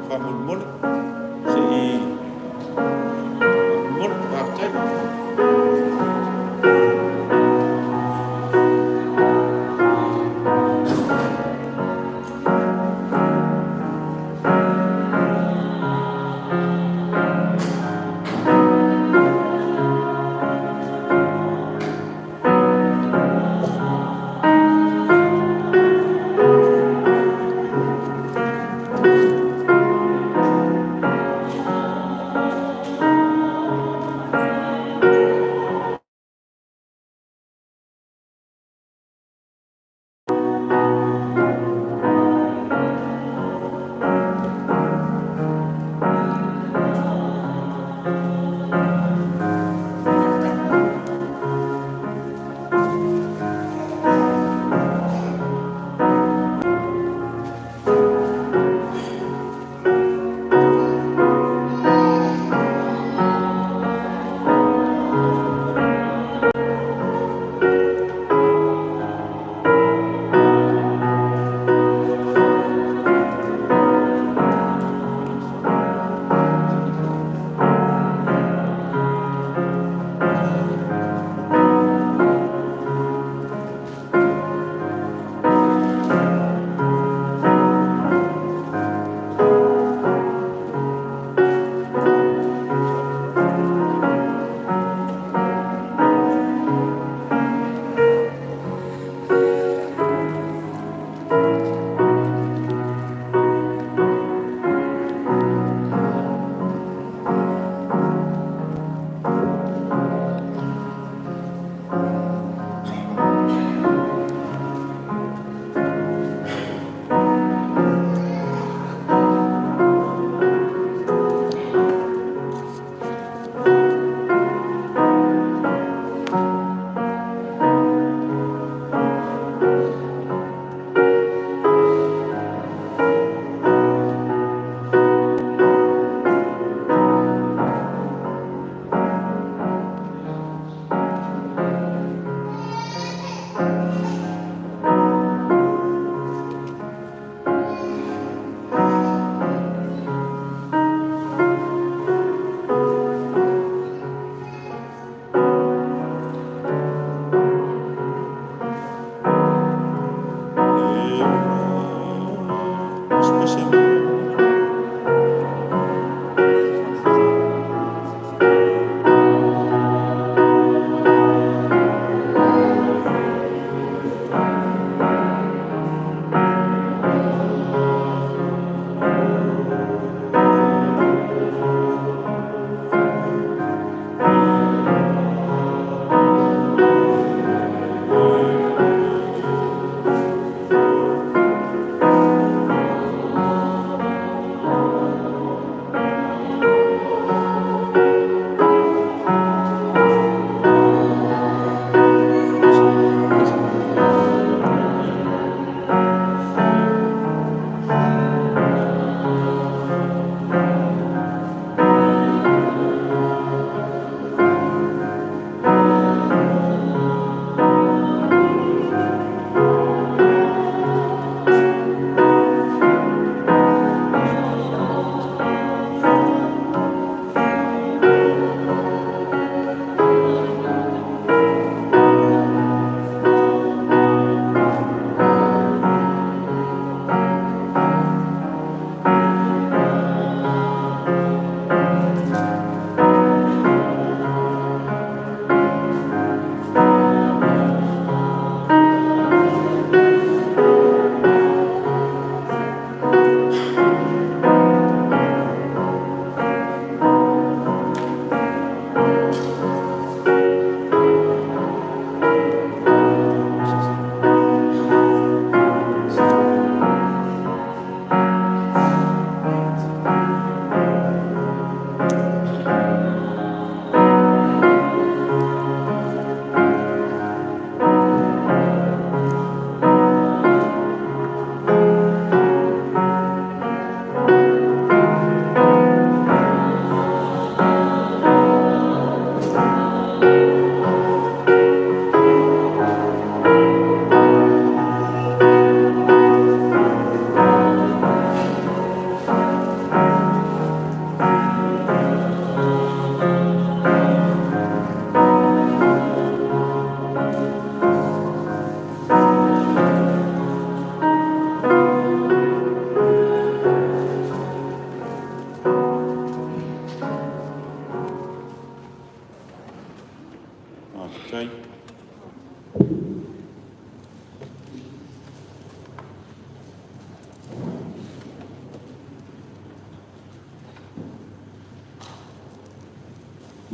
Fa một mốt thì mốt hoặc chết.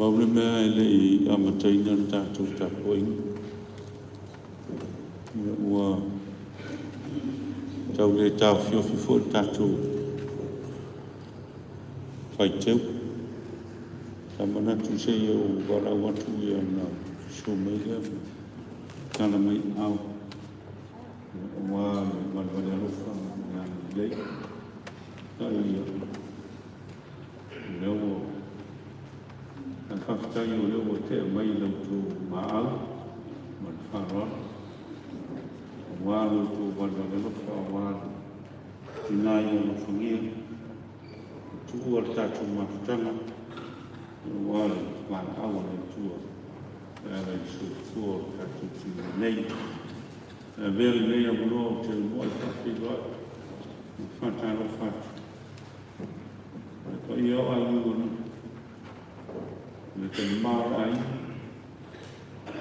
Maule mea ele I amataina tātou tāpoinga. Ia ua tau le tau whiofi fo tātou whaiteu. Ta manatu se ia o wara watu ia na shomeia. Tana mai au. Ua malwale alofa ia lei. Ta ia. Leo an whawhitai o leo o te mai lau tō maau, man wharoa. Wā lau tō walwale lofa o wā tinai o no whangia. Tū ar tātou mawhitanga. Wā lau wā awa lau tūa. Rai so tūa o tātou tina nei. Vele nei a muno o te moa I whawhiroa. Whataro whatu. Ia o ai unu. Me te mara ai,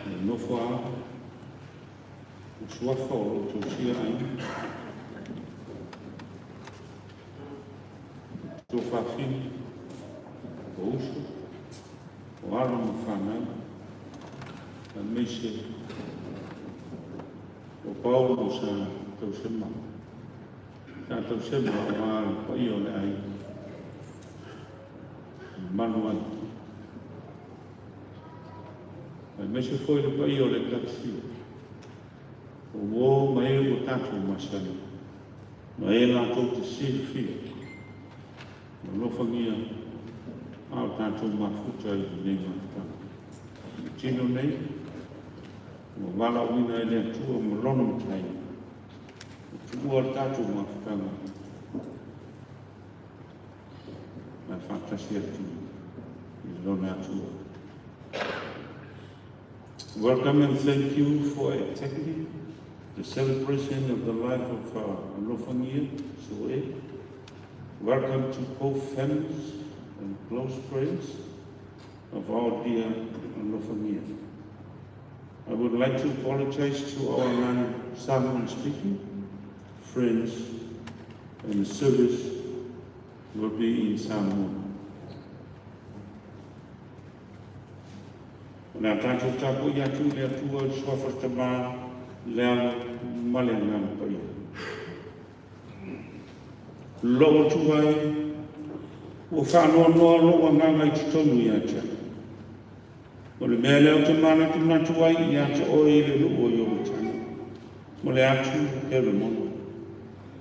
me nofo a, o suafa o tō sia ai, tō whawhini, o uso, o ara ma whanau, a meise, o pao o sa tau sema. Sa tau sema o ara pa I o le ai, manu ai. Me se foi le pai o le taxi. O wo mai o tātou masana. Ma e nā tau te silfi. Ma lo whangia ao tātou mafuta I nei mafutanga. Tino nei, ma wala wina e lea tua ma lono mtai. Tua tātou mafutanga. Ma whakasi atu I lona tua. Welcome and thank you for attending the celebration of the life of Lofangia Soe. Welcome to both families and close friends of our dear Lofangia. I would like to apologize to our non-Samoan speaking friends, and the service will be in Samoan. Nā tātou tāpoi atu lea tua suawhatama lea male ngā pai. Loa tuai, o whanoa noa loa nganga I tutonu I atia. O le mea leo te mana tu nā tuai I atia o e le luo I o tana. Mo le atu here mono.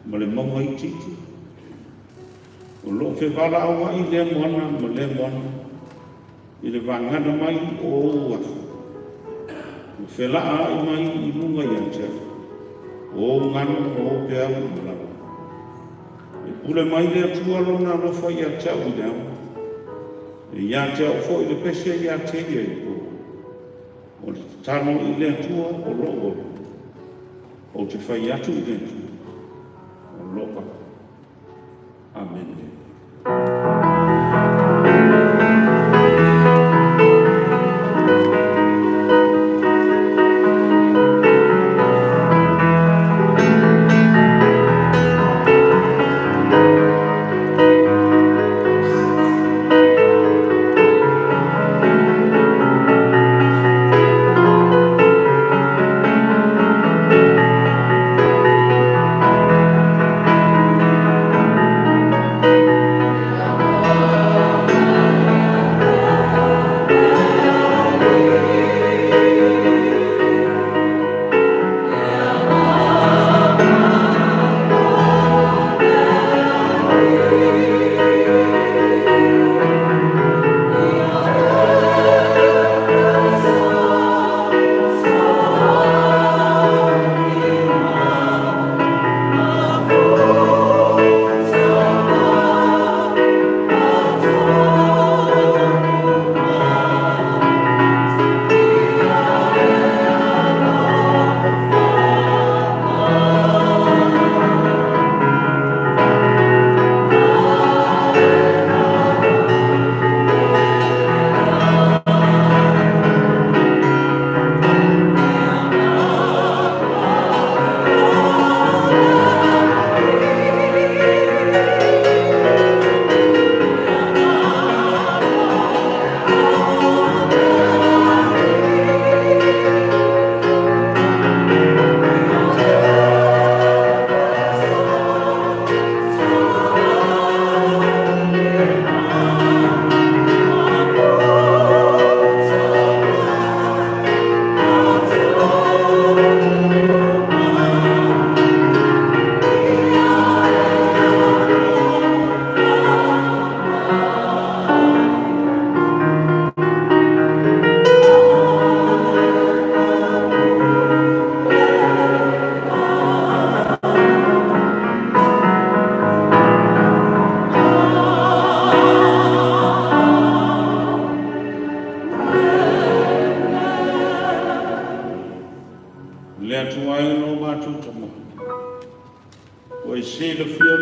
Mo le mongo I titi. O lo fe wala awa I lea moana, mo lea moana. I le wangana mai o wafu. O whelaa I mai I lunga I atia. O ngano o pea umalawa. E pule mai lea tualona lofa I atia u leo. E atia o fo I le pese I atia I po. O le tano I lea tua o loo. O te whai atu I lea tua. O lopa. Amen.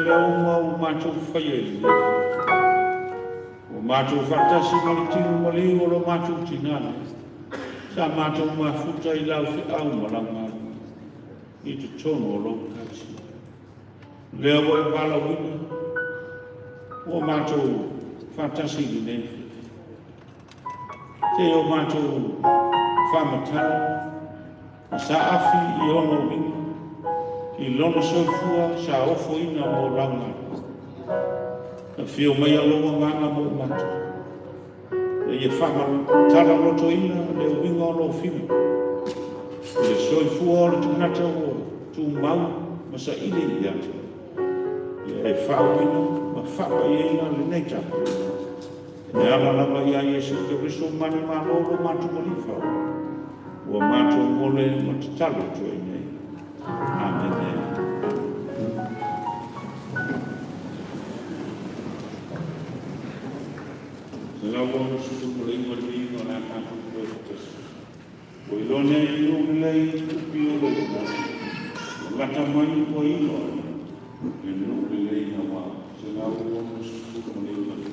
leo mau mātou whaia i le. O mātou whatasi mali tinu mali o lo mātou tinana. Sa mātou mafuta I lau fi au malanga. I te tono o lo kasi. Leo o e pala wina. O mātou whatasi I ne. Te o mātou whamatara. Sa afi I ono winga. I lono soifua sa ofo ina mo ranga. Na fio mai aloa ngana mo matu. E ia whama tara roto ina le winga o lo whima. E soifua o le tunata o tu mau ma sa ile I atu. E whao ina ma whapa I ina le neita. E ala lama ia Yesu Kiristo mani malolo matu malifao. Ua matu mole matatalo to e nei. Amen. Lawa susu mulai ngoli ngona aku berfokus. Boilone itu mulai piu lagi. Kata mani boilo. Ini mulai nama. Selalu susu mulai ngoli.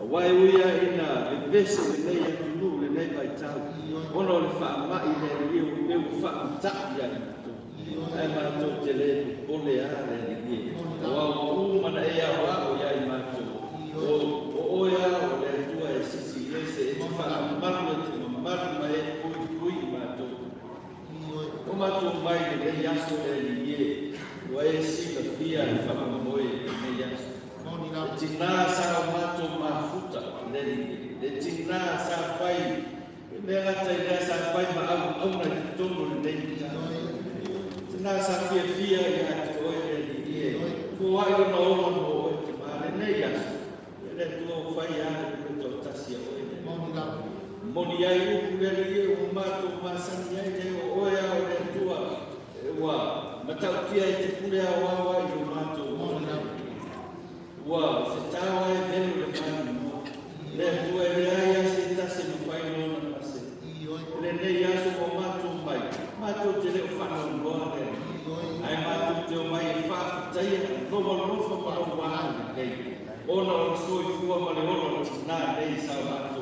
Wai uia ina vese le nei tulu le nei pai tau. Ono le fa mai le ri o me fa ta ya. Ai ma to te le pole a le ri. Wa u mana e a wa o ya i ma to. O ya o le tua e sisi le se e fa ma te ma e kui ma to. O ma to mai le yaso le ri. Wa e si la fia e fa mo e le yaso. Tina sa mato mafuta le tina sa fai le ata le sa fai ma au na tono le tina sa fia ya to le ko ai no no ma le nei ya le to fai ya le to tasia moni ai u le o mato masani ai le o ya le tua wa mata tia te pule wa o mato wa se tawa e velo le mani le tua e rea se tase no fai no na se le ne ya so ko mato te le fa no no ai mato te o mai fa tai no no fa pa no wa ne ona o so i fu ma le ona na nei sa mato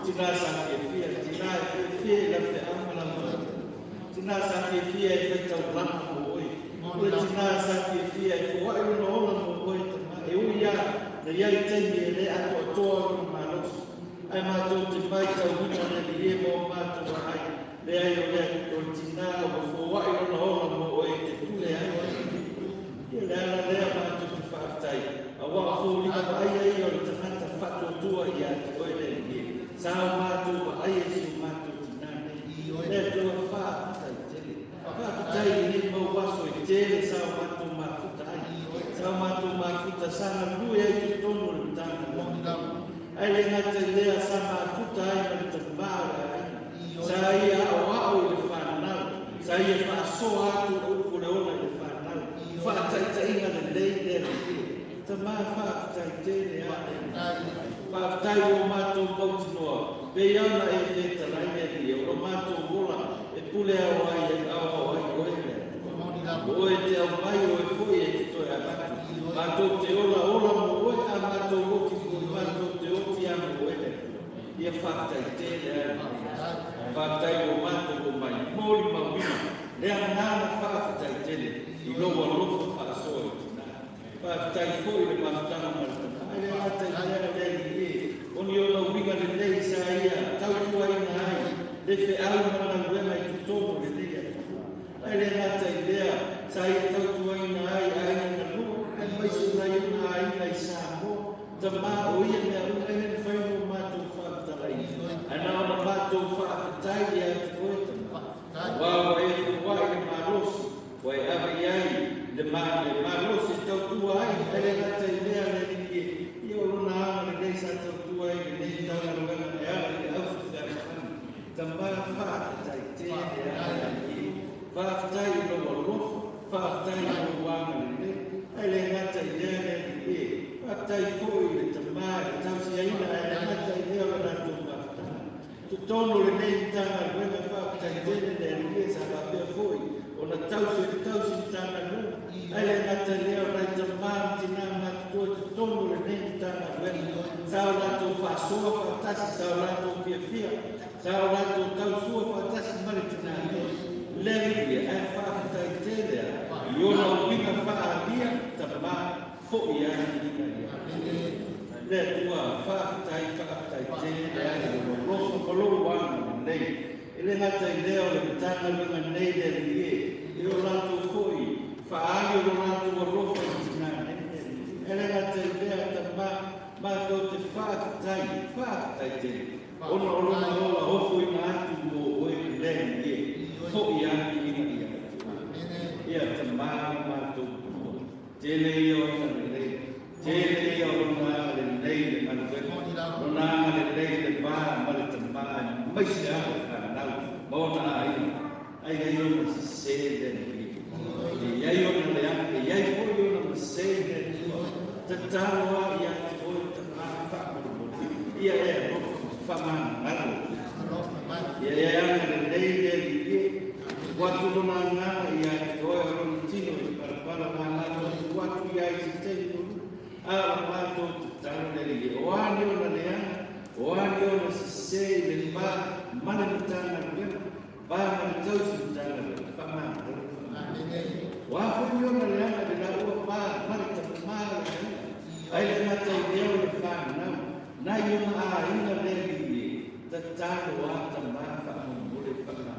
tina sa ke fia la te amana tina sa ke fia e te tau lana mo oi tina sa ke fia e ko ai no ona mo oi e uia le iai teni e le ato atoa o manos. Ai mātou te pai tau hina le li e mo mātou ai. Le ai o le o tina o fōwai o na ona mo o e te pule ai. Ia le ana lea mātou te whaatai. A waka fōlika ma ai ai o le tanata whato tua i a te oe le li e. Sao mātou ma ai e si o mātou tina ne. Le tua whaatai tele. Whaatai i ni mau waso e tele sao mātou mātai. Sao mātou mākuta sana nui ai te tono le tāna. Ai le ngata lea sa mākuta ai ma te māra ai. Sa ia o au le whanau. Sa ia whaasoa atu uku le ona le whanau. Whaataitainga le lei le le. Ta mā whaataitene a. Whaatai o mātou mautinoa. Pei ana e te tarai e lia. O mātou wola e pule au ai e au ai koe le. O e te au mai o e koe e te toi a maka. Mātou te ola mo oe a mātou oti koi mātou te oti a mo oe. Ia whaatai tēne a whaatai o mātou o mai. Mōri mawina. Lea nāna whaatai tēne. I loa lofa whaasoa i tina. Whaatai fōi le mātana marana. Ai le mātai tēne lea i e. Oni ola winga le nei sa ia. Tau tua ina ai. Le fe au mana wema i tutono le lea. Ai le mātai lea. Sa ia tau tua ina ai. Ai na lua. Mai suna i una ai nei sa mo. Ta mā o ia mea una i na whaino mātou whaatarai. Ana ona mātou whaatai i a te koe tama. Wāwa e whai e mārosi. Wai awa i ai. Le mārosi tau tua ai. Ele ngata i lea le ni e. I o runa ama le nei sa tau tua ai. Le nei tau na rungana e ala i au se whaatani. Ta mā whaatai tēne ai i. Whaatai i loa lofa. Whaatai i loa wanga le nei. Ai le ngata i lea le ni e. Whaatai fōi le tamāre. Tau si aina ai le ngata i lea le nātou whaatana. Tutono le nei tana ruenga whaatai tēne le ni e sa whapea fōi. O na tau si tana ruenga. Ai le ngata i lea le tamāre tina mātua tutono le nei tana ruenga. Sao nātou whaasoa whaatasi, sao nātou fia. Sao nātou tau sua whaatasi mare tina ne. Lewi ai whaatai tēne a. I ona o winga whaalia, ta mā fōi a ni. le tua whakatai tēne le ai o rofa kolou wana nei. Ele ngata I leo le tana lunga nei le rie. E o lato koi, whaali o lato o rofa I tina nei. Ele ngata I leo ta mātou te whakatai tēne. Ona o lona ola hofu I ngā atu o oe le rie. Ho I aki ina I atu. Ia ta mātou kua. Tēne I o nei. Tēne I o lona le nei le manuweko. Lona le nei le mā male ta mā. Maisi ala ka nau. Mona ai o na se le nei. E ai o na le ake. E ai o na se le nei. Ta tāua I atu o ta mā whakamu. Ia e o whamana alo. Ia e ana le nei le li. Watu lona ngā I atu o e rona tino I parapara mā ngā. Watu I ai te tenu. Ala mātou te tano le li. O ani o na le ana. O ani o na se le mā. Mana mutana le. Ba mana tausi mutana le. Whamana alo. Wafu ni o na le ana le la ua pā. Mana ta mā le. Ai le mata I leo le whana. Na I o na a ina le li. Ta tano a ta mā whamana le whamana.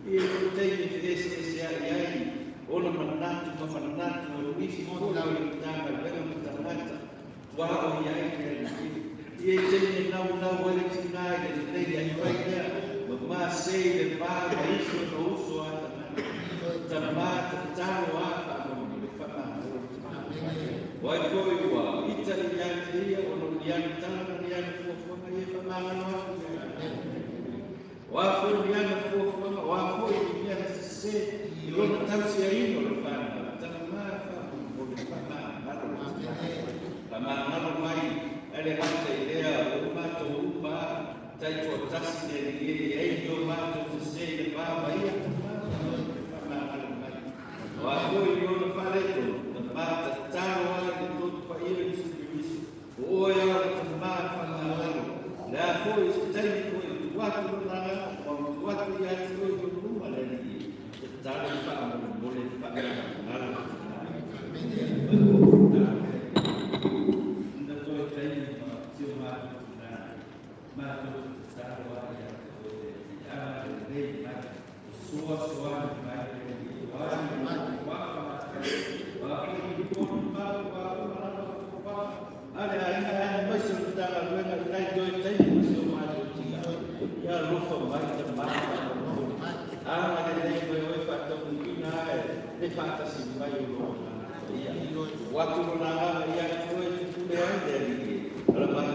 I e te i se ai. Ona manatu o nisi kura o I tanga leo I tangata. Tua o I ai le I e tene nau ele tinai le nei ai vai lea. Ma sei le pā ma iso no uso a ta mā ta tano a whamana le whamana. Wai koi ua, ita I ai te ia ono I ai tanga I ai fuafanga I e whamana no aku. Wafu I ai fuafanga, wafu I ai se I lona tausi a ino le whana, tana mā whana o le whana, whana mai, ele hata I lea o mātou upa, taito tasi le rie, ei o mātou te se le pāwa ia, whana mai. O a hoi I ona whareto, na māta tāro ala ki tōtu pa ia I suki, o e ala te mā whana alo, le a hoi se taini koe, watu nana, watu I ati koe ko kuma le rie. Tara pa boleh pakai nara. Nda to trai cuma matu tarwa ya to ya dei ma suwa ada ai masih kita lakukan trai to trai masih maju ya lupa baik tempat ada dei le fata si vai o watu na ia foi tudo ainda ali ela vai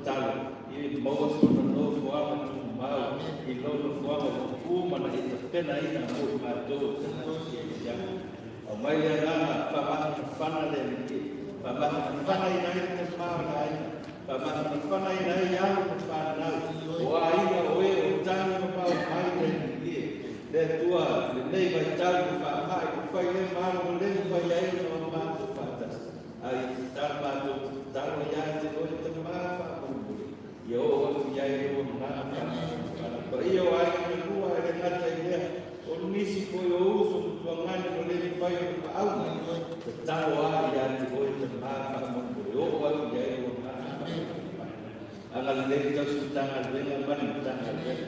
tal e boas no novo forma de mal e novo forma uma na pena aí na rua matou já o mai lá fana dele fana aí na mal aí fana aí na ia fana o aí o tanto para o mai dele le tua le vai tal fa fai le mal le fai ai no ma fatas ai tal ma tal ya te o te ma fa yo ya yo na para yo ai me rua le ngata idea o nisi ko yo uso tu ngani no le fai pa au tal wa ya te o te ma fa yo wa ya yo na agal le ta sultan al ben man sultan al ben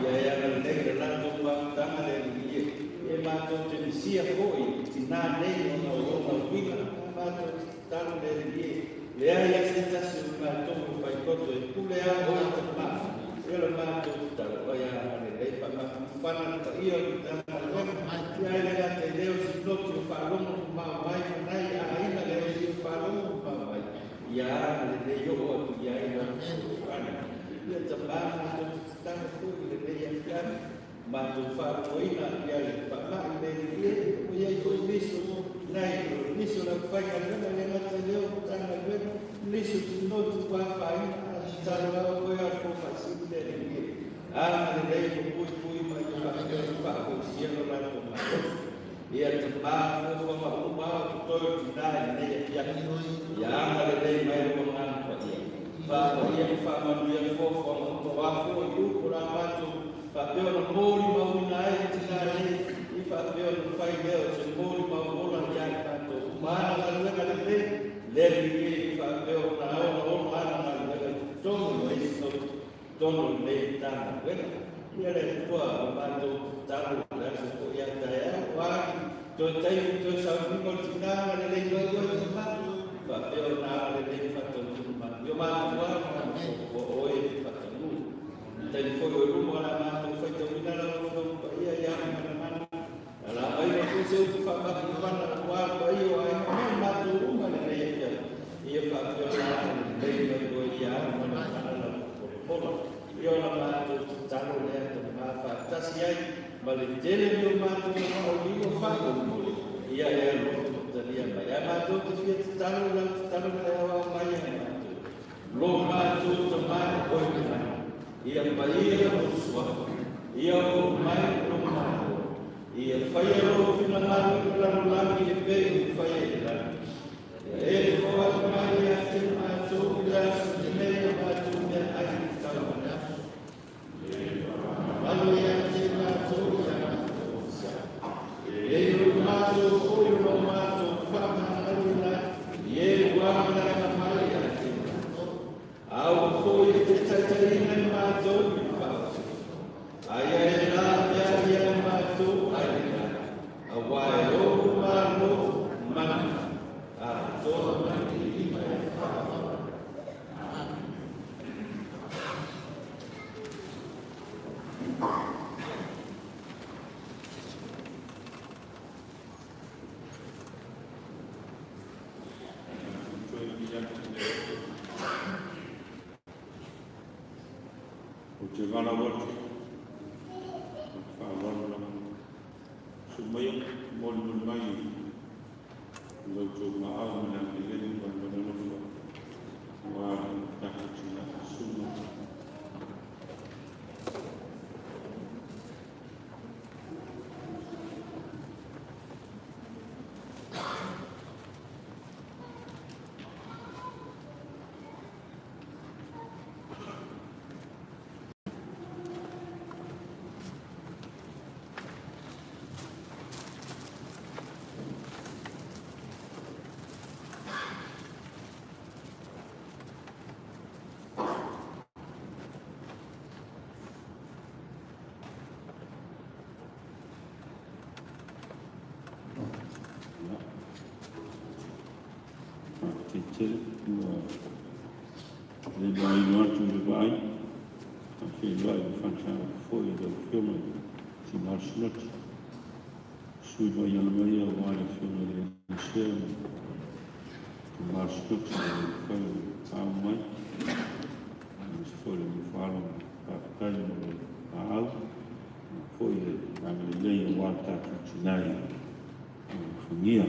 ya ya agal le la to wa tanga le e mato te sia foi tina nei no no vina mato tan le le ai accettazione mato fai conto e tu le hai volta ma io lo mato tutta la ya le fa ma fanno io ya le gatte leo si blocco fa l'uomo ma mai mai ai la le io fa l'uomo ma mai ya le io ho ya io te parlo sta fuori le ya ma tu fa poina ya fa ma le ye ya ko niso nai niso na fa ka na le ma te leo ta na le niso no tu fa fa ta na ko ya ko fa si le ye a le ko pui ma ya fa ko si no na ko ma ya te pa ko ma to tu dai ne ya ya le mai ko ma fa ya fa ma ya ko wa ko yu ko ra ma tu Papel no mori maunai tinai I papel no fai Deus o mori mauna ya tanto mana la luega de le papel tono le tana wena ia le tua mato talu la se ko ia tae wa to tai to sa ni ko tina le le yo yo ma ba pe na le le fa to ma yo ma wa o o e fa to lu tai ko yo lu ma ma to fa to ni la ko pa ia ia ma la ai ko se fa ba fa na wa ba yo ai ma to ma le le ia fa to la le yo yo ia ma na la ko io la mato talo le to ma fa tasiai ma le tele io mato ma o io fa ia ia lo talia ma ia mato ti fi talo le wa ma ia mato lo mato to ma o ia ma ia lo sua ia o mai lo mato ia fa ia lo fina ma la ki pe fa ia e ko ma ia ti mato la ne mato ne ai le vai no atu le vai a fe vai fansa foi do filme si marslot sui vai ana maria o ale filme le scem marslot foi a mai foi mi falo a kai no al foi a le o alta tutinai funia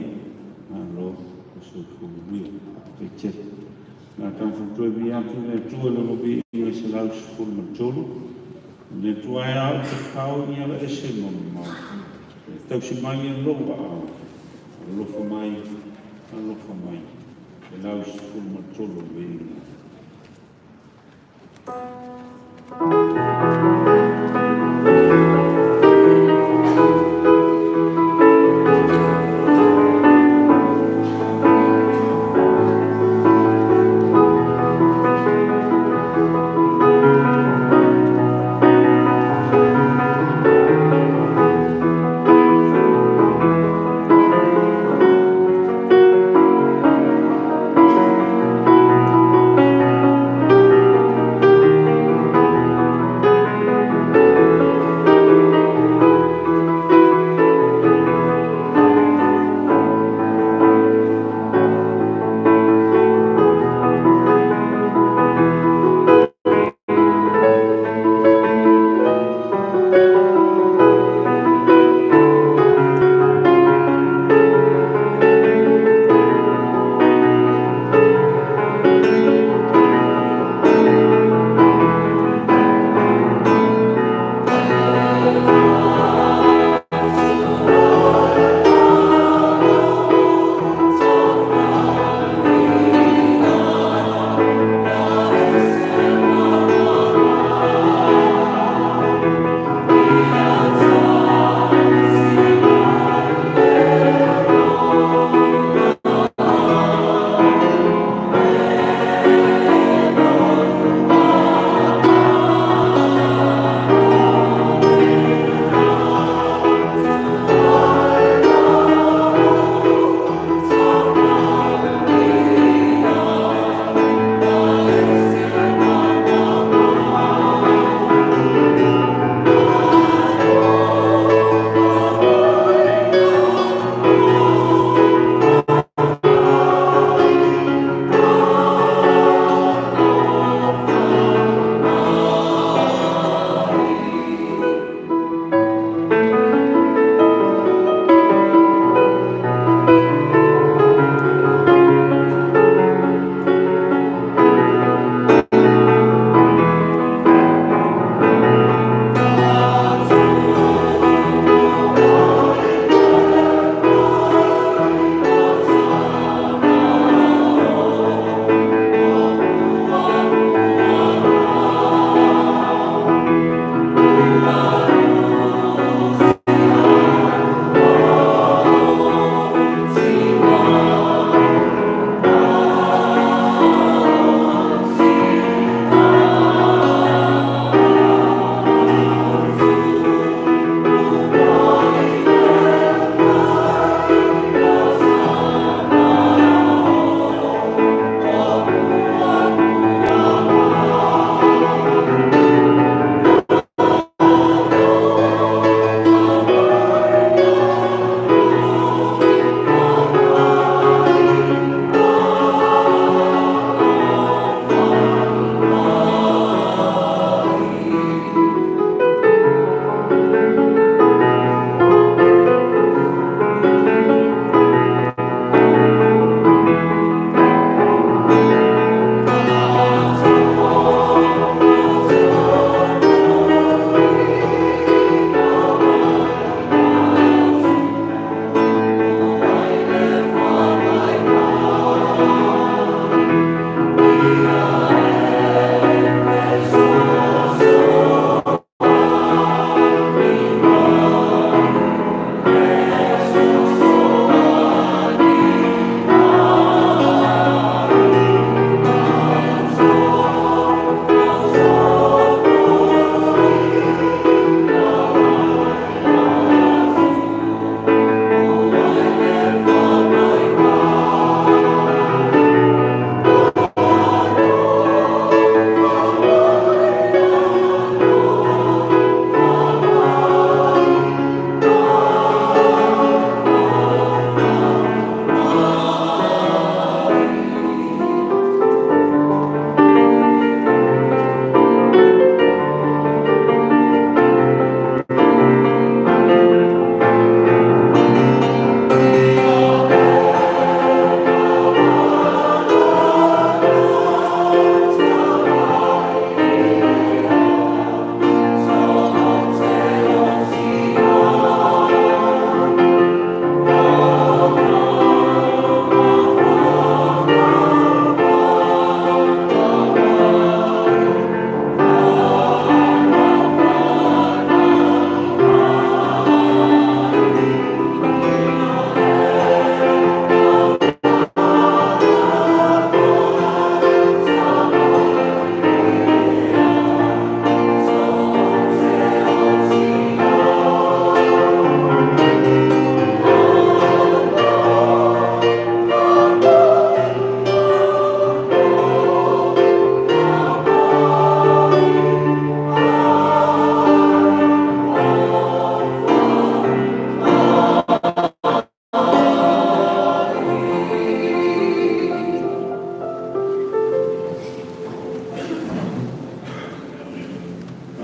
lo so funia che na tan futoi bi atu ne tu lo bi io se la sul matolo ne tu ai au te kau ni ala ese mo ma tau si mai lo wa lo fo mai se la sul matolo bi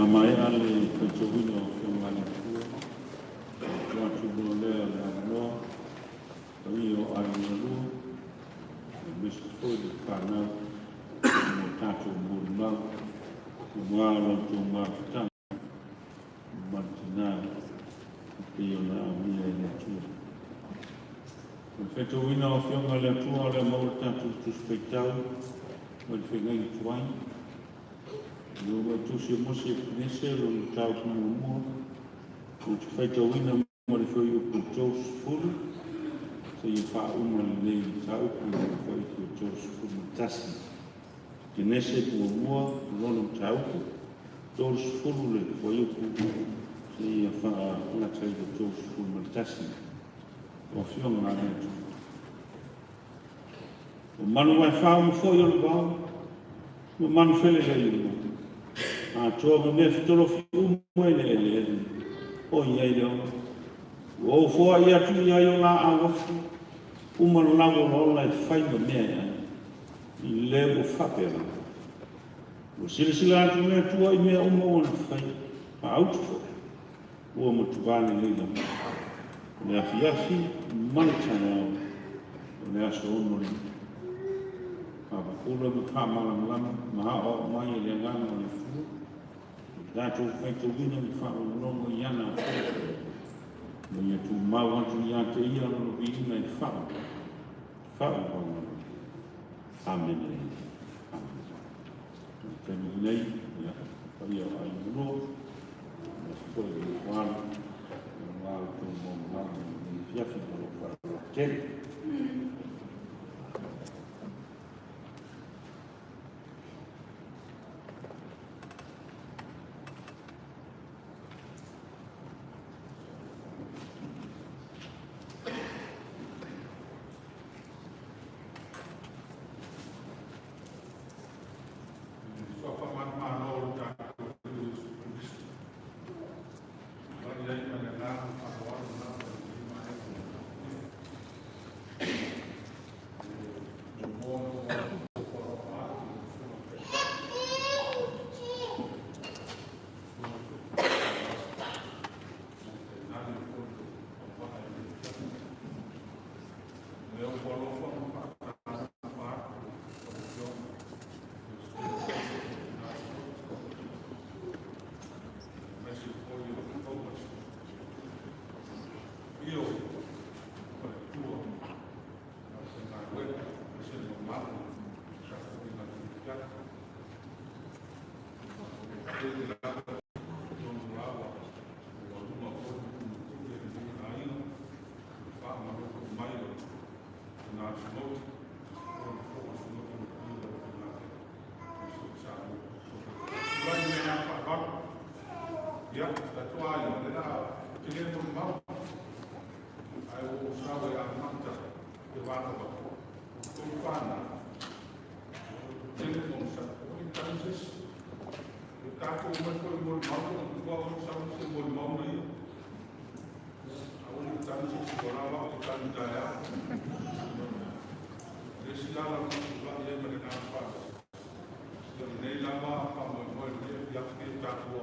Amai ale petrovino fiongani tua. Watu bolea la no. Rio alulu. Mr. Food kana mo tato bulma. Ngalo tu mafta. Martina. Pio na amia le tua. Petrovino fiongani tua le mo tato tu spettau. Mo fengai tuai. Numa tusi mosi nese lo tau mo o te whaita wina mo le whai o tos furu se i wha uma nei tau ku le whai o tos furu tasi te nese ku mua lono tau ku tos furu le whai o ku se i wha una tai o tos furu tasi o whionga ngā tu o manu mai wha o whai o le wau o manu whele rei a toa me fitolo fiu moele ele o ia ia o foa ia tu ia yo la awafu uma lago rola e fai me mea i le o fapera o silisila atu mea tua i mea uma o na fai a autu fo o mo tuvane leila le afiafi manitana o le aso ono le Pula me pa malam ma o mai le ngana o le fu da tu fai tu vina me fa o no yana mo ia tu ma wa tu ia te ia no vina e fa o amen te nei ia pa ia ai no ma sto i wala tu mo ma ni fia fi lo fa ke Ya, that's why then to get from mouth, I will shower and manta the water to find telephone set. What chances? The taco must go more mountain and go on some symbol mountain. I will chances for our can die. This is our Yemen and our past. The Nailama from the world, the Yaski Taco.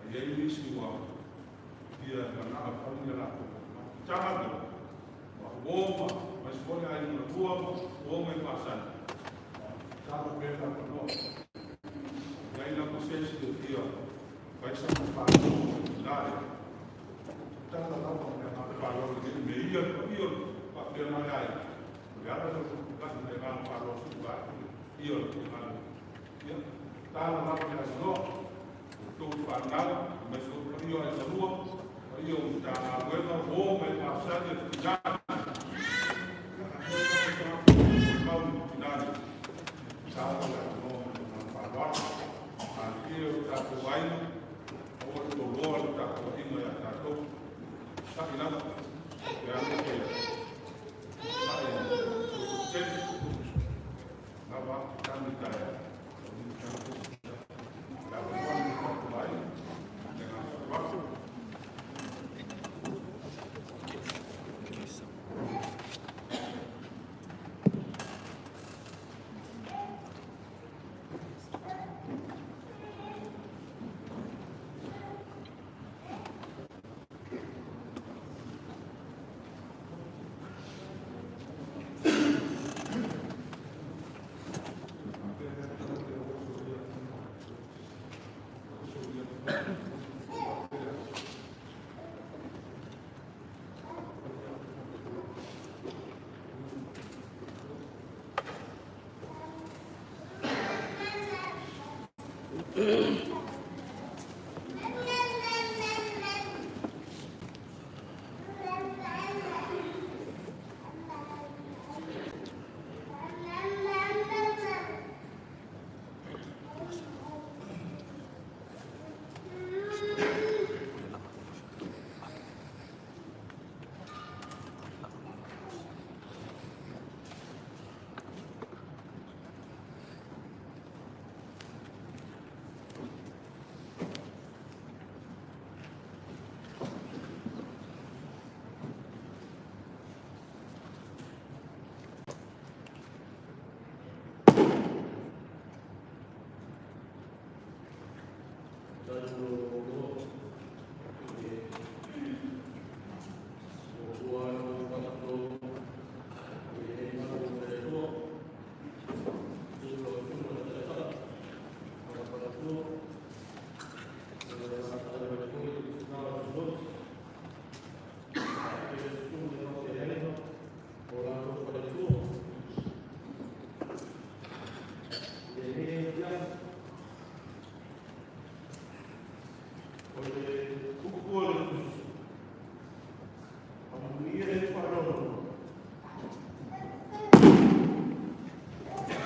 E aí me ensinou que a família lá, chamado, uma, mas foi aí na rua, uma e passando. Estava bem lá para nós. E aí na consciência do dia, vai ser uma parte da comunidade. Estava lá para a parada dele, meia, para ter uma área. E ela já foi levar para o lugar, estava lá para nós. Tu pandang, masuk rio yang kedua, rio dah awal oh pasal tidak, kau tidak, sahaja no nampak, rio tak kuain, orang tolol tak kuain yang tak tu, tak hilang, yang ni, saya, cek, nampak kami kaya.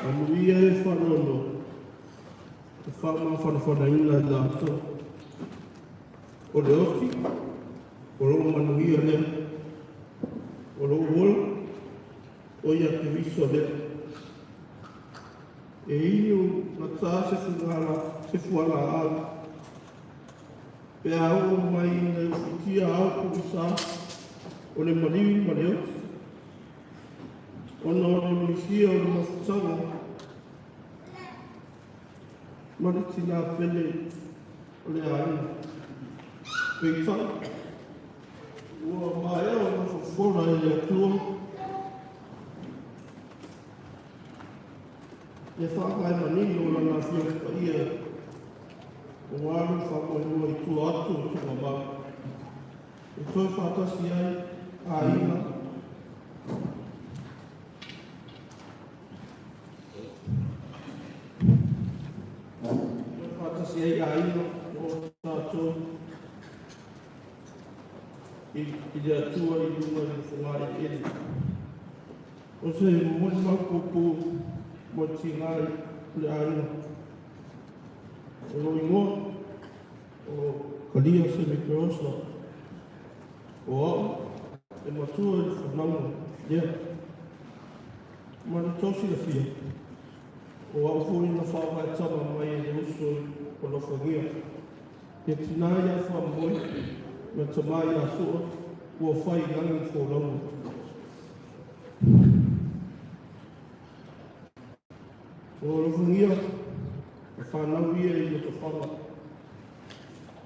Anuia e whanono, e whama whanawhanaina i rātou. O le oti, o lo manuia lea, o lo uola, o ia te viso lea. E inu na tā se fuala ala. Pe au mai nei ufitia au kumisa, o le mariwi ma le oti. Ona o le misia o le mafutanga. Mariti nā pele o le aina. Pei tai. Ua mai au na fofora e le atua. E whakai manini o lana fia ka ia. O waru whakai ua i tua atu o tua mau. E toi whakasi ai a ina. Whakasi ai a ina o tātou. I le atua i lunga i whangai eri. O se moni makupu mo tingari le aina. O lo ingoa, o kalia se me peosa. O au, e matua i whanau, ia. Mani tosi le fia. O au furi na whawai tama mai e le uso o lo whangia. E tinai a whamoi, me tamai a sua, ua whai gangi wholangu. O lo whangia, e whanau ia i te whanga.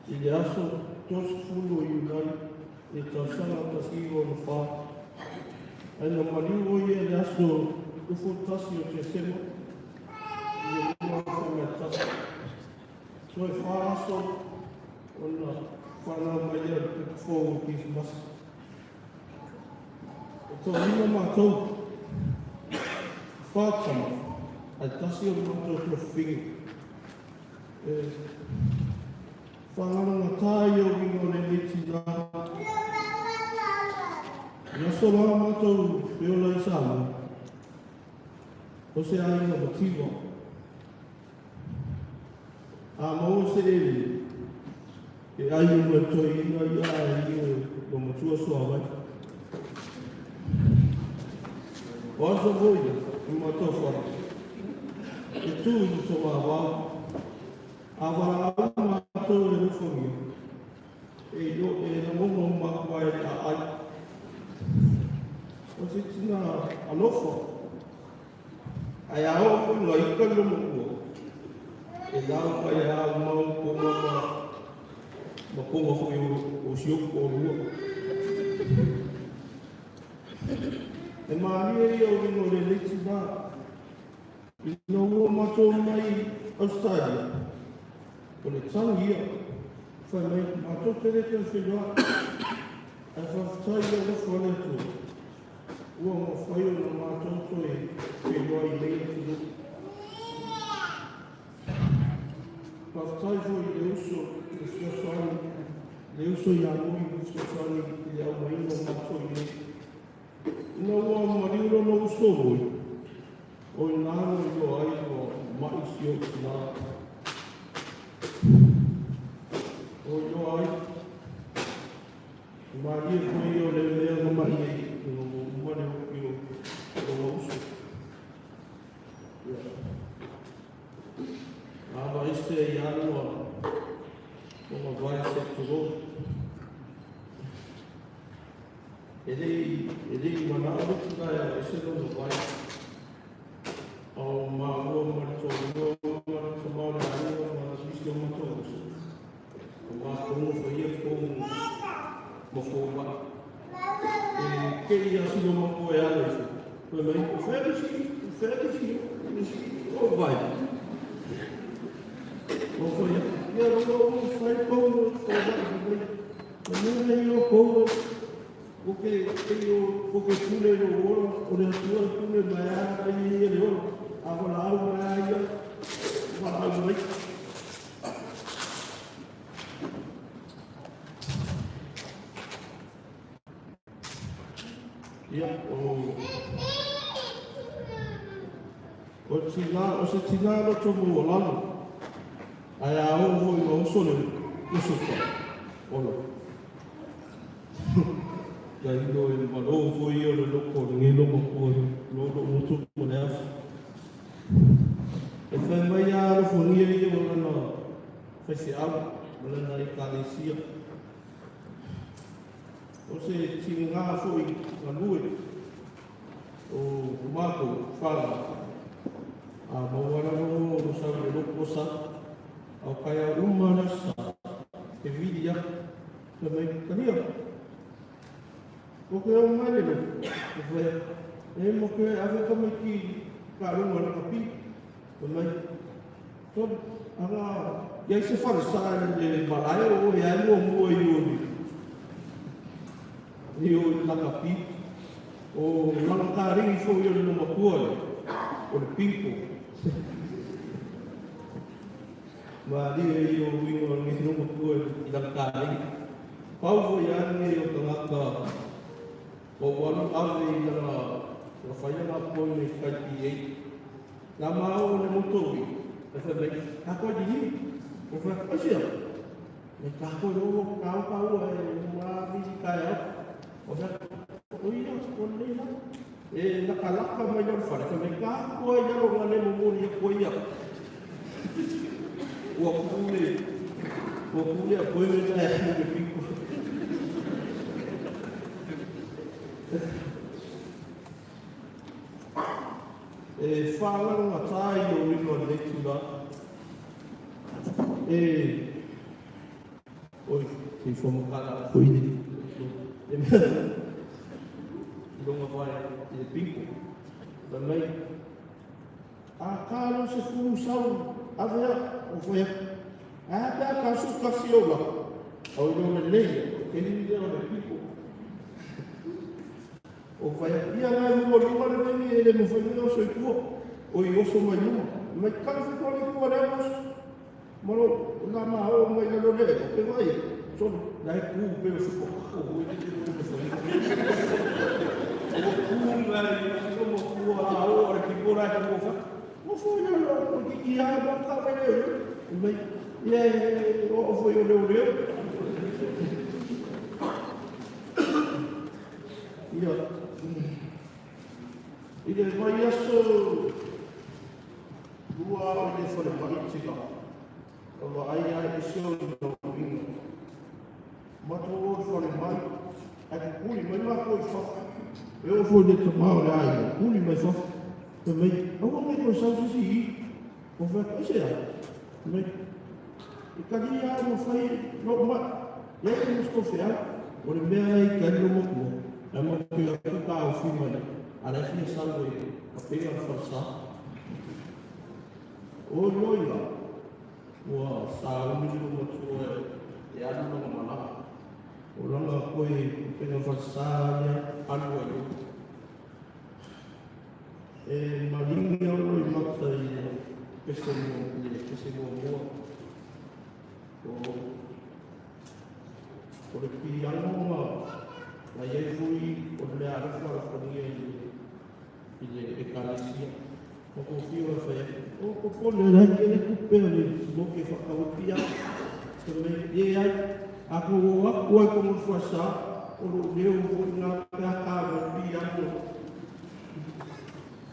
I le aso, tosi fulu i unai, e tausanga tasigo o le wha. E na mariu o ia le aso, ufo tasi o te sema, i le lua whanga tasi. So e wha aso, o na whanau mai ia te whau o kis masa. E tō ina mātou, whātama, ai tasi o mātou te whigi. Whangaranga tāi o wingo le niti nā. Ia so rā mātou peola i sāma. O se aina matiwa. A mau se eri. E ai ua toi ina ia e iu o matua soa mai. O asa voia, i mātou whara. E tū i tō mā wāu. A wara au mātou e ruwhangia. E na mongo makwai a ai. O se tina alofa. Ai ao kunga i ka lomo kua. E lau kai a mau konga ma konga whai o sioko o rua. E maari e au ino le leti nā. I no ua mātou mai Australia. O le tangi ia, whai mai mātou tere te whenua, ai whawhitai ia le whare tua. Ua mō whai o na mātou toi whenua i leia tino. Pa so ya mo so so ni ya mo ino ma so ni no mo ni no so mo o na no yo ai mo ma isio na o yo ai ma ni ko yo le no ma i no mo ne ko yo o so aber ist der Januar wo man weiß, dass du ele manado que vai esse não vai ao mago marto marto mal mas isso não matou mas como foi como foba e queria se não apoiar isso também o Félix o vai o foi eu não foi como não como porque pule no oro, o de tua pule maya aí ele oro, agora algo maya, agora algo aí. O tina lo tomo volando, aí a o vou no solo, o suco, olha. Gaindo il valore io lo con lo molto monedas e fa mai a fornire io non facciamo non la Italia o se ci nga foi a lui o mato fala a bawara no sa lo cosa o kaya umana sa e vidia também caminho porque é um marido, é uma coisa a ver como que caramba na capi, também todo agora e aí se fala de balaio ou é o moio e o na capi ou lá no carinho foi ele numa cor ou de pinco mas ali eu vim numa cor e da carinho qual foi a minha eu tava o wanu ave na faia na pone kai na mau le motobi fa be ka ko di o fa asia ne ka ko no ka ma bi ka ya o fa o ia ko le na e na kala ka ma yo fa fa be ka ko ya lo ngale mo ni ko ia o kule ko me na ya ni pico e fala uma tai o livro de leitura e oi se fomos cada foi não vai de pico também a cara se função a ver o foi a caso casiola ao não lei ele deu de pico o vai ia lá no lugar de ele não foi não sei tu o eu sou mais mas cara ficou ali com oremos malo lá mal mas não dele porque vai só daí o pelo ficou o como a hora que por aí não foi não porque ia não estava ele e foi o meu e depois isso dua oleh for politika kalau ayah isu ini motor for mai ada puli memang kau fak eu vou de tomar olha puli mas fak também eu não me consigo se o fak isso é mas e cada dia não foi normal e aí não estou ferrado o meu aí quer não morrer é uma coisa que está o filme ada sini salvo tapi yang força o loira wa saúde do motor e a não mala o langa foi pela força anu e malinha o mata e que se mo o o le piliano ma la iai fui o le arafa la whangia i le ekalesia. O ko whio e whai o ko pone rai ke le kupe o le mo ke whakawapia. Te me e ai, a ko o aku ai ko mo whasa o lo leo o ngā pēa kāwa piliano.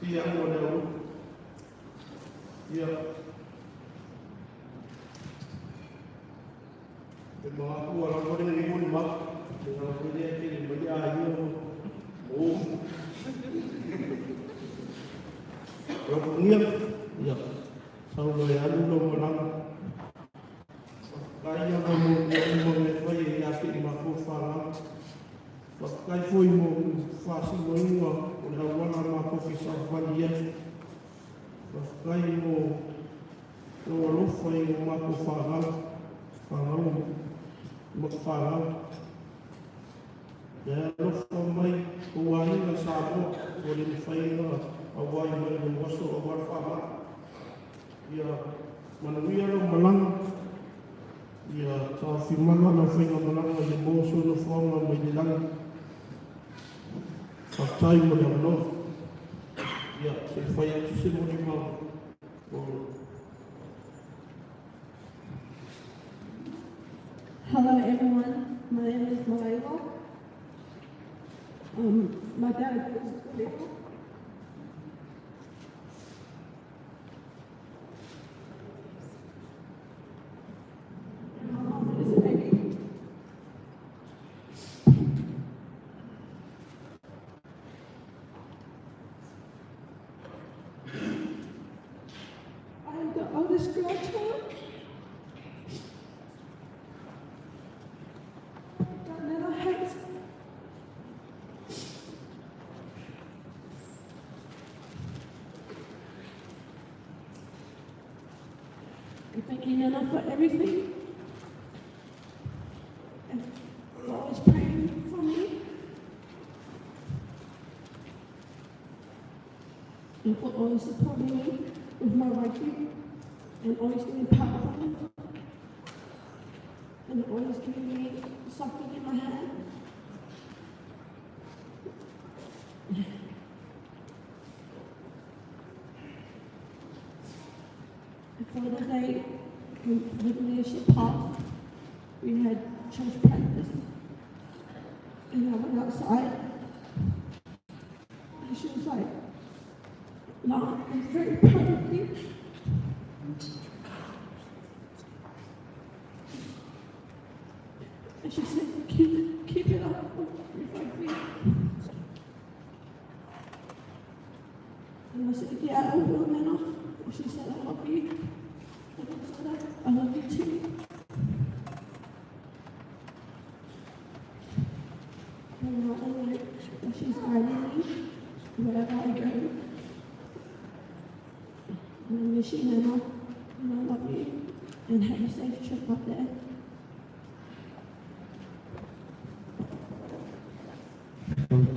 Piliano leo. Ia. E mga aku ala kore ni moni ma. E nga kore e kere mani a ia o. Roko ngia. Ia. Sauro e alu lo monanga. Kai ana mo me fai e api ma ko fala. Kai foi mo fasi mo inga o na wana ma ko fi sa valia. Kai mo lo fai mo ma ko fala. Fala mo fala. Ya lo mai o wani na sabo o le fai na awai mai mo waso o war fala. Ya manuia lo malang. Ya, sa firmana na whainga mananga i mōso na whaunga mai ni langa. Sa tai mo le ano. Ya, se whai atu se mo ni mau. Hello everyone, my name is Malaila. My dad is Malaila. I'm the oldest grandchild. That never hates. I'm thanking Nana for everything. And for always praying for me. And for always supporting me with my writing. And always being powerful. And always giving me something in my hand. Before the day when the leadership passed, we had church practice. And I went outside. And she was like, "Mom, I'm very proud of you." And she said, keep it up with me. And I said, "Yeah, I will, Nana." And she said, "I love you." And I said, "I love you too." And I know that she's guiding me wherever I go. And I miss you, Nana. And I love you. And have a safe trip up there.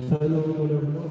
Hello, whatever.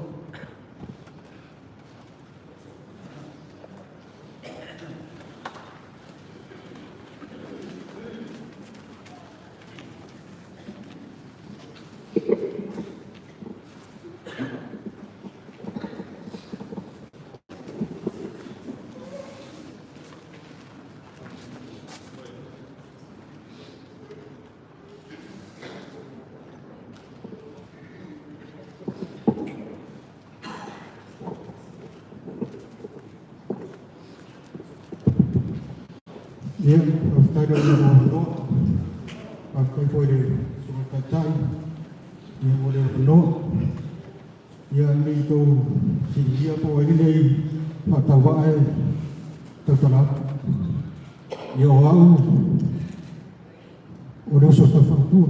Dia, after the no, after for the time, dia boleh no, dia ni tu si dia tu ini patawai tertolak, dia orang orang suatu faktu,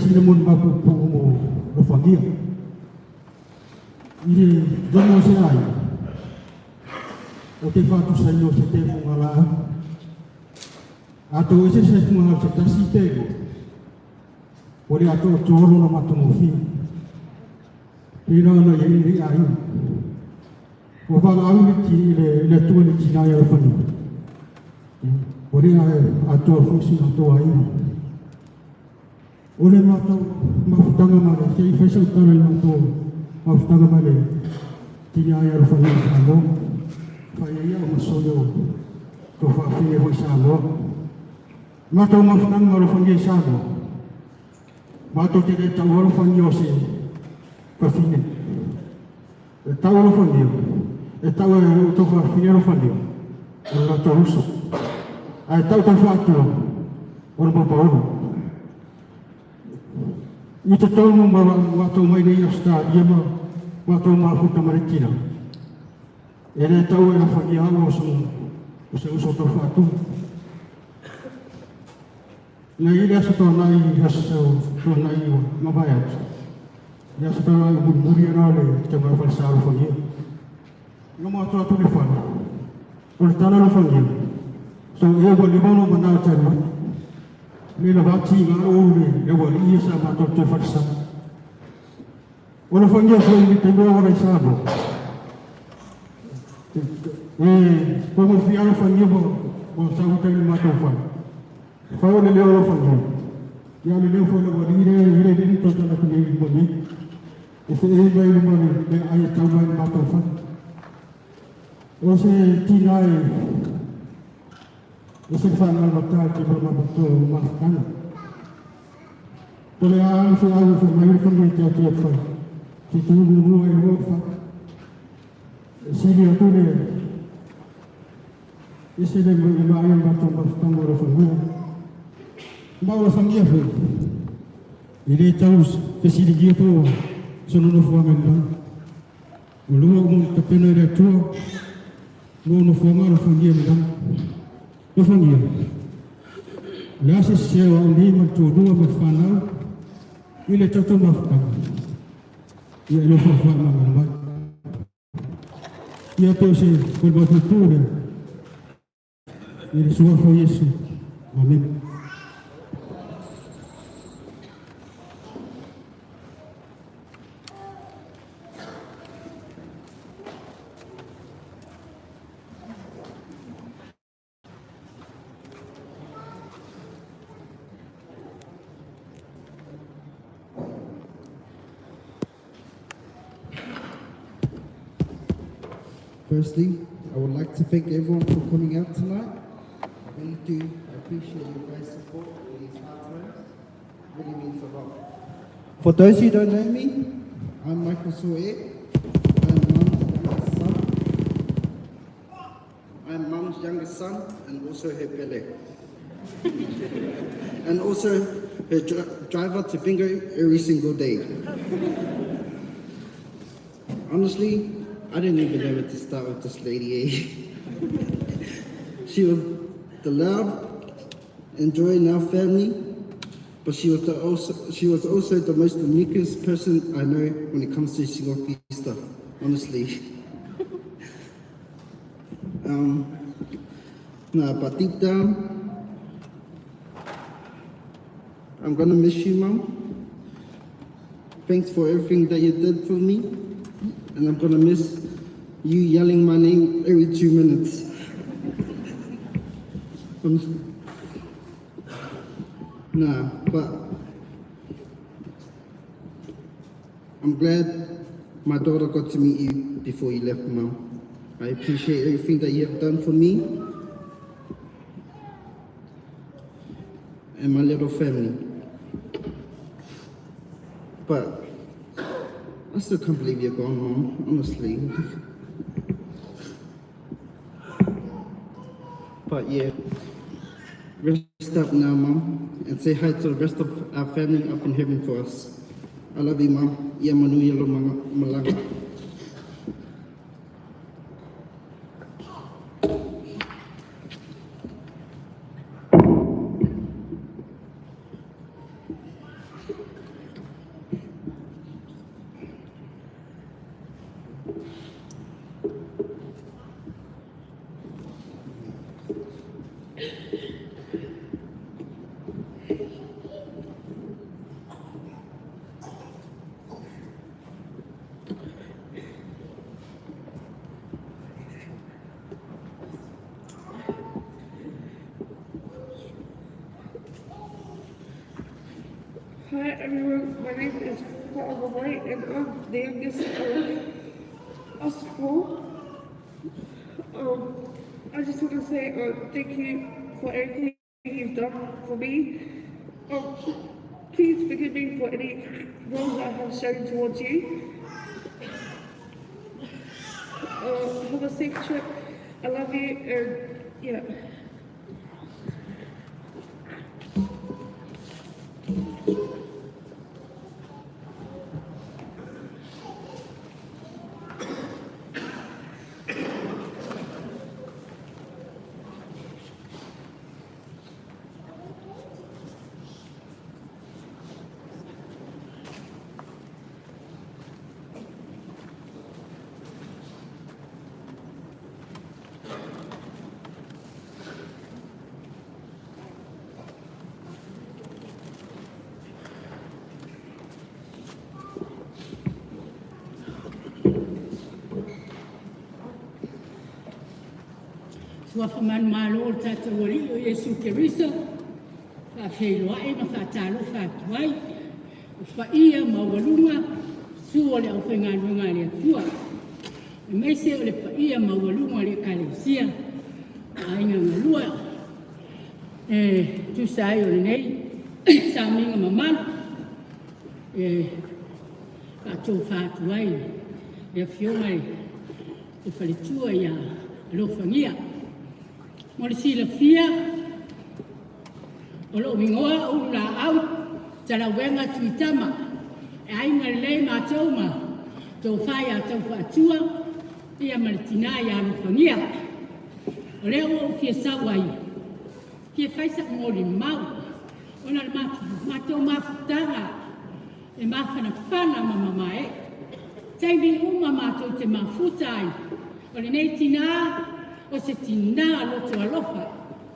sini mun mampu pumu berfangia, ini jangan saya. O te whātu saio se te whungala. Ato e se whungala se tasi tego. O re ato tōro na matongo whi. Pira ana e iri a ina. O whala au ki le tuani ki nai au whani. O re ato a whusi na toa ina. Ole mātou mawhutanga mare, kei whaisau tara i mātou mawhutanga mare, tini ai aru whanua sa mo, whai ia o masoyo, ko whawhine hoi sa mo. Mātou mawhutanga aru whanua sa mo, mātou te re tau aru whanua se, whawhine. E tau aru whanua, e tau e tau whawhine aru whanua, o rata uso. Ai tau tau whātua, o mapaoro. I te taumu mātou mai nei o sta, ia mātou māwhuta maritina. E re tau e whaki hau o se uso tau whātu. Nā i rea sa tau nai hasa sau tau nai iwa, mawai atu. Rea sa tau nai muri ana le te mai whalsāru whangia. Nō mātou atu le whana. O le tāna le whangia. So e wa li mono manā tēnua. Me la vati ngā ore e wari ia sa mātou te wharisa. O na whangia whai ni te noa warai sāmo. Ko mo whiara whangia mo sāhutai ni mātou whai. Whai o le leo o whangia. Ia le leo whai na wari ire rini tōtana ku nei mo ni. E whi e mai ni mani me ai e tau mai ni mātou whai. O se tina e se whanau matai te mamato mahakana. Tole a alwhi au whi mai whanau te ati e whai. Te tūru rua e rua whai. E siri a tūne e se le mai e mato mahakana ora whanau. Maura whangia whi. I le taus te siri gia tō sono no whangai mai. O lua o mo te pena e rea tua. No whangara whangia mai. No whangia. Le ase seo au ni ma tō rua me whanau. I le tata mawhukanga. Ia e lo whawhamanga mai. Ia teo se koe matu tūre. I le suafa Yesu. Amen. Firstly, I would like to thank everyone for coming out tonight. I really do appreciate your guys' support in these hard times. It really means a lot. For those who don't know me, I'm Michael Soe. I'm Mum's youngest son and also her Pele. And also her driver to bingo every single day. Honestly, I didn't even know where to start with this lady, She was the loud and joy in our family, but she was also the most the meekest person I know when it comes to Singopi stuff, honestly. But deep down, I'm gonna miss you, Mum. Thanks for everything that you did for me, and I'm gonna miss you yelling my name every 2 minutes. But I'm glad my daughter got to meet you before you left, Mum. I appreciate everything that you have done for me and my little family. But I still can't believe you're gone, Mum, honestly. But yeah, rest up now, Mum, and say hi to the rest of our family up in heaven for us. I love you, Mum. Ia manu ia lo malanga. Hi everyone, my name is Father White and I'm the youngest of us four. I just want to say thank you for everything you've done for me. Please forgive me for any wrongs I have shown towards you. Have a safe trip. I love you and yeah. Sua faman malo o tata wari o Yesu Keriso. Fa wheiloa e ma whatalo whatuai. O whaia mawalunga. Sua le au whenganuanga le atua. E meise o le whaia mawalunga le kalesia. A inga ngalua. Tu sai o le nei. Sa minga mamanu. Kato whatuai. Le whionga le whaletua ia lofangia. Mo le sila fia, o lo wingoa o la au, tala wenga tuitama, e ainga le mātou ma, tau whai a tau whaatua, ia malitina ia lofangia. O leo o fia sawai, fia whaisa mōli mau, ona le mātou mafutanga, e mawhana whana mamamae, taimi uma mātou te mafutai, o le nei tina, o se tina loto alofa,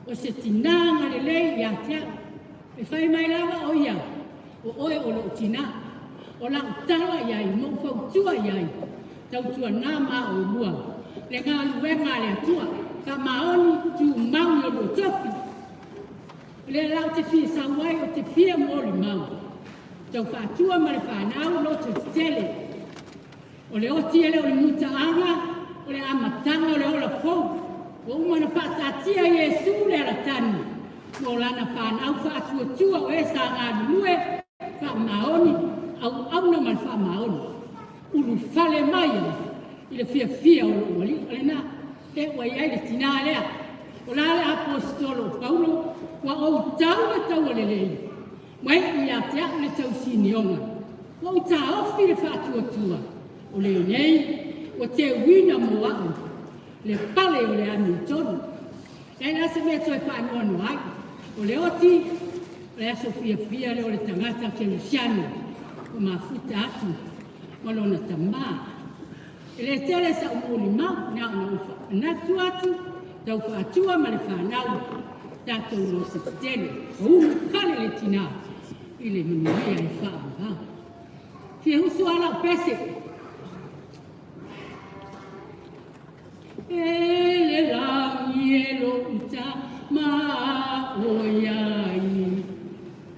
o se tina ngalelei ia tia. E whai mai lava o ia, o oe o lo tina, o la utala iai, mo whautua iai, tautua nā mā o mua, le ngā luenga le atua, ka maoni tu maui o lo topi. Le lau te fia sawai o te fia mori mau, tau whaatua ma le whanau loto tele, o le oti ele o le muta anga, o le amatanga o le ola fau, o umana whaatatia Yesu le ala tani, o lana whanau whaatuatua o e sa ngā lue, wha maoni, au auna man wha maoni. Ulu whale mai i le fia fia o lo wali, o le nā, e wai ai le tina lea, o la le apostolo Paulo, wa o tau le tau o le lei, mai i a te le tau sinionga, wa o ta ofi le whaatuatua, o le nei, o te wina mo au, le pale o le anu tonu. Kai nasa mea toi whanua no ai. O le oti, o le aso fia fia le o le tangata ke Luciano, o mafuta atu, o lona tamā. E le tele sa umoli mau, na ona ufa natu atu, tau whaatua ma le whanau, tātou lo se tele, o umu kale le tina, i le minimea e whaava. Fia husu ala o pese, ele la mielo uta ma oyai.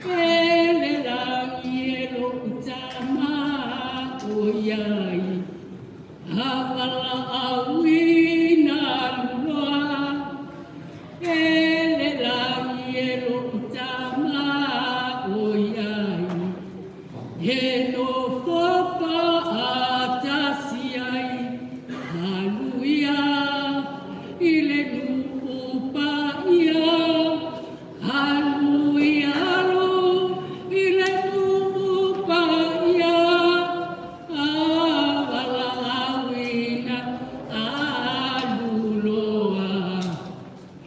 Ele la mielo uta ma oyai. Avala awina lua. Ele la mielo uta ma oyai. Eno fofa atasiai. Hallelujah. Ile nupa ia, hallelujah, ile nupa ia, awala awina, aluloa,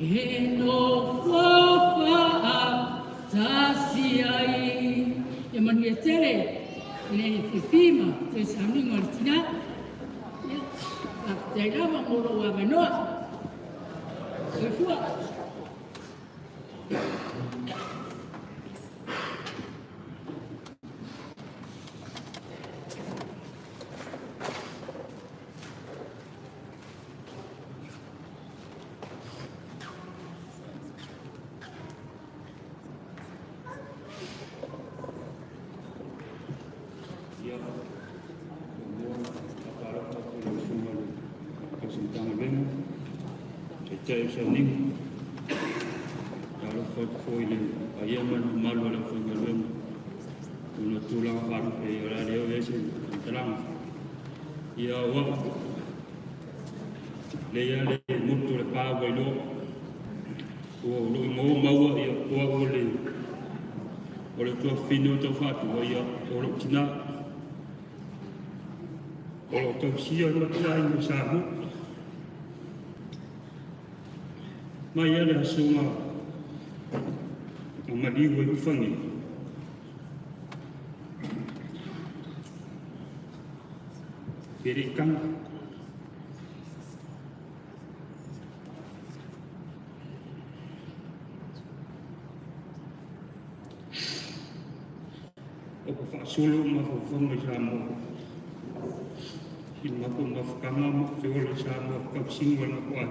eno fofa tasiai. Ya mani tele, ile fifima, te samingo tina, ya, te lava moro wa banoa. Before Jai Shaning. Kalau foi le ayah mana malu la foi ngalem. Uno tulang haru pe ora dia wesen terang. Ia wa le ya le mutu le pa wa lo. O lo mo mau ia o le. O le tua fino to fatu ia o lo tina. O lo to sia lo tia i sabu. Mai ele sunga. Amadi wo fangi. Berikan opo solo ma fonga jamo hima ko ma kama mo fiole jamo ka singo na kwa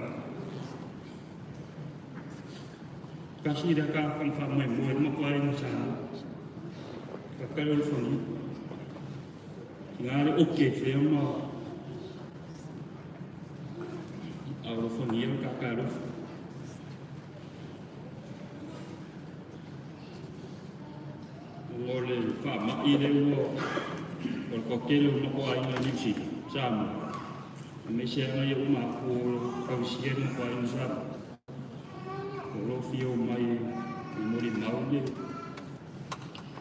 kasi da ka kan fa mai mo mo kwa ni jamo ka kalo fongi ngare oke fema Ahora fonía el cacaro. Ngole fama ile wo por kokelo no ko ai na nisi sama. Me shema yo ma ko kausien ko ai sa. Ko fio mai mori maude.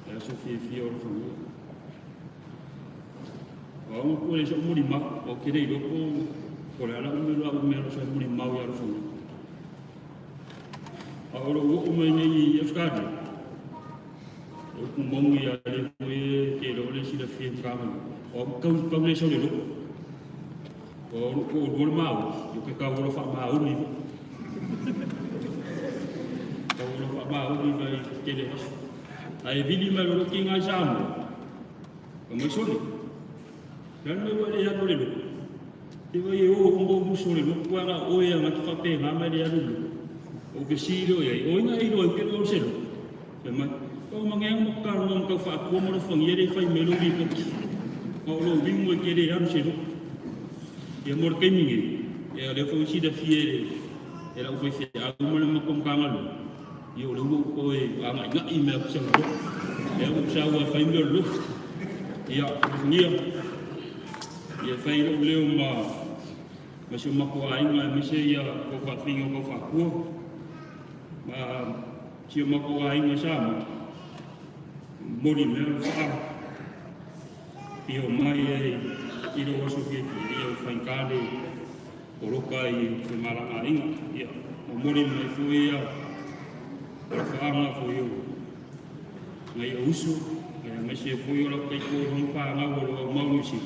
Ya so fio fonía. Wa ko le so mori ma o kire do ko por ala umelo sa muri mau ya rufu ahora o umene ya skadi o kumongi ya le ke lo le si le fin kama o ka le so le lo o bol mau yo ke ka wo fa mau ni ka wo fa mau ni ba ke le ai bili ma lo ki nga jamu ko so ni dan me wo le ya le lo Iwa ye o mbo musore no kwara o ya ngatu fape ngama dia dulu. O ke siro ye o ina iro ke o selo. Tema o mangeng mokar ngom ka fa ko mo fong ye de fai melo bi ko. O lo bi mo ke de am selo. Ye mor ke mingi. Ye le fo si de fiere. E la fo fi a mo le makom ka ngalo. Ye o lo ko e anga nga i me ko selo. E o sa wa fai melo. Ya ni ye fai lo le ma Masih mako ainga misi ya ko fa fingo ko fa ko ma si mako ainga sama mori me fa io mai ilo waso ke io fa kale oroka i te maranga inga ya mori me fu ya fa ma fu yo ngai usu me se fu yo lo ke ko ron fa nga wo mau si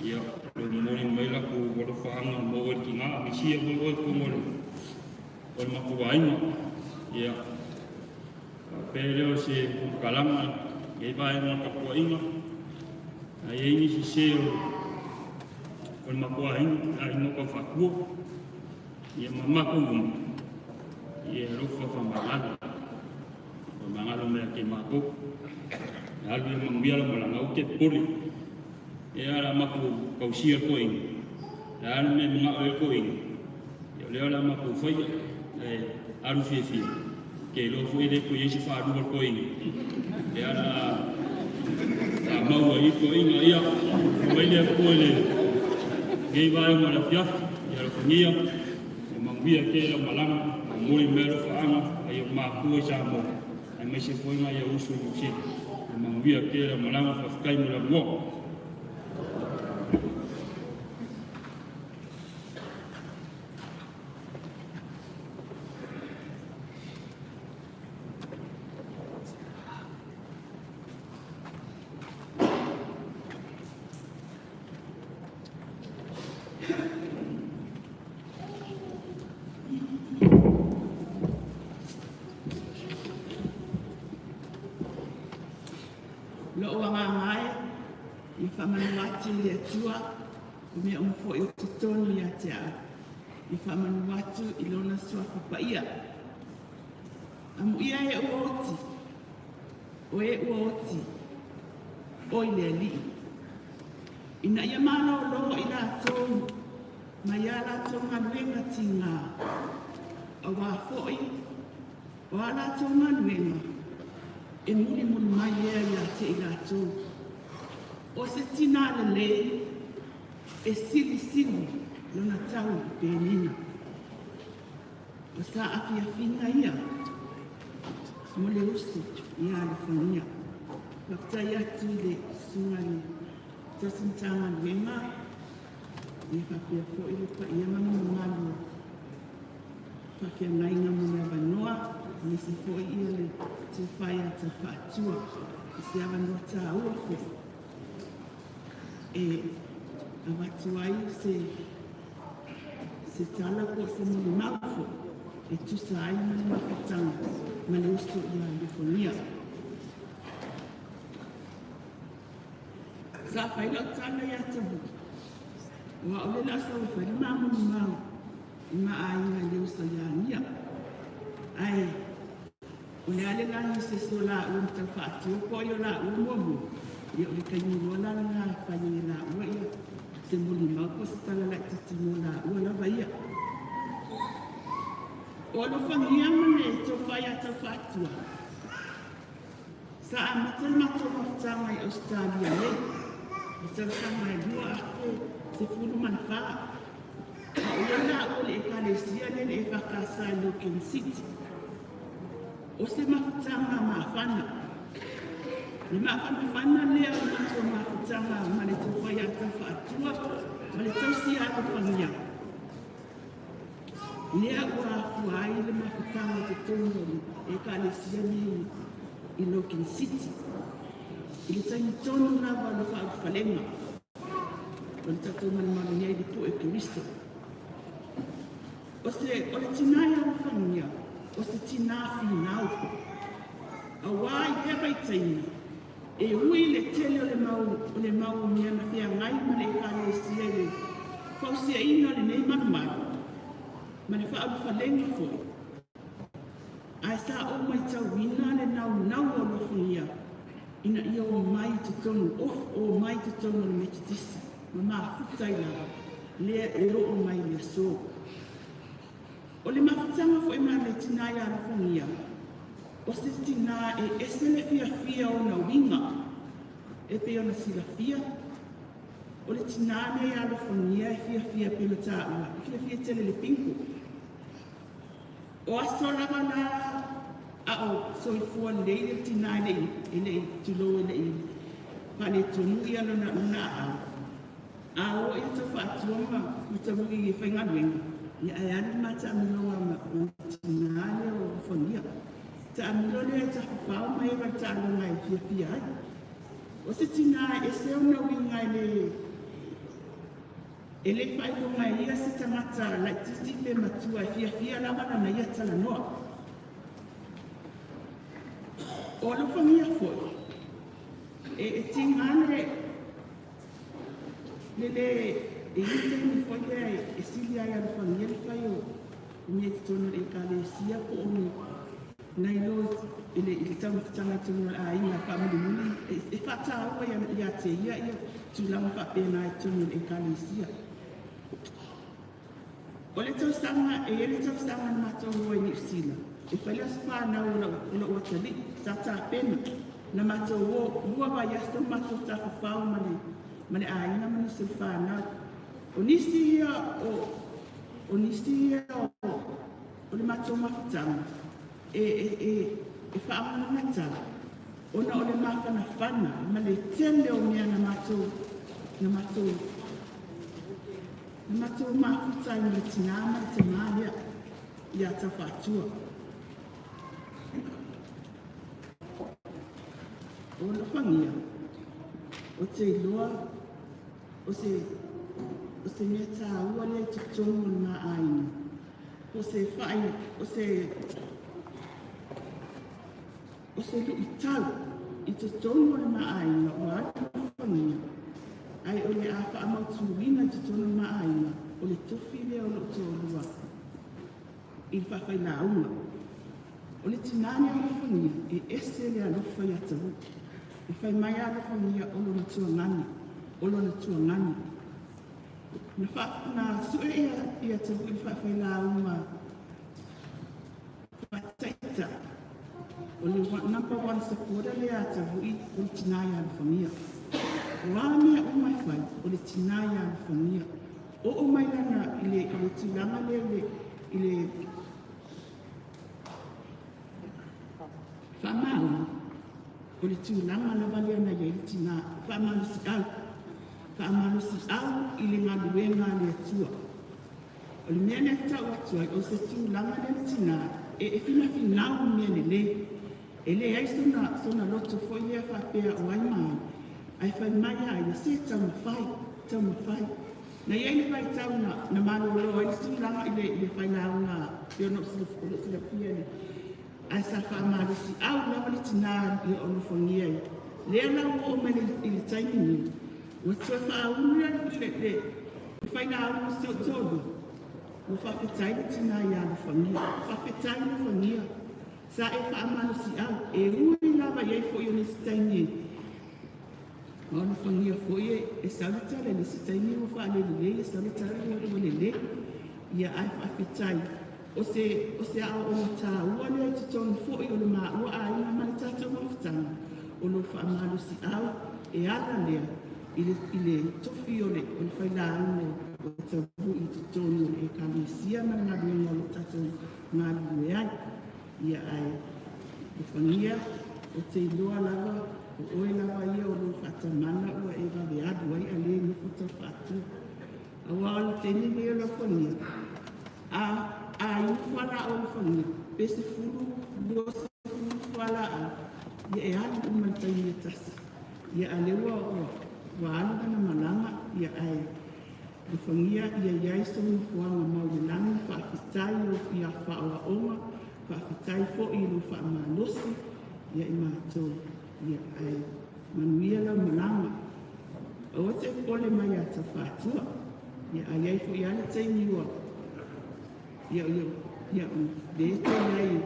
ya lo mori mai la ko wo fa nga mo wo ki nga mi si wo ko mo o ma ko ai ma ya pero se kalama e vai ma ko inga ai ni si se o ma ko ai mo ko fa ko ya mama ko ya ro fa mangalo me ke ma ko algo mangiala mo la ngau ke poli e ala maku kausia koing ala me mga oil koing yo le ala maku foi aru fifi ke lo foi de ko yesi fa du koing e ala mau ai koing ia mai le ko le ge vai mo la fiaf ya lo funia mangvia ke la malang muri mero fa anga ai ma ku sa mo ai me se foi mai usu si mangvia ke la malang fa kai mo la mo Lo wanga ngai i whamanuati le atua o mea umfo i o te tonu i atea i whamanuatu i lona sua papaia amu ia e uoti o e uoti o i le ali ina ia mana o loho i la tonu ma ia la tonga luenga tinga a wā fōi, o ala tō manuenga, e muri mai ea ia te i rātou. O se tina le e sili lona tau pēnina. O sa awhia ia, mo le usu i California. Waktai atu le sunga ni tasintanga luenga, i whapia fo i lupa i amamu ngalu. Whapia ngainga mo mea wanoa, ni si fo i ia le te whaia te whaatua, i si awanoa tā ua fo. E a watu ai se tala ko se muli maufu, e tusa ai mani makatanga, mani ustu i California. Sa whaila tala ia tabu. Wa ole la sa whaila mamu ni mau. I maa inga leo sa ia nia. Ai, ole ale lani se so la ua mta whaati o ko yo la ua momu. Ia ole ka nilo la nga whaia la ua ia. Se muli mau ko se tala la titi mo la ua la vaia. Olo whangia mane to whaia ta whaatua. Sa a matal mato mawhtanga i Australia le. Tama e lua ake se fulu manfaa. A uela ole e kalesia lele e whakasa i Loken City. O se mawhtanga mawhana. Le mawhana lea o mato mawhtanga ma le tawhai ata whaatua, ma le tausi ata whangia. Lea ua fuai le mawhtanga te tonori e kalesia lele i Loken City. I le tangi tono rawa le whalenga. O le tatou mani nei le po e Kiristo. O le tinai au whangia, o se tina whinau. A wai hewa i taina, e hui le tele o le mau mea na whia ngai ma le kare e sia le whausia ino le nei manumaru. Ma le whalenga foi. Ai sa o mai tau wina le nau o lo whangia. Ina ia o mai te tonu, o mai te tonu le metitisi. Ma maa futai lawa, lea e o mai lea so. O le mawhitanga fo e maa le tina i ara whangia. O se tina e ese le fia o na winga. E pe o na sila fia. O le tina ne i ara whangia e fia pelo tā ua. E fia tele le pinku. O aso lava la ao so i fua leile tina nei e nei tulo e nei pane tonu ia no na ao i to whaatua ma i ta mungi i whainga nuenga i ai ani mata amiloa ma tina ne o whangia ta amilo ne e ta whao mai e wata alonga e fia ai o se tina e se ona winga e le whailonga e ia se tangata lai titi pe matua e fia lawana na ia tala noa. O lo whangia foi. E tingane le e ite ni foi e silia ia lo whangia le whai o me te tonu e kalesia po o ni nai lo ile tau mawhitanga tonu a inga whamili muni e whata aua ia te ia tulama whapena e tonu e kalesia. O le tausanga e le tausanga na matau hoi ni usila. E whaila se whanau o la uatali, sa tā pena. Na matau o lua wa yasta matau tā whawhau mane a ina mani se whanau. O nisi ia o le matau mawhitanga. E whaamana ngata. Ona o le mawhana whana, ma le tele o mea na matau. Na matau mawhitai ni le tinama te malia ia ta whaatua. O le whangia, o te iloa, o se mea tā ua le te tongo na aina. O se whai, o se lu i tau, i te tongo na aina, o atu whangia. Ai o le a whaamautu wina te tongo na aina, o le tofi leo lo tōrua. I whawhai la unga. O le tinane o le whangia, e ese le alofa i atawu. E whai mai ala whangia o lo na tua ngani. Na sue ia atawu i whawhai la unga o le number one supporter le ata hui o le tina ia alfangia. Wā mea o mai whai o le tina ia alfangia. O mai lana i le tūlanga i le whamau. O le tūlanga na wale ana i le tina whamau si au. Whamau si au i le ngā luenga le atua. O le mea ne tau atua o se tūlanga le tina e whina whinau mea le. E le ai sona loto foi e whapea o ai mai. Ai whai mai ai le se tau mawhai. Na iei le vai tau na malo lo ai le tūlanga i le whai launga i ono sila pia le. Ai sa whamau si au lawa le tina i ono whangia i. Lea lau o mai i le taimi ni. Wa tua whaunga le whai launga si o tōru. Wa whawhetai le tina i ana whangia. Whawhetai le whangia. Sa e whaamano si au, e ui lawa iei fo i o nisi taimi. Ono whangia fo i e sauritare nisi taimi o whaalele e sauritare o lele. Ia ai whawhetai. O se ao o ta ua lea i tutonu fo i o le maa ua a ina mani tata mawhitanga. O lo whaamano si au, e ala lea i le tofi o le whailaano o tabu i tutonu o le e kalisia mani ngā ruenga o lo tata ngā lue ai. Ia ai o whangia o te iloa lava o oe lava ia o lo whatamana ua e wale adu ai a le nufo tau whatu. A wālo teni leo la whangia. A i whala o la whangia. Pese furu, lua se furu whala a. Ia e ali umantai ia tasi. Ia a lewa o wālo na malanga ia ai. O whangia ia iai sonu fuanga maurilanga whaakitai o ia whaoa onga. Whaakitai fo i lo whaamalosi, ia i mātou, ia ai manuia lau malanga. O te pole mai a ta whātua, ia ai ai fo i ale teimi ua. Ia le te iai,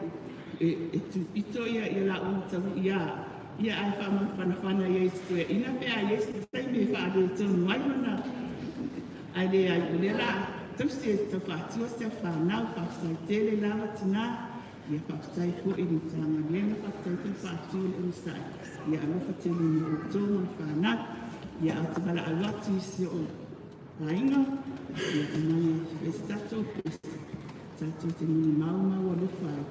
e tu ito ia la o tabu ia ai whaamawhanawhana ia i stue. Ina pia ia i teimi e whaade tonu ai mana. Ai le ai o le la, tausi e ta whātua se whanau, whaakitai tele lawa tina. Ia whakatai fo i ni tanga lena whakatai te whātua le usai. Ia alofa te ni o tōma whanau. Ia au te bala alwati si o rainga. Ia anai e stato pesa. Tato te mini mau alofa ai.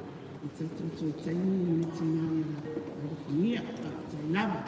I tato tō taimi ni tina ia alofania whakatai lava.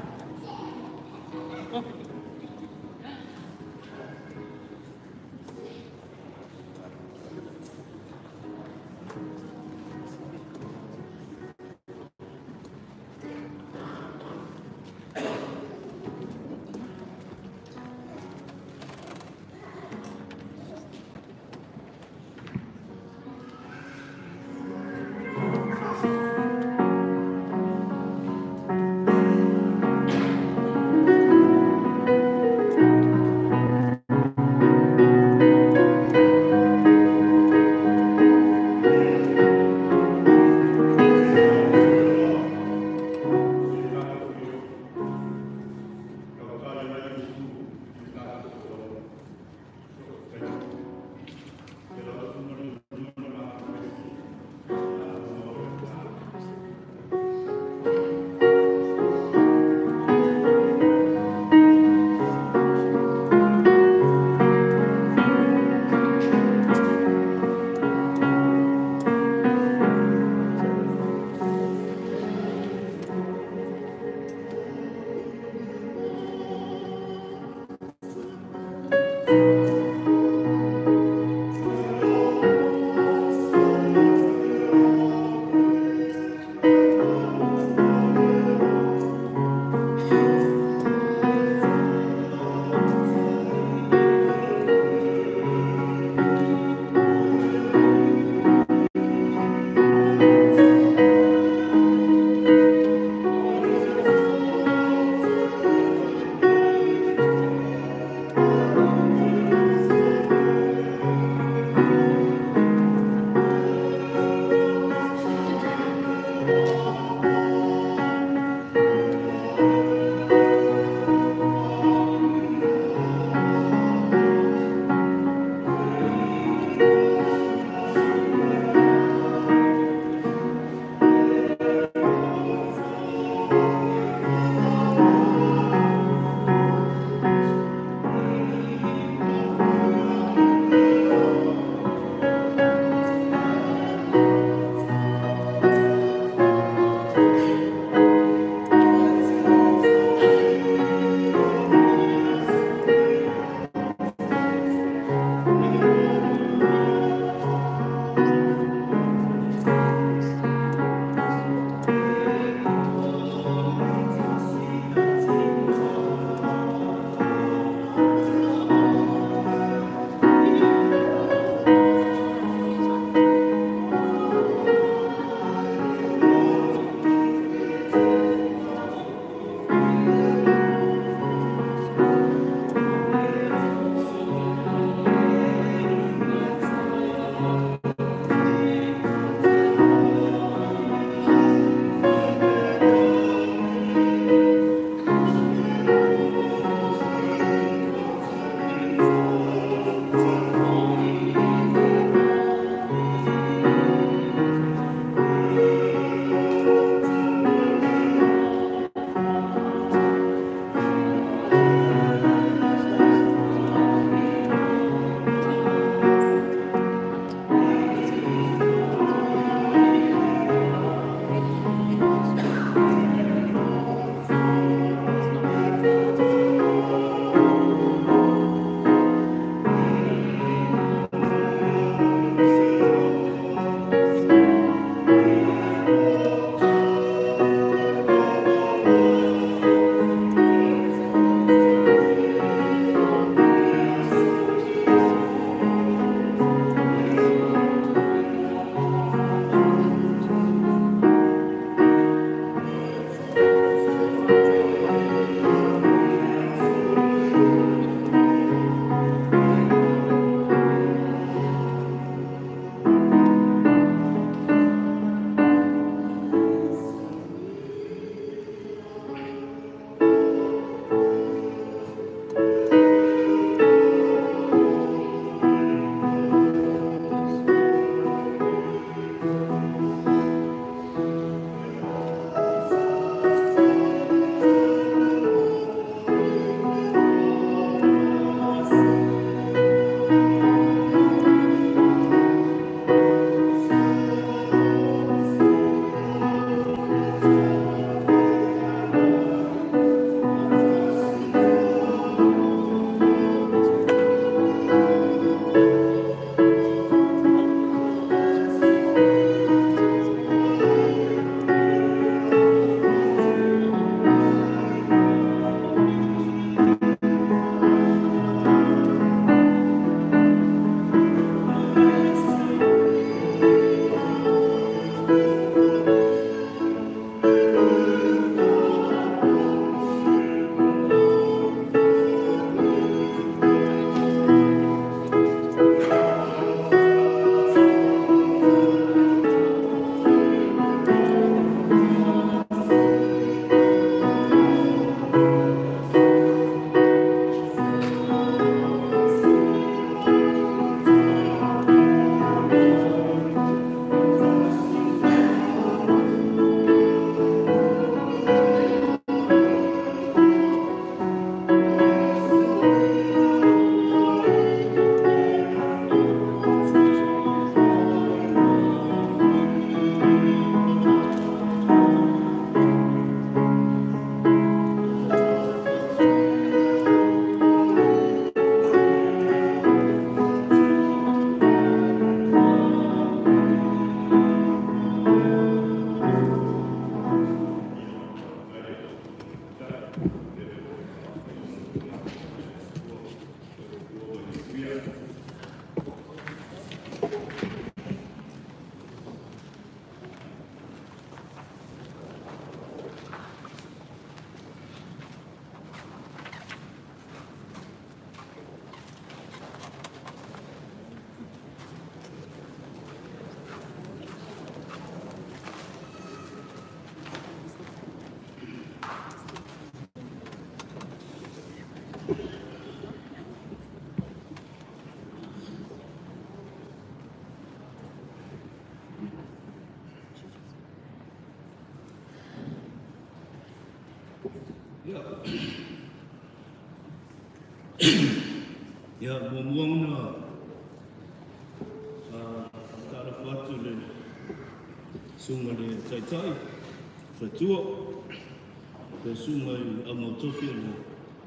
Ya, buang na tak dapat tu le sungai le cai fatua ke sungai amotofi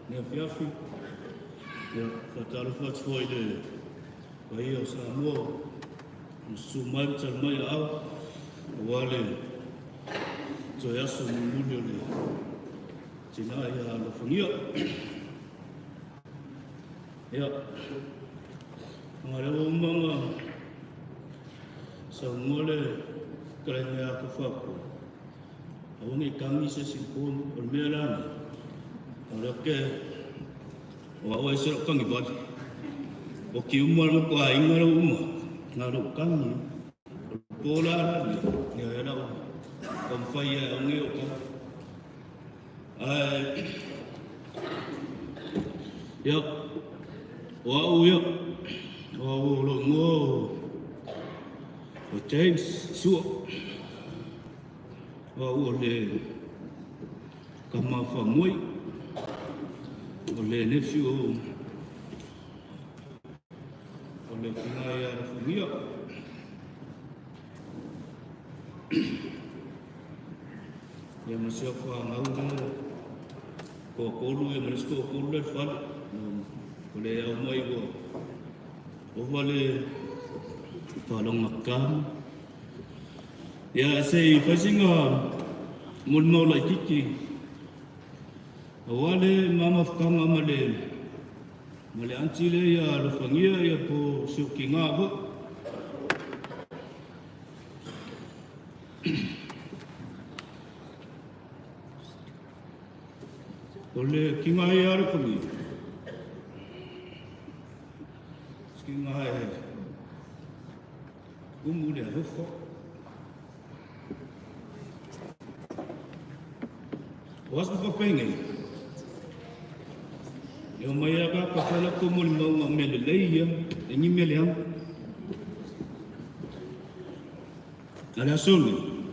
ne fiafi ya tak dapat foi le bai o Samoa sungai mai au wale so ya sumulu le tina ya lo funia ya ngare umanga sa ngole kaya aku faku awang kami sesipun bermelan alake wa esok kang ibad oki umar ko ai ngaro ngaro kami pola ni era kom faya ngi ko ya wa lo ngo o James suo wa le kama famui o le nephew o le kinaya famia ya masih ko ngau ko kolu e masko kolu le fal ko le au mai go o vale palong makam ya sei fasinga mun mau lai kiki awale mama fkama male antile ya lufangia ya po sukinga bo ole kinga ya lufangia kinga ya umule hofo was ko pengen yo maya ka pala ko mo mo meleleya ni meliam ala sulu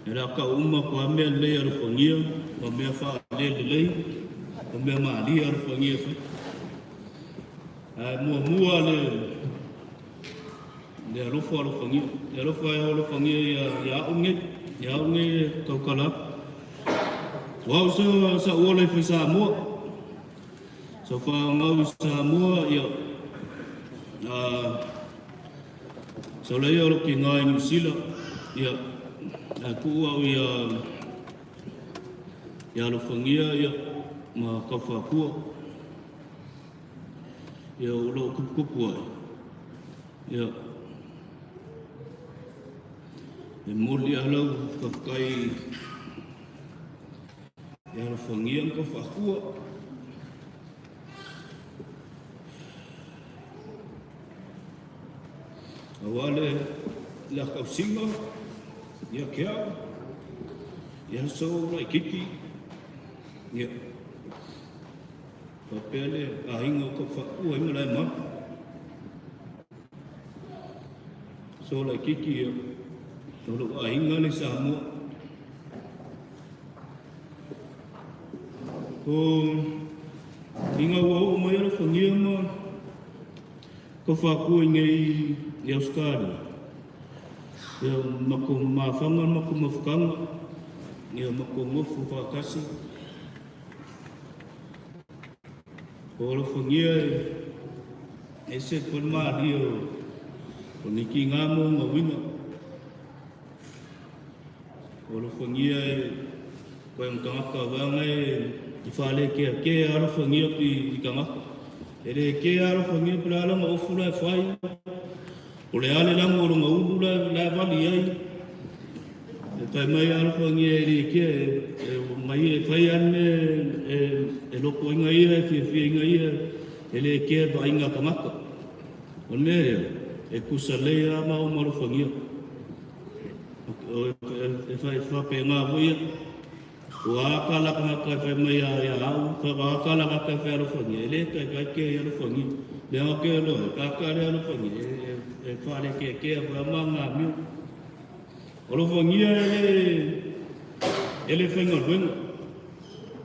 era ka umma ko meleya ro fongia o me fa lelei o me ma li ro fongia mo ale le ro fo ro fongia ya unge ko kala wow sa wala fi Samoa so fa ngau Samoa ya so le yo ki ngai ni sila ya aku au ya lo fangia ya ma ka fa ku ya lo ku ya muli ala ka kai ya lo fangia ko fa ku awale la kausinga ya kia ya so lai kiki ya papele ainga ko fa u ai mai ma so lai kiki ya so lo ainga le Samoa ko inga wo mai lo fangia ma ko fa ku ngai ya skari ya makum mafangan makum mafkang ya makum mafu fakasi ora fangia ese kolma dio oniki ngamo ngawina ora fangia ko yang tangaka bangai ifale ke ara fangia pi kangaka ere ke ara fangia plala ma ofula fai ole ale lang urung ngula la vali ai kai mai al fangie ri ke mai fai an e lo ko ngai e fi ngai ele ke ba inga kamaka onne e kusale ma o mo fangie e fai fa pe nga voia wa kala ka fa mai ya au fa wa kala ka fa ro fangie ele ka ke ro fangie le ke lo ka ro fangie e fare ke ba manga mi o lo fangia ele fenga bueno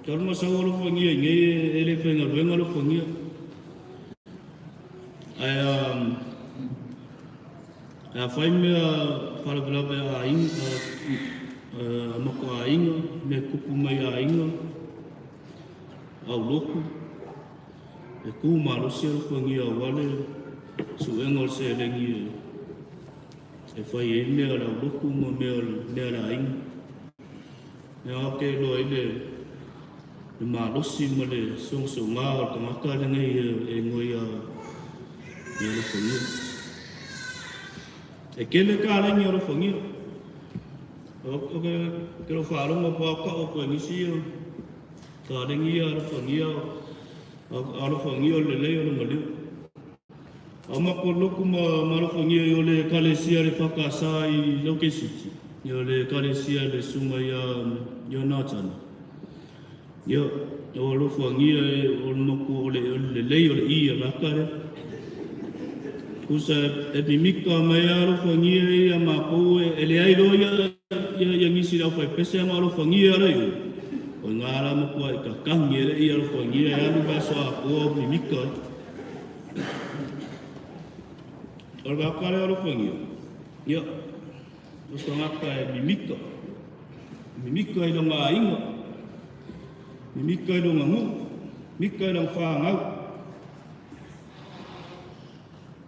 Kalau masa orang fangia ngai elephant orang orang fangia. A fai mea wharagrawe a inga, mako a inga, me kupu mai a inga, au loku. E ku marosi a whangi a wale, su engol se rengi e whai e mea ra loku ma mea ra inga. E ake loa ile, e marosi ma le song so ngā o tangaka rengi e ngoi a mea ra whangi. E kele ka rengi ora whangia. O ke ro wharonga pāka o koe nisi o. Ka rengi ora whangia. Aro whangia o le lei ora maleo. A mako loku ma ro whangia o le kalesia le whakasa i loke siti. O le kalesia le sunga i o nātana. Ia, o ro whangia o mako o le lei o le i a rakare. Kusa e mimika mai aro whangia i a mako e le airo ia ngisi rau whai pese ama aro whangia rai. O ngā ara mako e ka kahngi e i aro whangia e anu baso a kua mimika. Aro ka kare aro whangia. Ia, o sa ngaka e mimika. Mimika i runga inga. Mimika i runga ngu. Mika i runga whangau.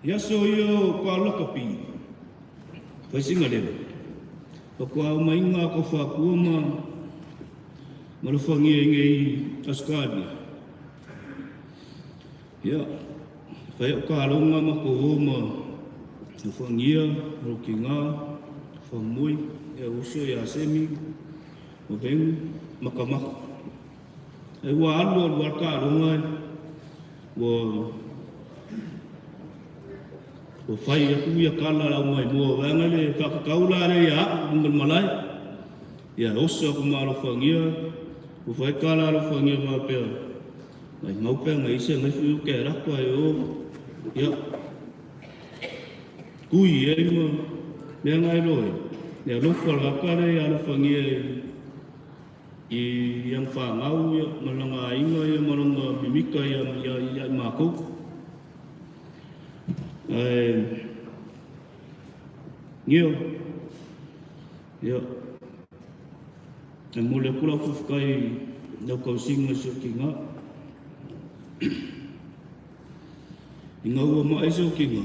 Ia so ia kua loka pi. Whai singa lewa. Pa kua au mainga ko whakua ma lo whangia inge i Australia. Ia. Whai o ka ronga ma ko homa. O whangia, roki ngā, whamui, e uso i a semi, o vengu, makamaka. E ua alo alua ka ronga o whai aku ia kala lau mai mua wanga le whakakaula re ia mungal malai. Ia oso aku maa lo whangia, o whai kala lo whangia maa pia. Ngai maupea ngai ise ngai whiu ke rakua e o. Ia. Kui e ma, mea ngai roe. Ia lofa lakare ia lo whangia i yang whangau ia, malanga inga ia, malanga mimika ia mākou. Ngio. Ia. E mole kula fufukai nau kausinga sio ki ngā. I ngā ua mai sio ki ngā.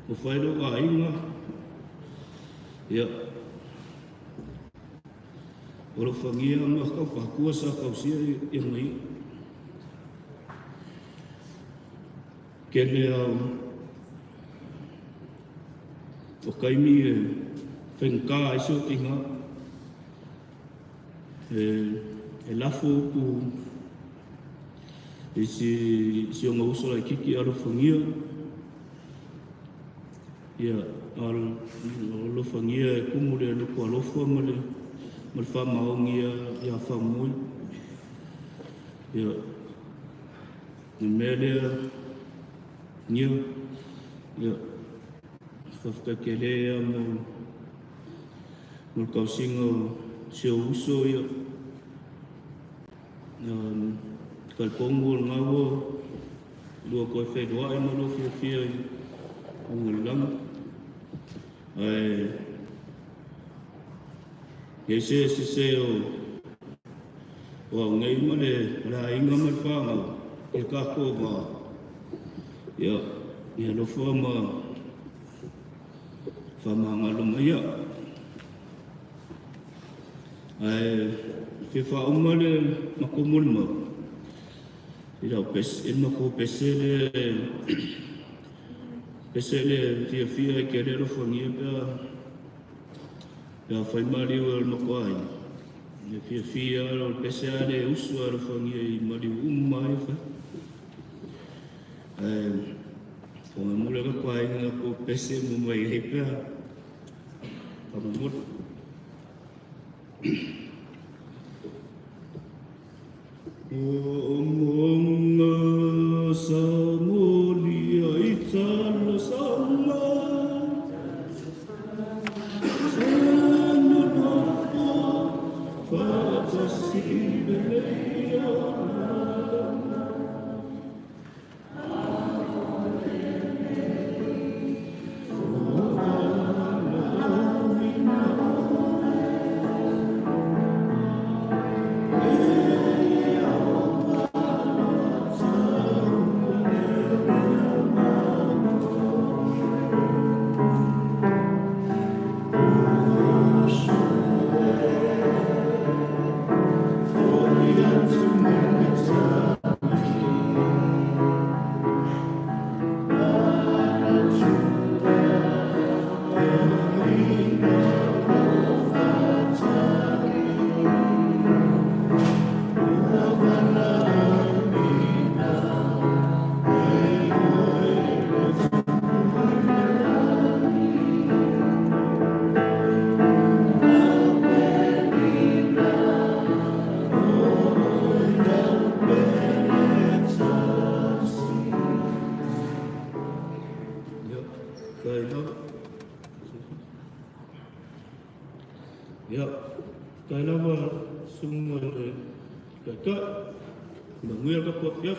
O whaero a inga. Ia. Oro whangia ma kau whakua sa kausia i ngai. Kene o kaimi e whenka ai sio ki ngā. E lafo ku e si o ngā usola kiki aro whangia. Ia, alo whangia e kumure e luku alofa male whamaongia ia whamui. Ia, e melea Nia, ia, whawhakakelea mo kausinga seo uso ia. Kalpongo ngā ua, lua koe whenua e mano whiawhia i Ungalang. Ia se o ngai male rā inga mai whāngau, e kako mā. Ia, ia no whamangalo mai ia. Whi whaumale mako mulma. I rau mako pesele whiawhia i kerero whangia pia whaimari o mako ai. Ia whiawhia o pesele usu a whangia i mari umai wha. Ko me mule ka kwai nga ko pese mo mai hepea. Ka mo mut. O monga sa molia i tala sama. Sa no napa, fa Ya, kalau semua kata, menguil ke ya.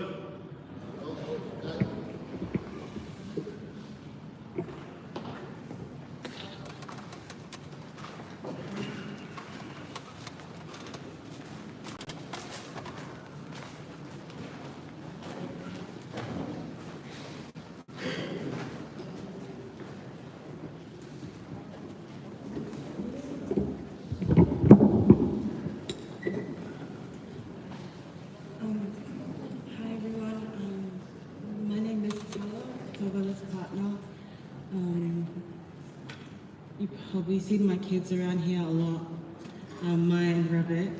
Hi everyone, my name is Tala, Togola's partner. You've probably seen my kids around here a lot, Maya and Rabbit.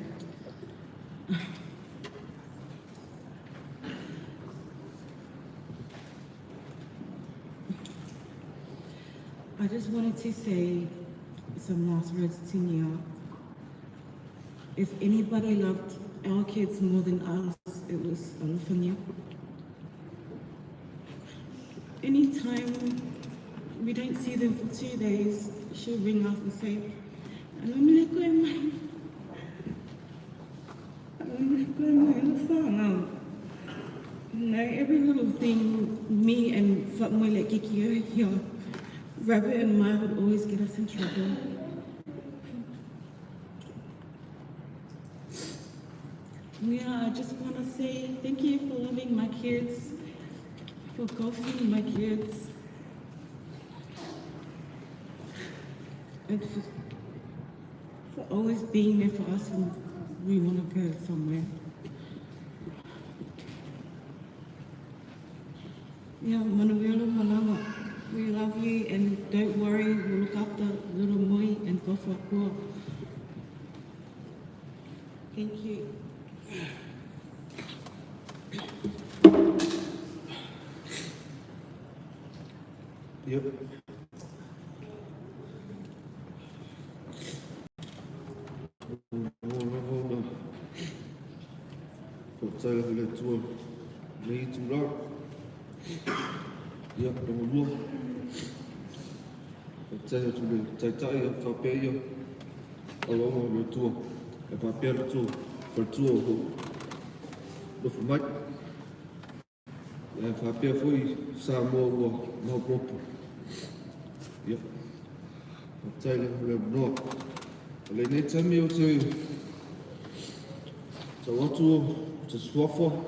I just wanted to say some last words to Nia. If anybody loved our kids more than us, it was Olufanya. Anytime we don't see them for 2 days, she'll ring us and say, I'm not going to you know, every little thing, me and Fatmoyle Kikio here, Rabbit and Maya would always get us in trouble. Yeah, I just want to say thank you for loving my kids, for golfing my kids, and for always being there for us when we want to go somewhere. Yeah, Manuelo Malama, we love you and don't worry, we'll look after little Moi and Kofakua. Thank you. Yep. Saya boleh tua, lagi curang. Ya, kemudian saya sudah cai ya, kape ya. Kalau mau boleh tua, kape tua, bertua tu, berfumat. Ya, kape foi sama mau propo. Ya, saya boleh buat. Kalau ni kami ucap, saya tu sesuatu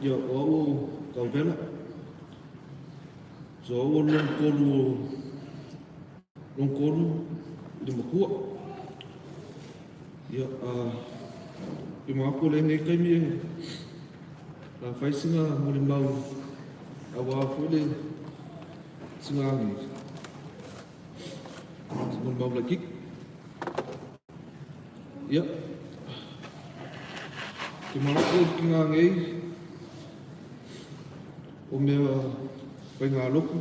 ya, oh kau bela. So long kolu di makua. Ya, aku lagi kami la fai singa muli mau awa fule singa ni. Singa mau lagi. Ya. Kemana aku singa ni? Omea pengaluku,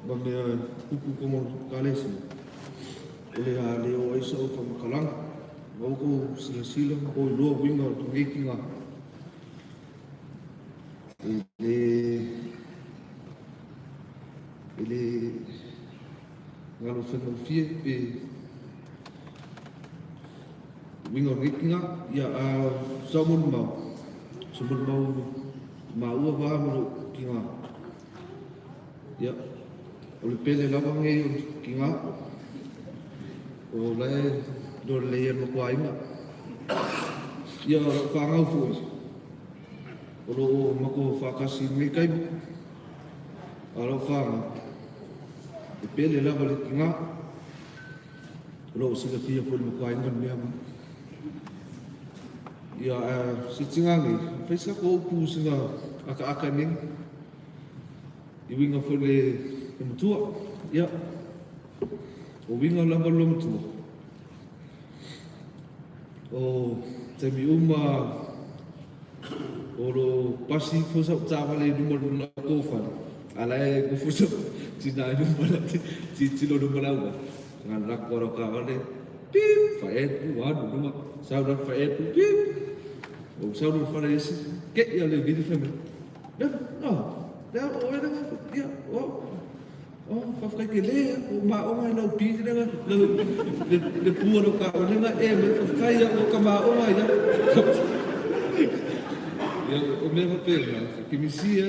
bangnya kuku komor kalesi. Oleh leo aiso pemakalang, mau ko sila ko lo winga tungikinga. Ele ngalo fengo fie pe winga tungikinga ya samun mau mau ba mo kinga. Ya, oleh pele lawang ngai kinga. Oleh dor leyer mo kuai ma. Ya, fangau foi. Olo mako fakasi ngai kai. Alo fanga. Pele lawang kinga. Olo sila fia foi mo kuai ngan mea. Ya, si tingangi, fesa ko pu singa aka ning. Iwinga fole mtua, ya. O winga lamba lomtua. O temi oro pasi fosa tawale numero na kofa. Alai ko fosa tina numero tilo numero. Ngan rakoro kawale. Pip, faet, wadu duma. Saudan faet, pip. O saudan faet, ke ya le video film. No. Ya, whawhai ke lea, o maonga i lau pīrenga, le pua no ka orenga, me whawhai o ka maonga i o mea mapena, ki misia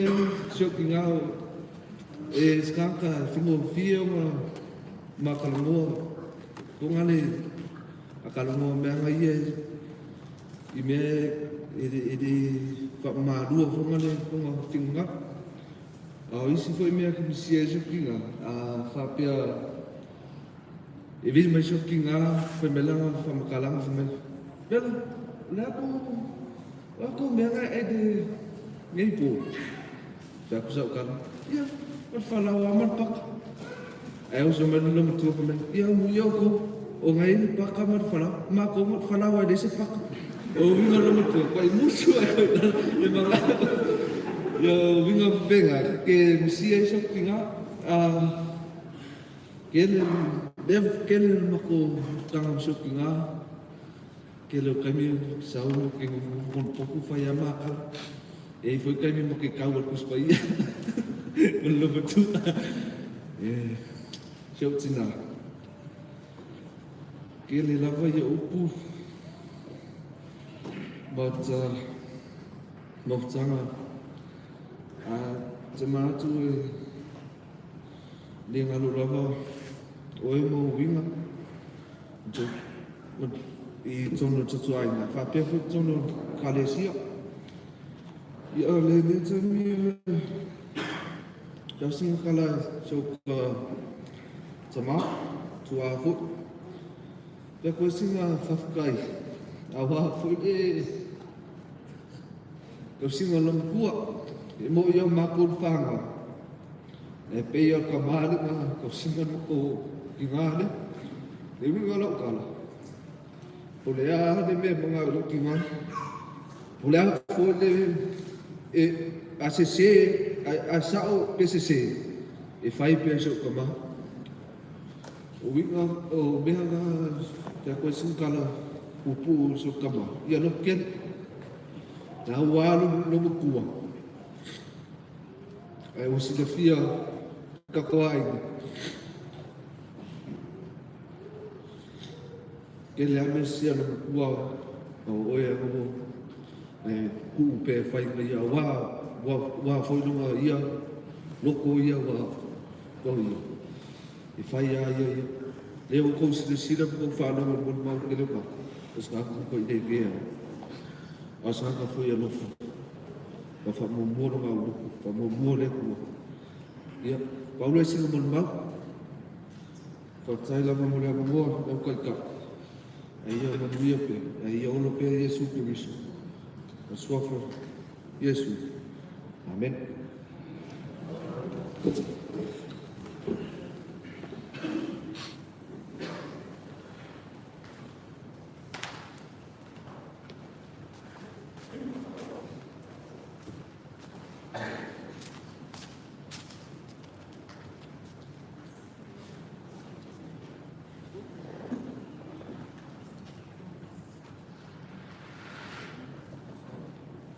sio ki ngāo, skanka whingo whia ma kalangoa, ko ngane a kalangoa mea ngai i mea whamarua whangane ko ngā whinga. A isi foi mea ki misia sio ki ngā, a whapea e vini mai sio ki ngā, whai melanga whamakalanga whamela. Pela, ako mea ngai e de ngei pō. Whea kusau kala. Ia, wat whalau aman paka. E o so mena lama tua whamela. Ia, ia ko, o ngai ni paka mat whalau. Mā ko mat whalau ai dese paka. O winga lama tua, kai musu ai koe nana, e mga. Ia, winga whenga, ke misia i sok ki ngā. Kele mako tangam sok ki ngā. Kele kami sauno ke ngon poku whai a mākala. E foi kami mo ke kau al kuspaia. Ulo betu. Siau tina. Kele lava ia upu. But noftanga. Te mātu le ngalo lava oe mo winga. I tono tatu aina. Whapea fu tono kalesia. I o le ne tami tau singa kala soka tama tua fu. Pea koe singa whafkai. A wā fu tau singa lamkua. E mo ia makul whanga. E pei al kamari nga tau singa nuko ki ngāle. E winga lau kala. O le a de me mga uki man. O le a fo le a se a sao PCC e fai pe so kama. O winga o meha te ko singkala pupu so kama. Ia no ken. Na walu no mukua. Ai o sila fia kakwai. Ke le ame sia no kua o oe o ku pe fai ia wa foi no ia loko ia wa ko ia e fai ia le o ko se sira ko fa no mo mo ke le pa os ka ko ide ge as ka foi no fa fa mo mo no fa mo mo le ko ia paulo ese mo mo fa tsai la mo le mo o ka Ia manuia pe, ia ono pe Yesu Kristo. A suafa Yesu. Amen.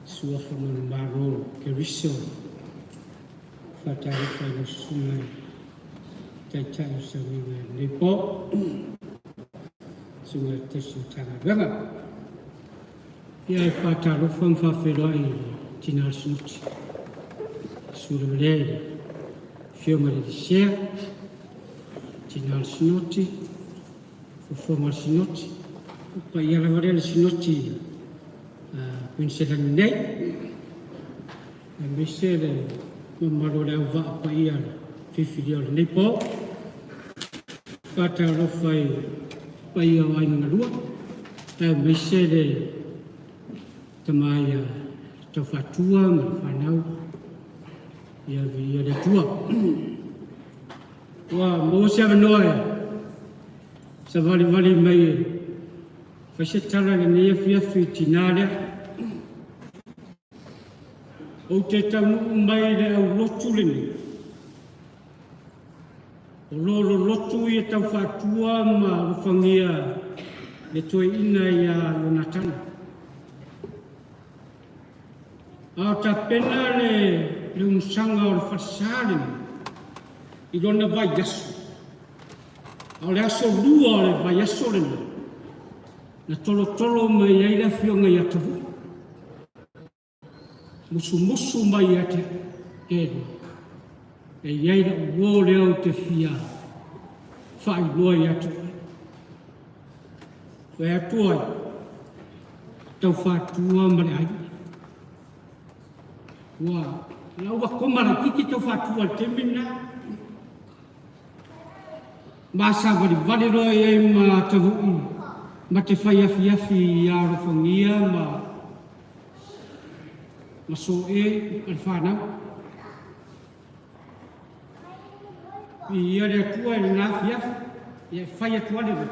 Sua faman baro ke riso fatari fa no sunga tacha so ni po sunga tesu tanga ganga ia fataro fam fa feloi tina suti sura le fioma di sia tina suti fo sinoti pa ia la varela sinoti Pensela nei, e mesele mamaro le uva pa ia fifidio nei po, kata ro fai pa ia ai na lua, e mesele tamaya to fatua ma fanau ia vi ia tua. Wa mo se noe. Sa vali mai fa se tala ne ia fitinale. O te tamu mai le au lotu lini. O lolo lotu i e tau whatua ma uwhangia le toi ina i a Lonatana. A ta pena le unsanga o le whasalini. I lona vai aso. O le aso lua o le vai aso le na. Na tolo mai ai la fionga i atavu. Musu mai ate kero. E iai la uo leo te fia. Whai loa i atu. Wai atu ai. Tau whātua mare ai. Wā. Lau wa komara kiki tau whātua te mina. Masa wari roa e ma tavu i. Ma te whai afi i arofangia ma so e al whanau. I ere atua e nā afi i e whai atua le roa.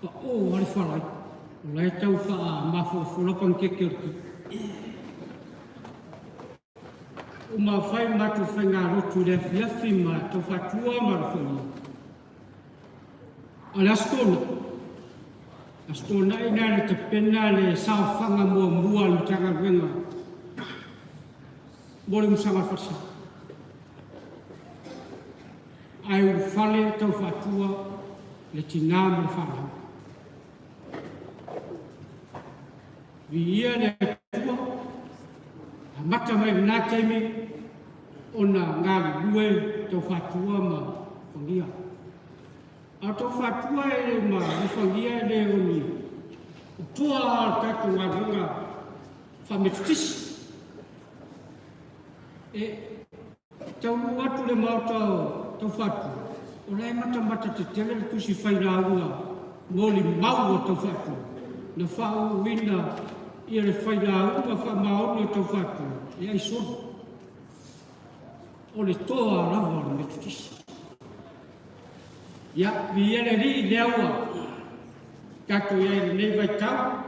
Pa o ari whalai. O lai tau wha ma wholopan keke orki. O ma whai matu whai ngā rotu le afi ma tau whatua ma rafangia. Ale astona. Astona i nāre te pena le sao whanga mua le tanga wenga. Mori musanga whasa. Ai u whale tau whatua le tina ma whanau. Vi ia le atua, a mata mai nā teimi o nā ngā lue tau whatua ma whangia. A tau whatua e ma whangia le o ni o toa tātou ngā runga whametutisi. E tau atu le mautau tau whatua. O lai mata te tele le tusi whaira ua moli mau o tau whatua. Na whao wina i re whaira ua whamaona tau whatua. E ai sona. O le toa rawa le metutisi. Ia, vi ere ri le aua. Kato ia ere nei vai tau.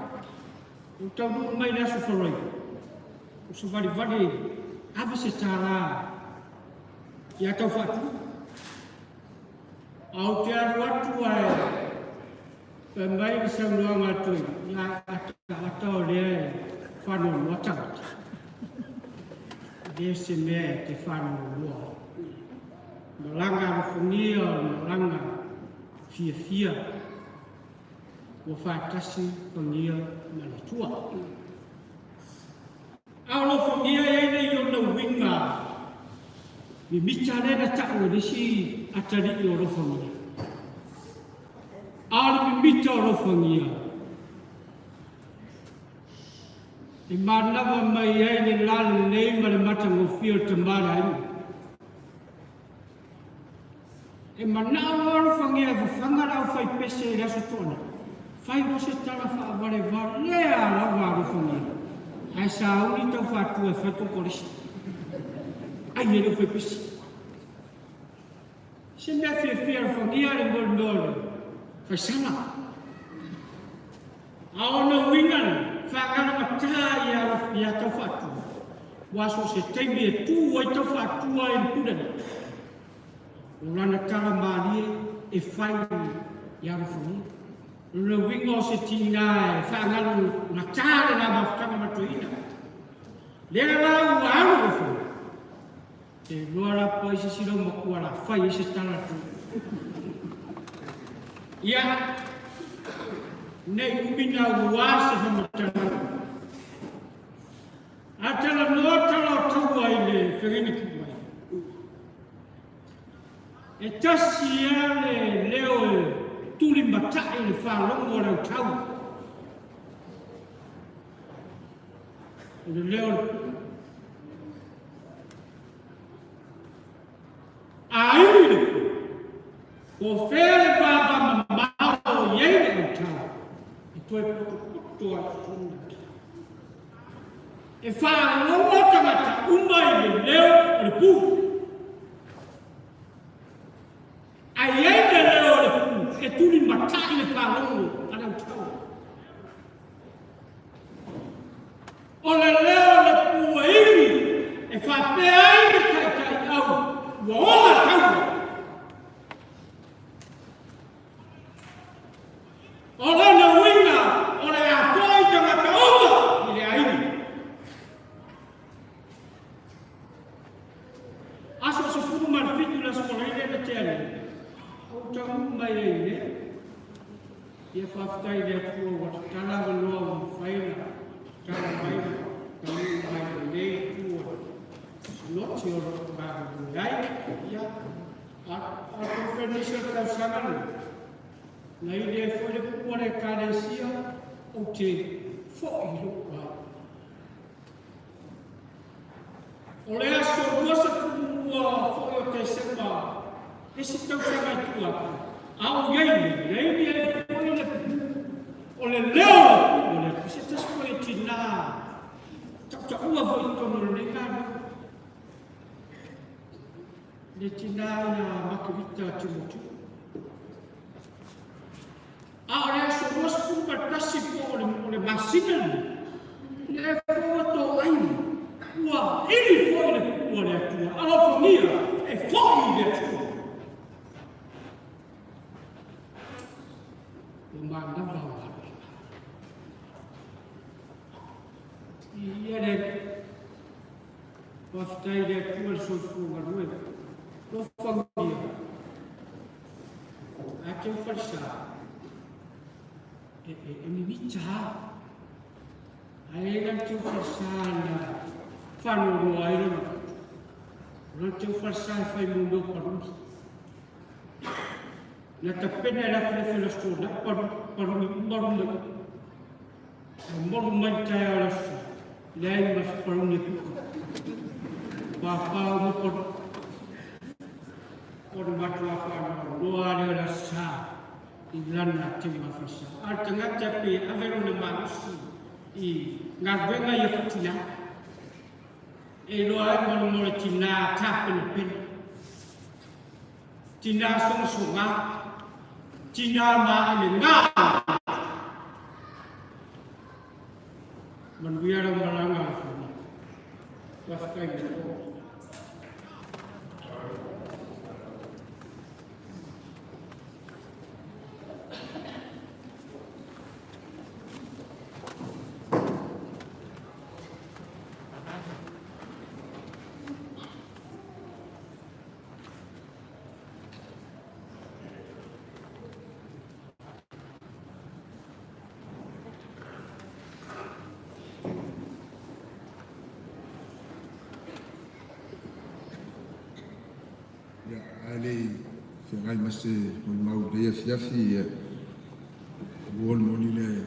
O tau nuu mai le aso wharai. O so wari ava se tāra. Ia tau whatu. Au te aru atu ai. Pe mai ni sau noa ngatoi. Ia atau lea whanau noa tangata. Lea se mea te whanau noa. Malanga rofungia, malanga fia. Ua whaatasi whangia manatua. Au rofungia ene i o na winga. Mi mita rena tau e resi atari i o rofungia. Au mi mita o rofungia. I manawa mai ene lana nei ma le mata ngofia te mara inu. E manao aro whangia whangara au whai pese e raso tōna. Whai rose tala whaavare lea rawa aro whangia. Ai sa auni tau whatua e whaito korisi. Ai ero whai pese. Se mea whia whangia e mōre. Whai sana. Aona wingan, whangara mataa i a tau whatua. Waso se teimi e tū ai tau whatua e mpurana. O rana kara marie e whai i arofoni. Runa wingo se tina e whaangaru na tāre na mawhakanga matoina. Lea rau a arofoni. Te roara po i se siro makua la whai i se taratu. Ia, nei umina ua se whamatana. Atala notala o taua i le whengene kuwai. E tasi ale leo e tuli matai le whalongo rau tau. Le leo aile o fere baba mamao yele rau tau. E toi toa tunda. E whalongo tangata umai le leo le pu. Ai ainda leo le pu, e tuli matai le whalongo anau tau. O le leo le pu e iri, e whapea iri kai au, ua ola tau. O lana winga, o le a toi tangata ola, i le airi. Aso se furu man fitu la tamu mai le. Ia whaftai le pua wa tala loa whaina. Tala mai, tamu mai le pua. Loti o rā rai. Ia, a konferencia tau sangana. Nai le fwere pua le kāresia o te whoi lupa. O le aso ruasa kumua whoi o te sepa. Esi tau sangai tua. Au yeini, yeini e whoi le o le leo o le se tas whoi tina. Ta ua whoi tono le kāna. Le tina ia makawita timotu. A le aso ruasa kumua tasi po o le masina. Le whoi to aini. Ua ili whoi le kua le atua. Alofonia e whoi le atua. Mana bawa. Ia le whaftai le kua soifua rue. Lo whangia. A te wharisa. E mi wita. A e nga te wharisa na whanoro airona. Nga te wharisa e whai mundo parungi. Na te pene e rafi le whilasto, na parungi marunga. Na moru mai tai a rafi, le ai mas parungi puka. Pāpāo mo paru. Koru matu a whanau, loa leo la sā, I lana te mawhasa. Ar te ngata pe avero ne marusi, I ngā wenga I a whatina. E loa ai manu mora tina tāpena pena. Tina songa. Tina maane ngā. Manuiara maranga a whana. Whafkai me o. Ale whengai mase o mau rea fiafi uon moni le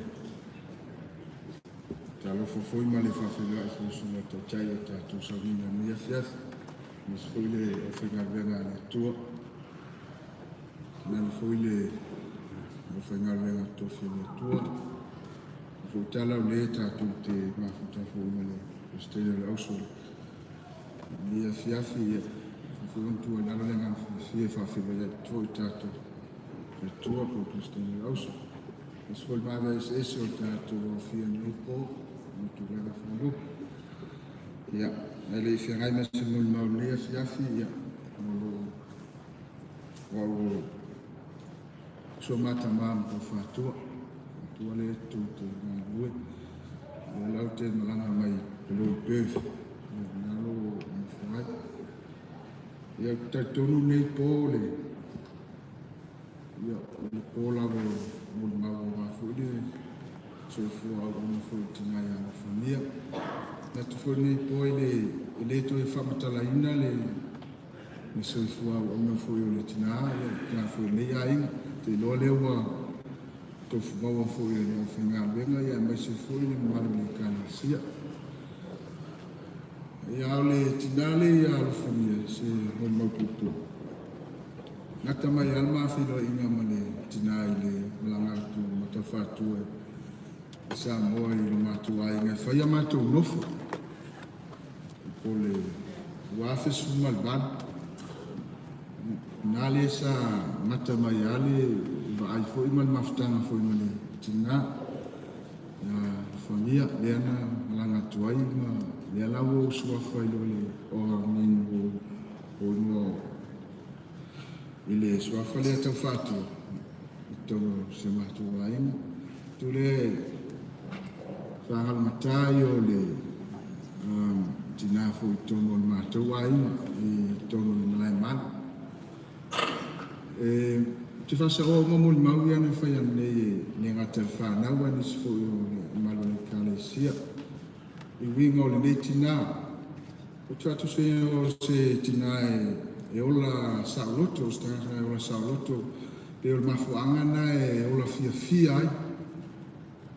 talo fofoi ma le whawhenga I whosunga tau chai o tātou saunina mea fiafi mas foi le o whenga venga le tua nana foi le o whenga venga tofi le tua foi tala o le tātou te mafuta foi ma le stele le ausol mea fiafi Furuntu e nana lenga fie whawhiwere tō I tātou e tua po Kristini Rausa. Es foi mawe ese o tātou o fia nei pō, o tu rega whanau. Ia, e lei whiangai me se mui mau lea fiafi, ia, o so mata māma po whātua. Tua le tū te ngā rue. O lau te malanga mai pelo pēwhi. Nalo o mwhai. Ia taitonu nei pōle. Ia, le pōla o mau o whafuile. So fua au ona fui tingai a whania. Na tu fui nei pōle, le to e whamatala ina le. Me so fua au ona fui o le tina, ia, kia fui nei a inga. Te loa lewa, tofu maua fui le o whinga wenga, ia, mai se fui le maru le kāna sia. Ia ole tinale ia alufania se hoi maupupu. Ngata mai alma whiro inga male tinai le malangatu matawhatu e sa moa I lo matua inga whaia matou nofo. Po le wafesu malban. Nale sa mata mai ale va ai foi mal maftanga foi male tina. Na whania leana malangatu ai ma le lawo sua foi le o ninu o no ile sua fale tau fatu to se matu ai tu le fa matai o le tina foi to no matu ai I to no lai man te whasa o mamuli maui ana whai ana ne ngata whanau ani si fo i malo ni Kalesia. I winga o le nei tina. O te atu se o se tina e ola sauloto, o stangata e ola sauloto, e ola mafuanga na e ola fia ai.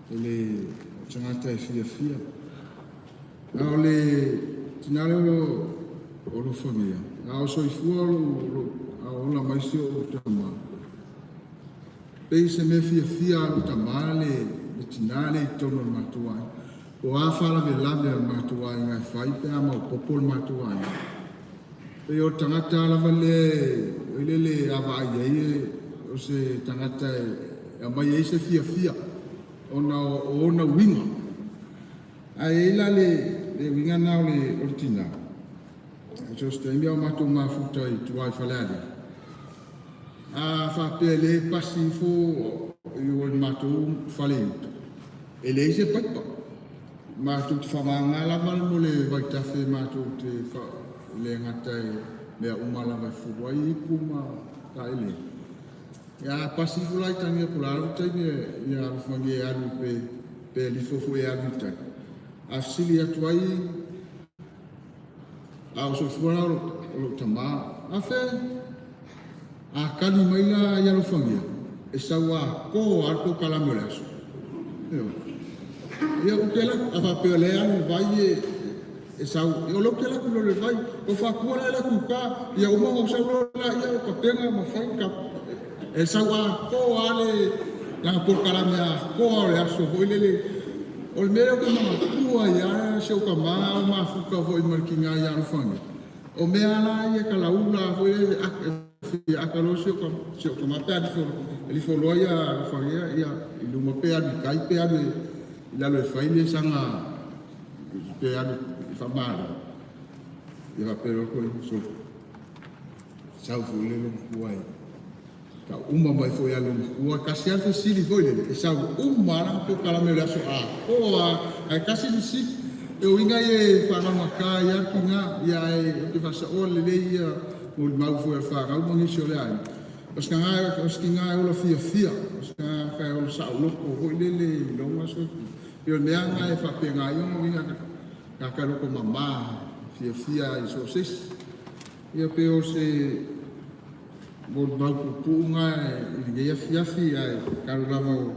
E le tangata e fia. A o le tina le o lo whamea. A o soifua a ola maisi o tama. Pei se me fia o tama le tina le tono matua. O a whara me lame al matua i ngai whai pe ama o popo al matua i. Pei o tangata lava le awa ai o se tangata e mai e se fia. O na winga. A eila le winga na o le tina. So stemi o matua mafuta i tuai whaleari. A whape le pasi fo i o matua whaleuta. E le se paipa. Mātou te whamanga lama mo le waitafe mātou te le ngata e mea umala mai fuwai i puma ka ele. Ia pasi fulai tangi a pularu taini i a rufangi e anu pe lifofo e anu tai. A sili atu ai a oso fuara o lo tama. A fe a kani maila i a rufangi e sawa ko arko kalame o le aso. Ia o kela a whapea le anu vai e sau. Ia o lo kela kulo le vai. O whakua le kuka. Ia o maho sau rola ia o kapenga ma whai ka. E sau a ko ale langa pokalame a ko a le aso. Hoi lele. O le mea o ka mga kua ia se o ka maa o maa fuka hoi marikinga ia anu whangi. O mea la ia ka laula hoi lele akalo se o ka mapea li wholoa ia anu whangi ia i luma pea ni kai pea ni ila lo fai le sanga pe anu famara ia va pero ko so sau fu le lo kuai ka uma mai foi alo kuai kasi alfa sili foi le e sau uma na to kala me la so a o a kasi si e o inga e fa na maka ia kinga ia e te fa sa o le ia mo mau foi fa ga mo ni so le ai os kinga o la fia os ka o sa lo ko le lo ma so Pio mea nga e whapea ngā iongo inga ka karoko mamā, fia i so sis. Ia peo se mōt maupupu ngā i ngea fiafi ai karorama o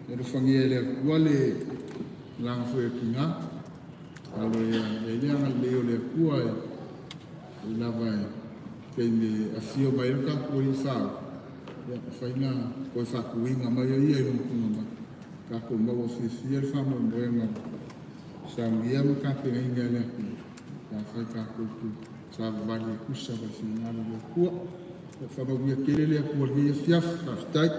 e rufangi e lea kua le langa fwe ki ngā. Alo e lea nga leo lea kua e lava e kei me a fio mai ruka kua i whao. Ia whaina koe whakuinga mai o ia i runga mai. Ka ko mawa fifia le whama mwenga sa uia ma ka penga inga le aku ka whai ka koutu sa wani kusa wa whingana le kua whama uia kere le aku alge ia fiaf ka fitai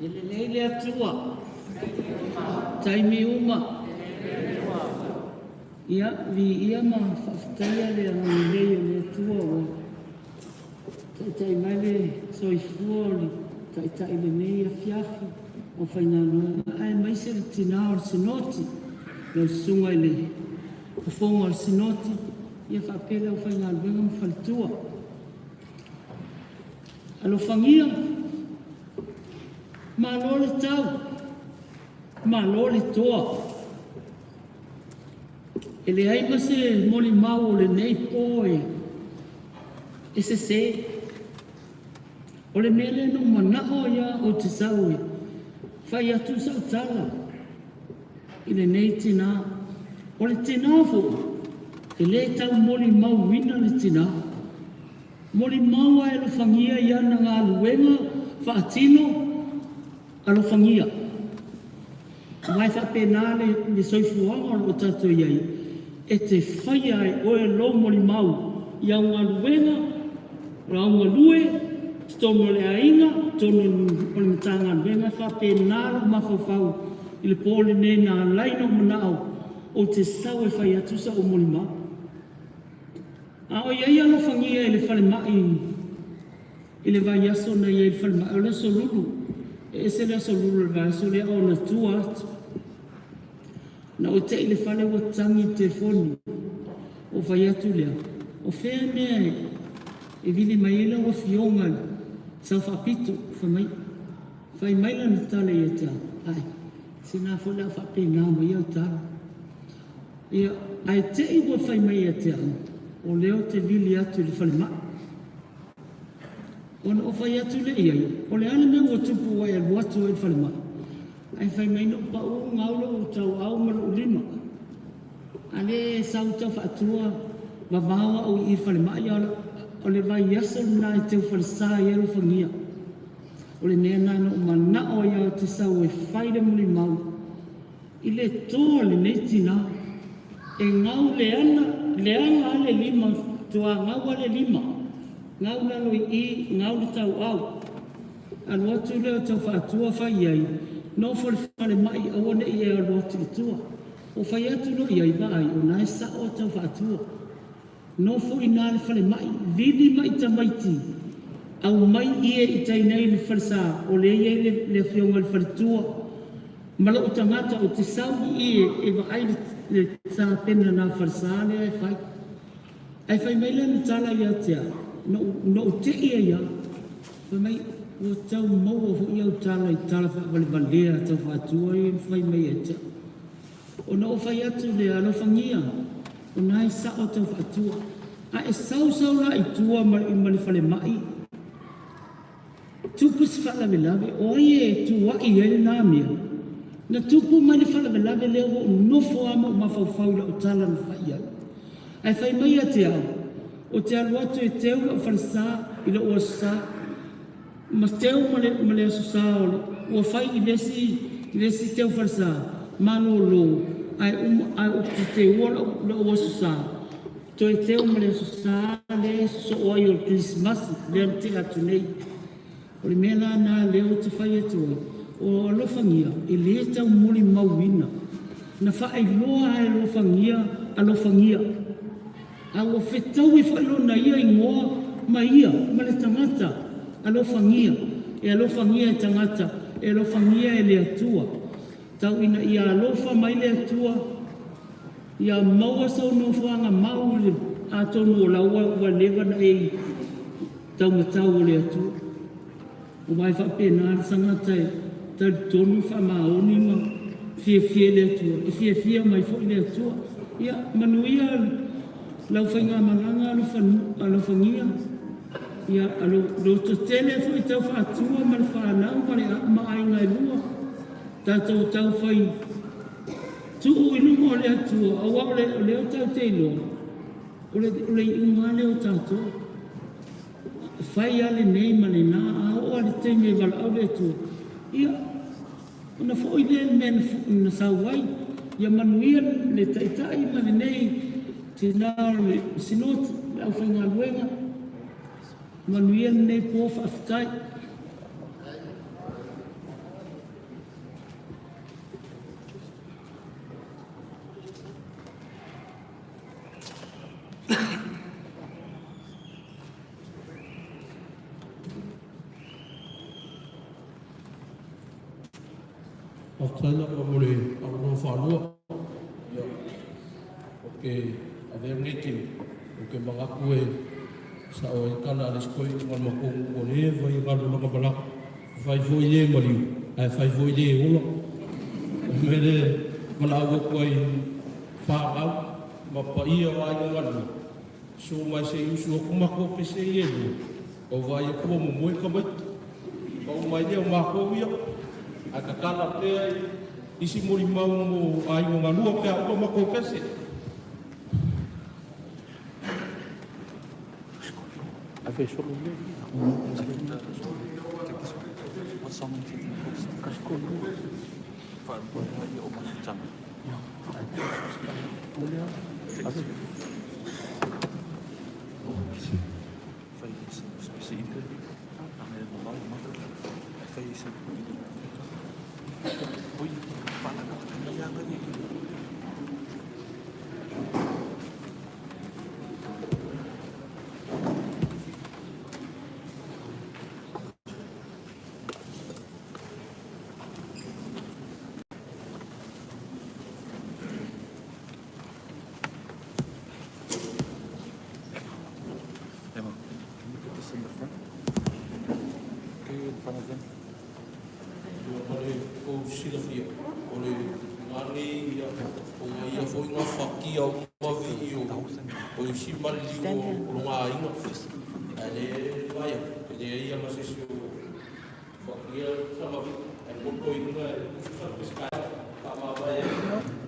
Ele leile atua. Taimi uma. Ia, vi ia ma whaftaia le angalei o le atua o. Tai mai le soifua o le tai le mei a fiafi. O whainanoa. Ai mai se le tina o le sinoti. Le sunga i le kufonga o le sinoti. Ia whapele o whainanoa ma whalitua. Alo whangia. Malo le tau, malo le toa. E le ai se moli mau le nei poe. E se. O le mele no manao ia o te saue. Fai atu sau tala. I le nei tina. O le tina fo. E le tau moli mau wina le tina. Moli mau a e lo whangia ia na ngā luenga. Whaatino. Alo whangia. Mai whapena le soifuanga o tato iai. E te whai ai oe lo mori mau. I au ngā luenga, o au ngā lue, tono le ainga, tono o le matanga luenga, whapena lo mawhawhau. I le pōle ne nā laino manao o te sau e whai atusa o mori mau. A o ia lo fangia ele fale mai ele vai aso na ia fale mai ole solulu ese le solulu vai so le ona tua na o te ele fale o tangi telefoni o vai atu le o fe me e vili mai ele o fionga sa fa pito fa mai fai mai la tale ia ta ai sina fo la fa pena mo ia ta ia ai te i wo fai mai ia ta o leo te vili atu le fale mai ona o fai atu le ia o le ana me o tupu ai al watu e fale mai ai fai mai no pa o ngaulo o tau au malu lima ale sau tau fa atua vavawa o i fale mai ala o le vai yaso na i teu fale sa i alo fangia o le mea nana o mana o ia te sau e fai le muli mau i le toa le neitina e ngau le ana ale lima tua ngau ale lima ngau lalo i ngau le tau au anu atu leo tau whaatua whai ai no fole whale mai awane i e anu atu tua o whai atu no i ai vai o nai sa o tau whaatua no fo i nā le whale mai vili mai ta maiti au mai i e i tai nei le whale sa o le i le whionga le whale tua mala o tangata o te sau i e wa ai le sa pena nā whale sa le ai whai ai whai mai le ni tala i atea no te ia ia whai mai o tau maua fu ia o tala i tala whale valea tau whaatua i whai mai atea o na o whai atu le alo whangia o nai sa o tau whaatua a e sau la i tua ma le whale mai tupu si whalawe lawe o e tua i ele nā mea na tupu mai le whalawe lawe leo o nofo ama o mawhau la o tala na whai ai ai whai mai a te au o te alu atu e teu la o whale sa i la o sa ma teu ma le aso sa o whai i lesi teu whale sa mano lo ai o te ua la o aso sa to e teu ma le aso sa le so o ai o Christmas le te atu nei o le mea nā leo te whai atu o alofangia e le tau muli mauina na whae loa e alofangia a o whetau i whaelona ia i ngoa ma ia ma le tangata alofangia e tangata e alofangia e le atua tau ina ia alofa mai le atua ia maua sau no whaanga mau le atonu o laua ua lewa na e tau matau o le atua o mai whapena ar sangata e tau tonu whamaoni ma fie le atua e fie mai fo le atua ia manuia lau whainga malanga alo whangia ia alo roto tele fo i tau whaatua ma le whanau ma ai ngai lua tātou tau whai tu o ilunga o le atua awa o leo tau te ilo o le iunga leo tātou whai ale nei mane nā o ale te me wala au le atua ia ona fo i le men na sawai ia manuia le taitai mane nei te nā le sinot au whainga luenga manuia nei po whaftai Tana o mole a no whanua. O ke a vea ngiti, o ke mga kue sa o e kala alis koe ngal makong o le vai ngalu laka balak. Whai fo i le mariu, ai whai fo i le ula. Mele malawa koe whaakau, ma pa ia wai ngalu. So mai se usu o kumako pe se i edu, o vai e kua mo moe kamai. Pa o mai leo mako ia. A ka kala pea isi mori mau mo ai mo ngalua pea o mako pese. A fe solo le. Wat zal men dit first? Kasko. Farm boy ai o mas chang. Ja. Olha. Assim. Faz específico. A mesma loja, mas faz ui, fala na caminhada ali. Ole o sila fia. Ole ngani ia o ia foi ngā whakia o mawi o o i simali o ngā inga. Ale vai ele ia masisi o whakia samawi. E moto i ngā e fiskai ka mawai e.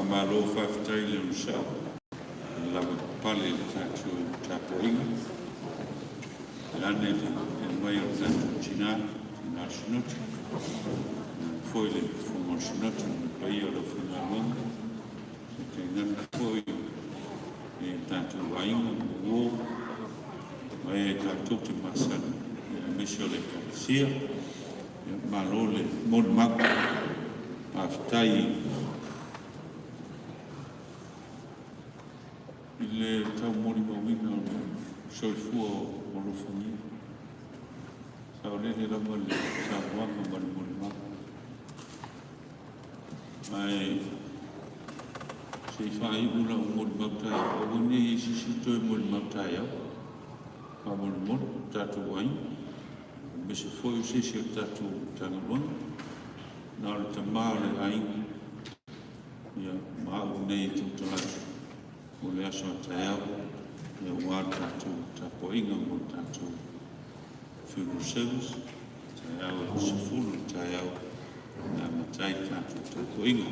malo whawhitai le usa. Lawa pale tatu tapoinga. Lane le mai o tatu tina sinoti. Foi le fumo sinoti le pai o le funga. Te ngana foi e tatu wainga mo mai tatu te masana. Mesho le kasia. Malo le mon mapa. Aftai il tau mori mawina o soifua o lofongia. Sa o lele rama le sa waka mari mori maka. Mai se whai ula o mori mautai o wane i sisi toi mori mautai au. Ka mori mori tatu wai. Me se foi o sisi o tatu tangaluanga. Nā le ta māre aingi, ia māu nei tūtalai, o le aso tai au, ia wā tātou tapoinga mo tātou funeral service, tai au e sifuru tai au, nā matai tātou tapoinga.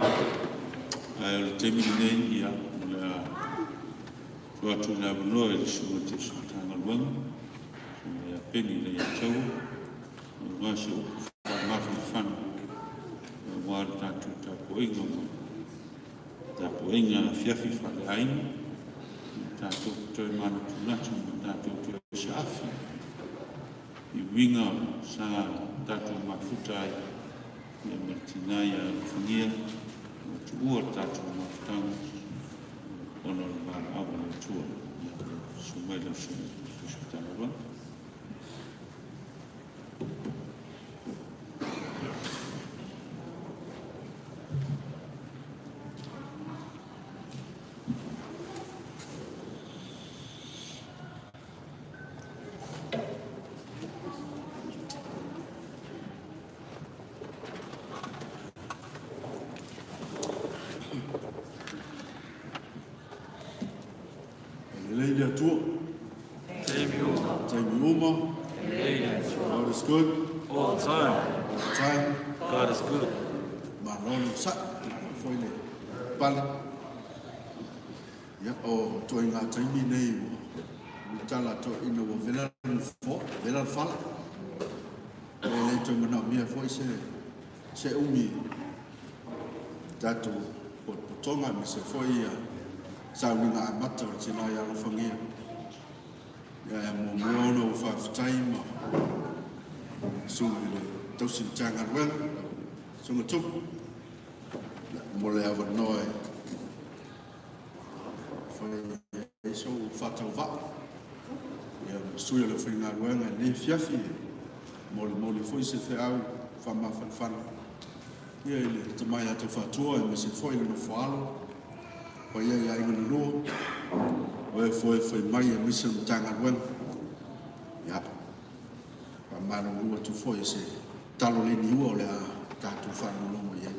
Ai o le temini nei ia, o le a tuatu nā wanoa e le sunga te sutanga luanga, ia peni le atau, o ngāsi o whamafi whanu, wāra tātou tapoinga mo. Tapoinga fiafi whare aina. Tātou toi mana tunatu mo tātou toi saafi. I winga sa tātou mafutai. Ia martinai a whangia. O tu ua tātou mafutanga. Ono le wāra awa le tua. Ia sumaila sutanga. Lady Tour. Take me over. God is good. All the time. All the time. God is good. Mà nó sắc phơi này ban ya o tôi ngã thấy mi này cha là tôi in over velan fall này tôi mình làm việc phơi sẽ umi ta tu tôi ngã mình sẽ phơi sao mình làm bắt đầu chỉ là ya phong nghe ya mua nó phải trái mà xuống tôi xin chàng ăn quen xuống một chút một lẽ vẫn nói phải số phát thảo vạ suy là phải ngàn quen ngày đi phía phía một phơi sẽ phải ao phàm mà phàn như là tụi mày tụi phát chua mình sẽ phơi nó phá luôn bây giờ anh luôn rồi phơi mày mình sẽ chàng ăn quen ya mà nó luôn tụi phơi sẽ tao lên níu là cả tụi phàn luôn vậy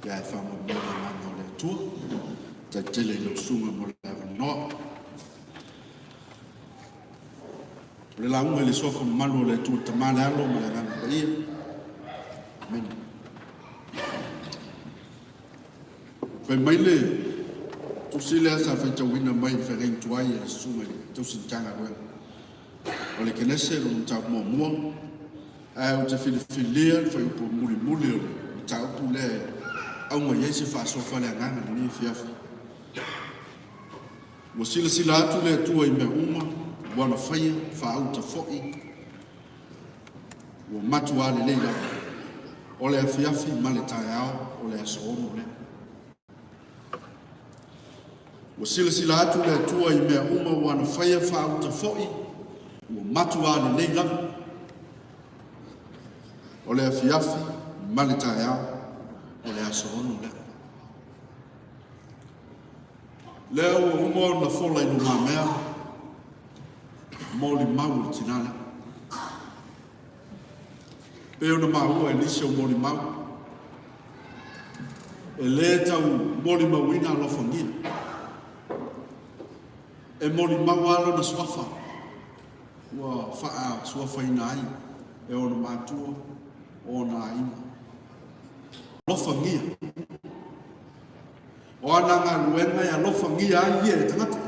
ya fa mo mo na mo le tu ta tele lo suma mo la no le la mo le so fa malo le tu ta ma la lo mo la na ba ia men pe mai le tu si le sa fa tawina mai fa ren tu ai le suma le tu si tanga ko o le kenese lo ta mo mo ai o te filifilia fa po muli ta pu le ông người sẽ phá số phá lẻ ngang này phía một sila tu le tu ai me uma wana faya fa auta foi wo matua le leila ole afia fi maleta yao ole so mo le wo sila tu le tu ai me uma wana faya fa auta foi wo matua le leila ole afia fi maleta yao ole aso no le leo umo na fola ino mamea moli mau tinala peo na mau elisio moli mau eleta moli mau ina lo fangia e moli mau alo na swafa wa fa swafa ina ai e ona matua ona ina lo fangia O ana ngā ruenga ia lofa ngia ai e tangata.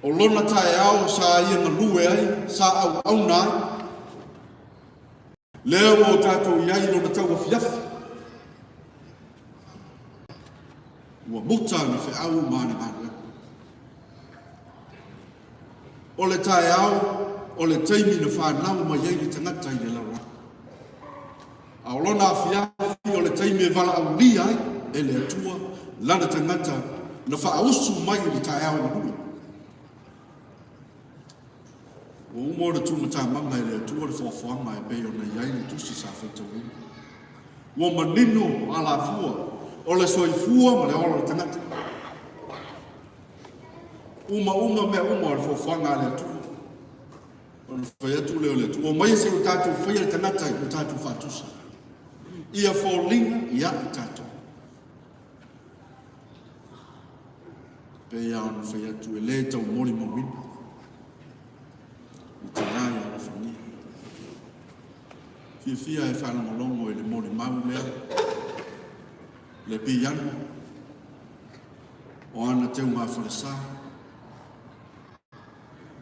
O lona tae ao sa ia ngā lue ai, sa au au nai. Leo o tātou iai lona tau a fiafi. Ua muta ni whi au mana ngā ruenga. O le tae ao, o le teimi na whanau ma iei ni tangata i le laura. A o lona a fiafi o le teimi e wala au li ai, e le atua, lana tangata na whaausu mai ni tae ao na hui. O umore tu mata mama ele tu o fo mai pe o na yai ni tu si sa fa tu. Wo manino ala fua o le soi fua ma le o tangata. Uma me o fo nga le tu. O fa tu le tu o mai se o tatu fa le tangata o tatu fa tu sa. Ia fo linga ia tatu. Pe ya on fa tu le tau mori mo wina. Tangaya la famia. Fia e whana molongo e le mori mau lea. Le piyanu. O ana teu ngā whalesa.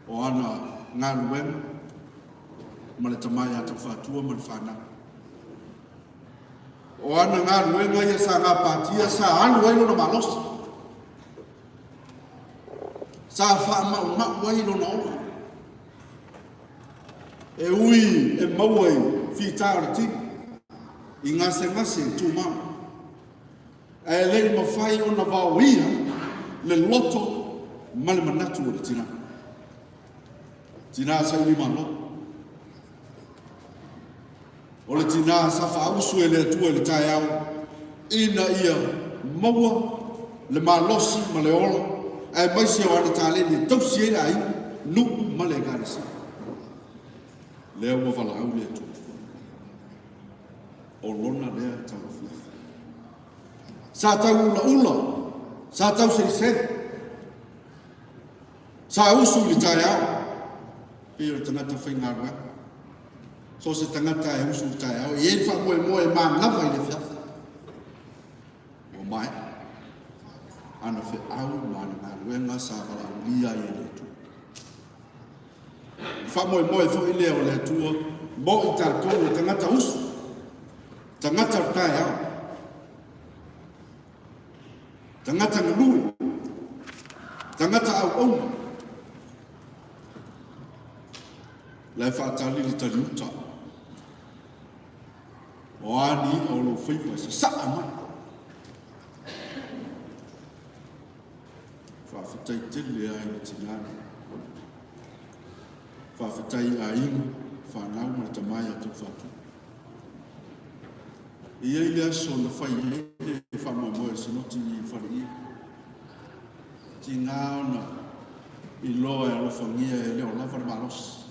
O ana ngā ruenga. Ma le tamai ata whātua ma le whana. O ana ngā ruenga ia sa ngā pātia sa anu wailo na malosi. Sa wha mau wailo na ola. E ui e mauai fi tārati i ngase tū mau. E lei mawhai o na wāuia le loto ma le manatu o le tina. Tina sa ui mano. O le tina sa whaausu e le atua e le tai au. Ina ia maua le malosi ma le ola. E maisi o ana tāle ni tausi e ai nuku ma le garisa. Leo mo wala au le tu. O lona lea tau fiafi. Sa tau ula. Sa tau se. Sa usu li tai au. Pio tangata whaingarua. So se tangata e usu li tai au. I e wha moe maa ngawa i le fiafi. O mai. Ana whi au mana ngā ruenga sa wala lia i le tu. Fa moe fo i leo le tua mo i tātou o tangata usu tangata o tae au tangata ngalui tangata au ona lai whaatali li tari uta o ani o lo whipa sa saa mai whaafatai tele ai ni tingana whawhatai a ingo, whanau ma ta mai atu whatu. I ei lea so na whai e whamoe moe se noti i whari. Ti ngā ona i loa e alofangia e leo lawa na malos.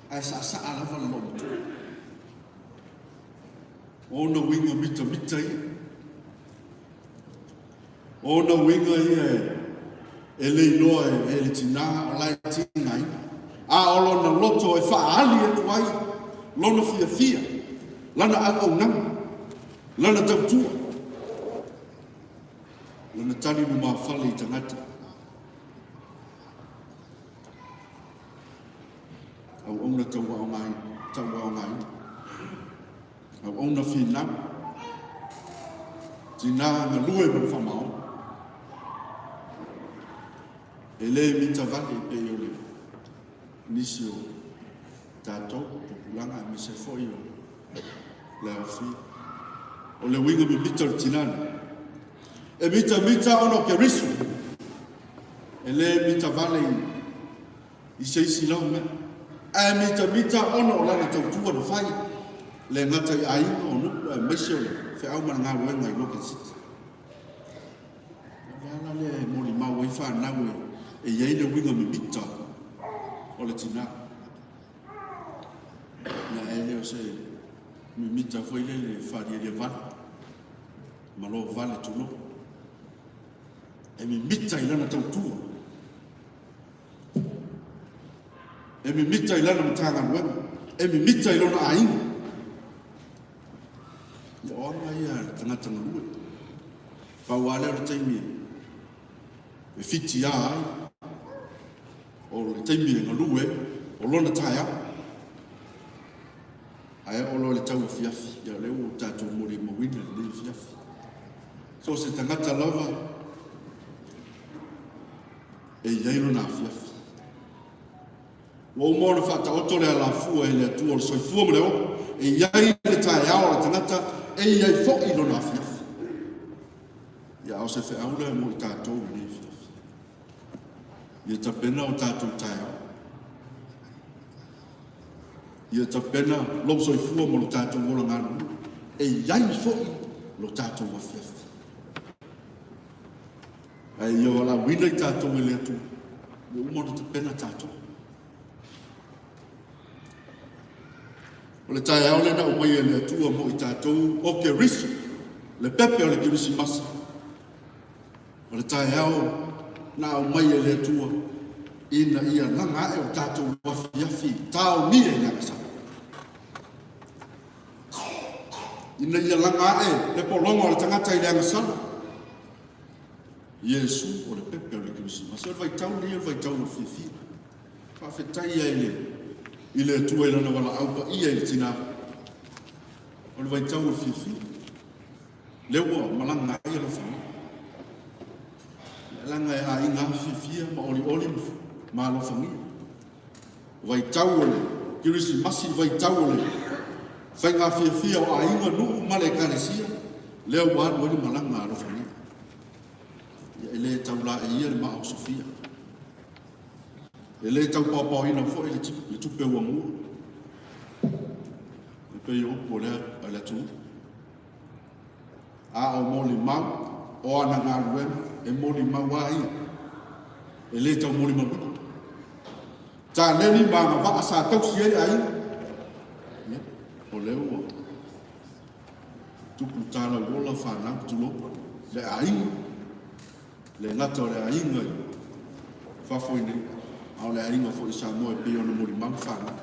Ai sa a lawa na loa tu. Ona winga mita i. Ona winga i e le loa e le tina o lai tina i. A o lona loto e whaali e tuai. Lona fia. Lana au nang. Lana tautua. Lana tani no maa whale i tangata. Au ona taua o ngai. Au ona whina. Tina ngā lue ma whamao. E le mita vale pe o le nisi o tātou, populanga a mise foi o le awhi. O le winga mi mita o tinana. E mita ono ke risu. E le mita vale i se isi lau me. E mita ono o lana tautua na whai. Le ngata i aina o nuku e mise o le whi au mana ngā wenga i loke siti. E ala le mori mau i whanau e iei le winga mi mita o le tina. Na e leo se mi mita foi le whari e le vale. Malo vale tuno. E mi mita i lana tautua. E mi mita i lana matanga nuenga. E mi mita i lana aina. whaonga ia tangata ngarue. Pawale o taimi e fiti ai o le taimi e ngarue o lona taia. Ae o lo le tau fiafi, ia leo o tātou mori mawina le fiafi. So se tangata lava e iairo na fiafi. Wa umona fata oto le ala fua e le atua o le soifua mleo e iai le tae ao le tangata e iai fo i lo na fiafi. Ia o se fe aula e mo i tātou le fiafi. Ia tapena o tātou tae ao. Ia tapena lo soifua mo lo tātou mola ngānu e iai fo i lo tātou wa fiafi. Ai ia wala wina i tātou e le atu. Ia umona tapena tātou. O le tae ao le na umai e le atua mo i tātou o ke risi, le pepe o le ke risi masa. O le tae ao na umai e le atua ina ia langa e o tātou wafiafi, tāo ni e ngakasa. Ina ia langa e le polonga o le tangata i le angasana. Iesu o le pepe o le ke risi masa. O le vai tau ni, o le vai tau o fifi. Whawhetai e i le atua i lana wala aupa ia i le tina. O le vai tau o fifi. Lewa malanga ia le whanga. Le langa e a inga fifia ma oli oli ma lo whangia. Vai tau o le kirisi masi vai tau o le whainga fifia o a inga nuu ma le karesia. Leo wadu e malanga lo whangia. Ia le tau la e ia le ma o Sofia. E le tau pāpau ina fo e le tupe ua mua. E pe i opo lea a le atu. A o moli mau, o ana ngā ruena, e moli mau a ia. E le tau moli mau. Tā leni māma waka sā tau si e a ia. O leo o. Tupu tāna wola whanau tulo. Le a inga. Le ngata o le a inga. Whafoi nei. Au le ainga fo i Samoa e peo na mori mau whanga.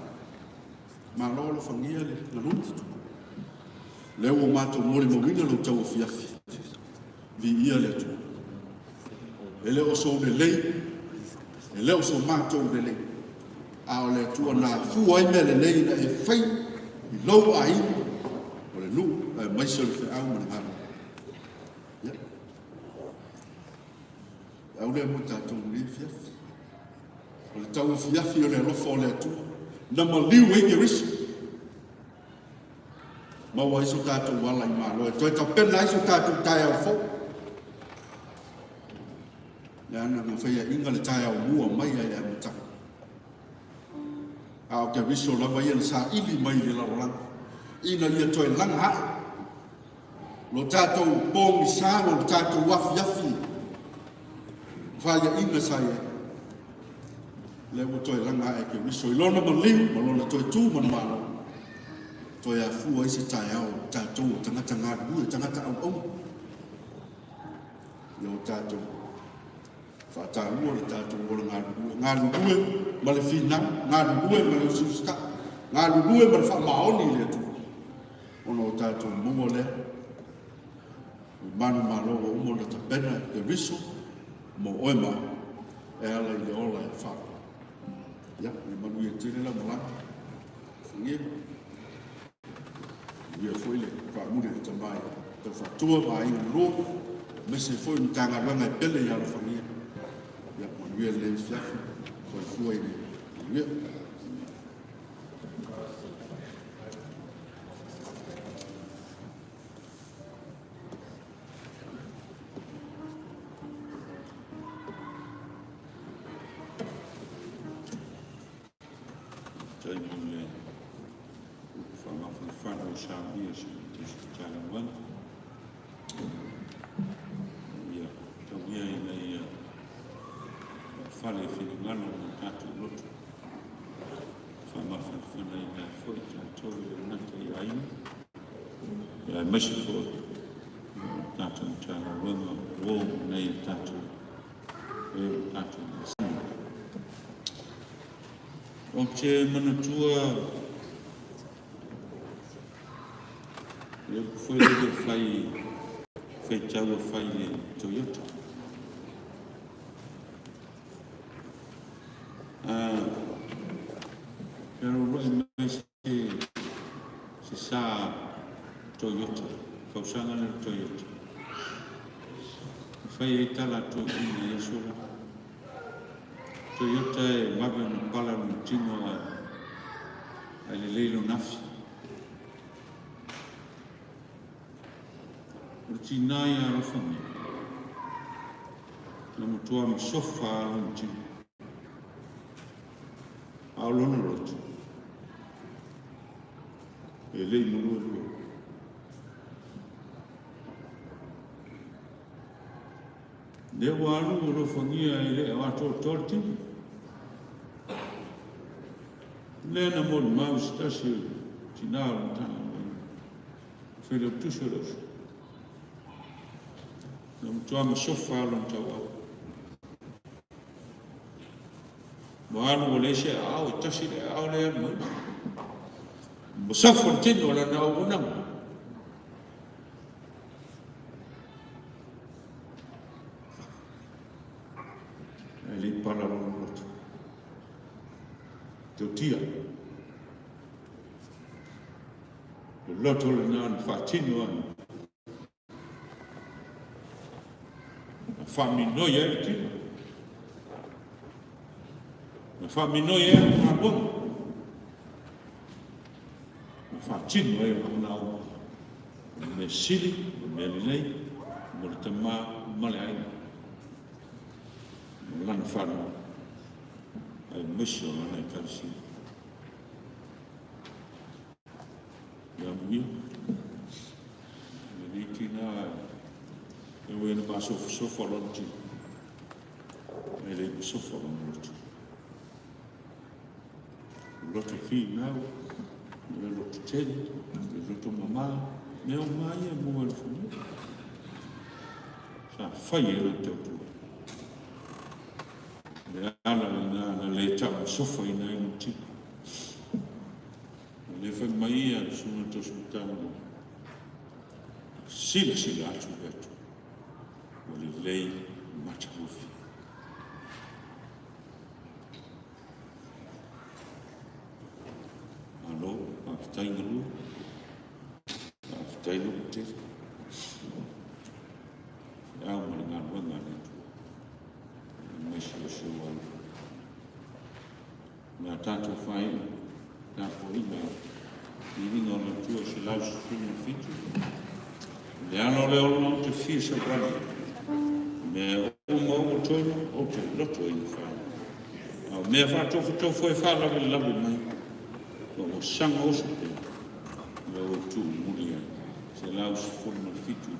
Ma lolo whangia le na lunti tu. Leo o mātou mori mawina lo tau o fiafi. Vi ia le tu. E leo so le lei. E leo so mātou le lei. Au le tua na fua i me le lei na e whai. I lau a ina. O le nu. E maisa le whi au mana ngāra. Au le mo tātou le fiafi. O le tau fiafi o le alofa o le atua. Na maliu e ke risi. Maua iso tātou wala i mālo. E toi tau pena iso tātou tae au fo. Le ana ngā whaia inga le tae au mua mai ai anu tau. A o ke risi o lava ia le sa ili mai le larolanga. Ina ia toi langa hae. Lo tātou pōngi sāma, lo tātou wafiafi. Whaia inga sa ia. Le mo toi langa e ke riso i lona ma liu, ma lona toi tū man malo. Toi a fua isi tae au, tātou tangata ngā rue, tangata au au. Leo tātou. Whata ua le tātou ora ngā rue. Ngā rue, ma le whina, ngā rue, ma le ususka. Ngā rue, ma le wha maoni le tu. Ono tātou mua le. Manu malo o umo le tapena ke riso, mo oema, e ala i le ola e wha. Ya, ni manu ia tene la malaka. Ngie. Ia foi le fa mu de tamai. Te fa tua ba i ro. Me se foi un tanga ranga pele ya la famia. Ya, manu ia le fiafi. Foi foi le. Ia. Fale finingalo na tatu lotu. Fama fana ina foi tatu na tai ai. Ya meshi fo tatu tala wema wo nei tatu. E tatu. O che manatua Eu foi que fai tau fai le Toyota. Pero mais se sa Toyota, fausanga le Toyota. Fai e tala to ina e sola. Toyota e mabe na pala no tino a le leilo nafi. Urtinai a rafani. Na mutua msofa no tino. Aulona roto. E lei mulu. Ne waru rofangia ele wato torti. Lena mod maus tashi tinal tan. Philip Tusheros. Nam tuam sofa lon tawa. Waru oleshe au tashi au le mo. Musafir tin wala na unang. Ele para o outro. Teu tia. O loto le nan fatino an. A família no é ti. A família no é uma boa. A fatino é uma me sili, me lei, me tama malai. Lan fano ai mission ai kalsi ya mi ni kina e wen ba so folonti e le so folonti lo to fi now lo to ten lo to mama me o mai e mo al fundo sa fai lo to le ala na le tau sofa ina ino tiko. Le fai mai a suna to sultano. Sila atu betu. Wali lei matarufi. Alo, aftai ngulu. Aftai lukte. Ya malingan wangan itu. Mesho na tanto fai na poina ini non la tua se la su no fitu le hanno le olmo te fisa bravo me o tono o te lotto in fa me fa to foi fa la mai o sango o se lo tu muria se la su no fitu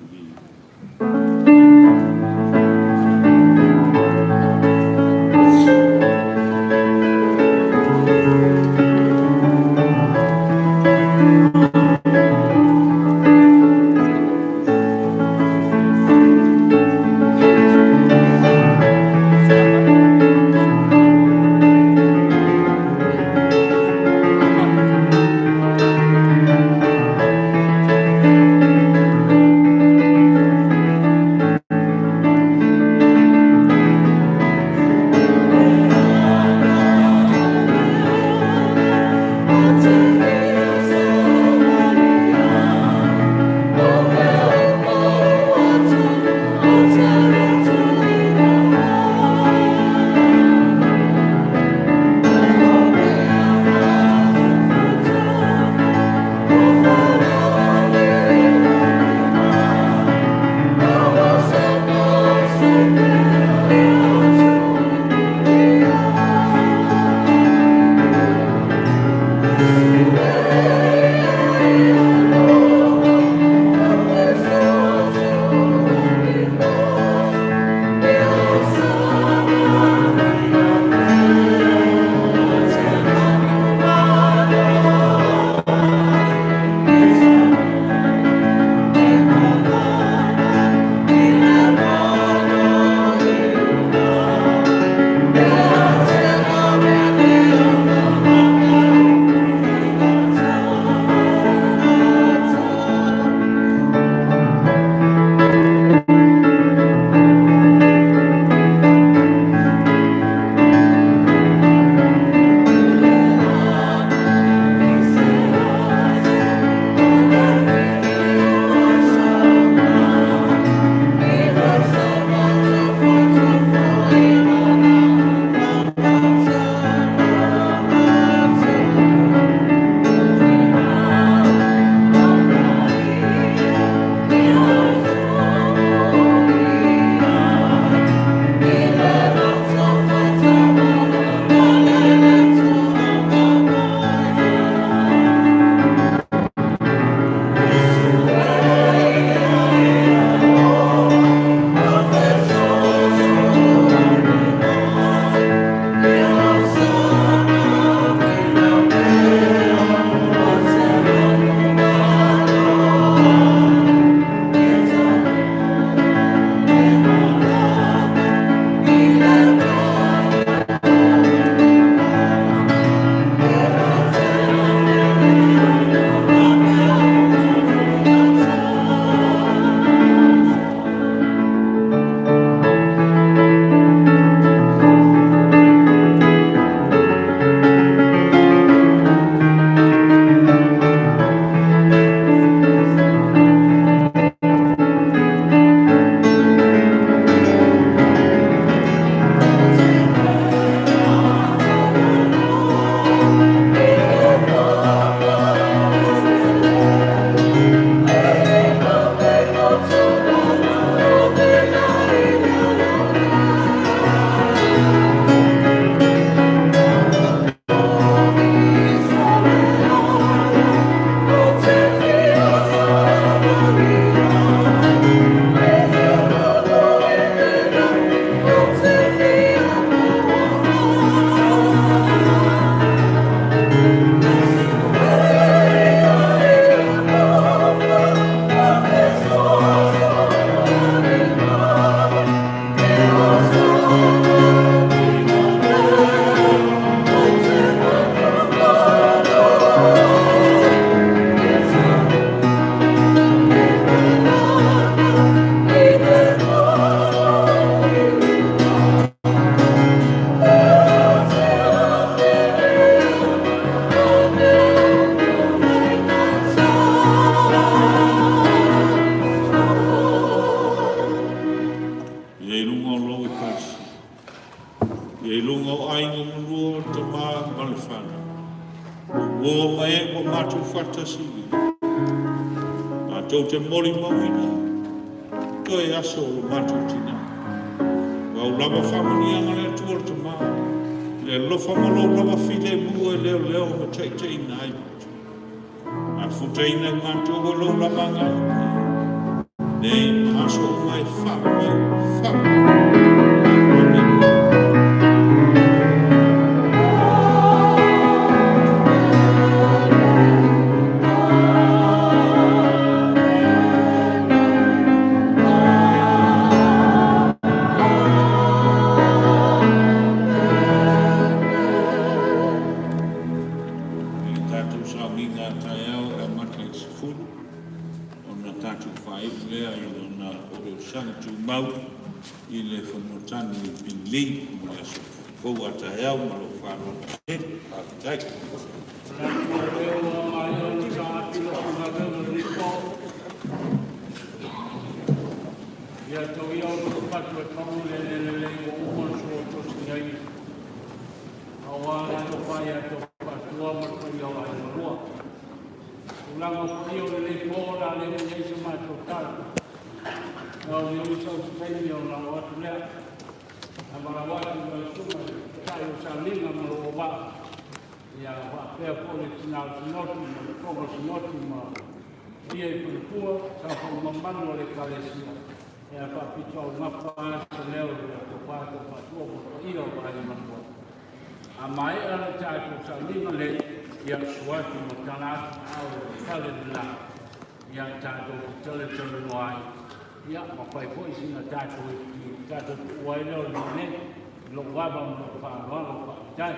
mātou whatasi. Mātou te mori mawina. Toi aso o mātou tina. Wau lava whamanianga le tuol te mā. Le lofa malo lava file mua leo leo ma tei nai. A futeina mātou o lo lava ngai. Nei aso o mai whamai. I le whanotani pili mo le so kou ata eau ma lo whanau e pakitai. Ia tau ia o patu e kamu le o umon so o tosi ai. Awa la to pai a to patua ma to ia o ai roa. Ulanga pio le kola le nei se ma to tatu. No, yo uso sueño la otra. Amara wala no suma kai o salina mo o ba. Ya wa pe po le tina noti mo ko noti mo. Ia i pua sa ko mamano le kalesia. Ya pa pito na pa se leo to pa to ilo pa le mo. Amai ala ta ko salina le ya swati mo kana au kale la. Ya ta to tele no ai. Ya, mapai poi sina tato wai leo ne lo waba mo pa lo pa tai.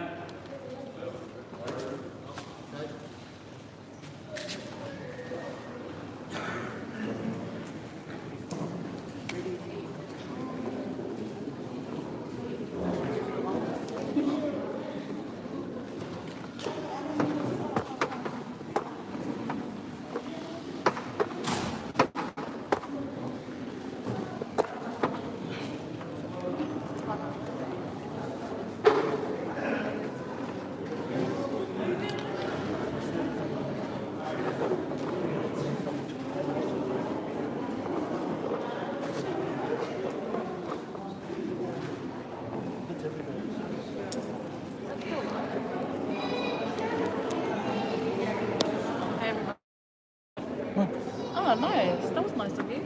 Oh, nice. That was nice of you.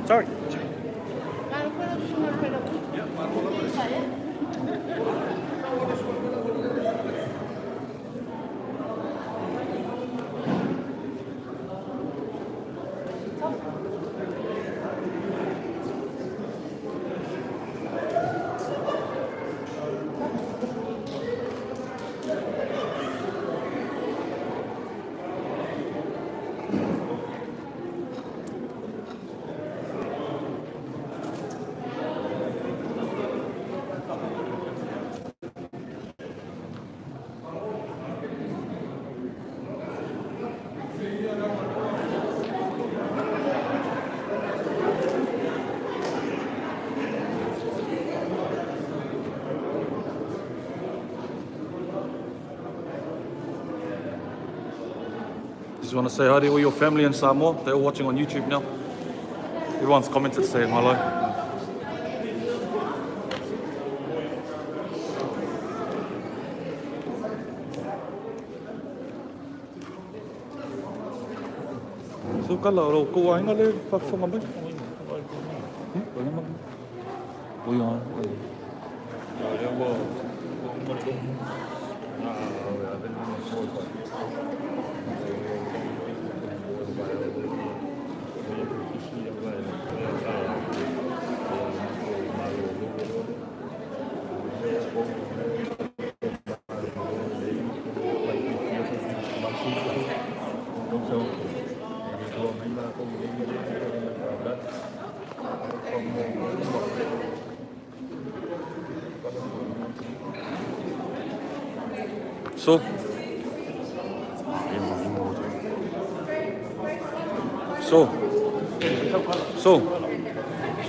Sorry. Just want to say hi to all your family in Samoa. They're all watching on YouTube now. Everyone's commented saying hello. So kala ro ko ai na le fa fonga mai. Oi on. Ya le wo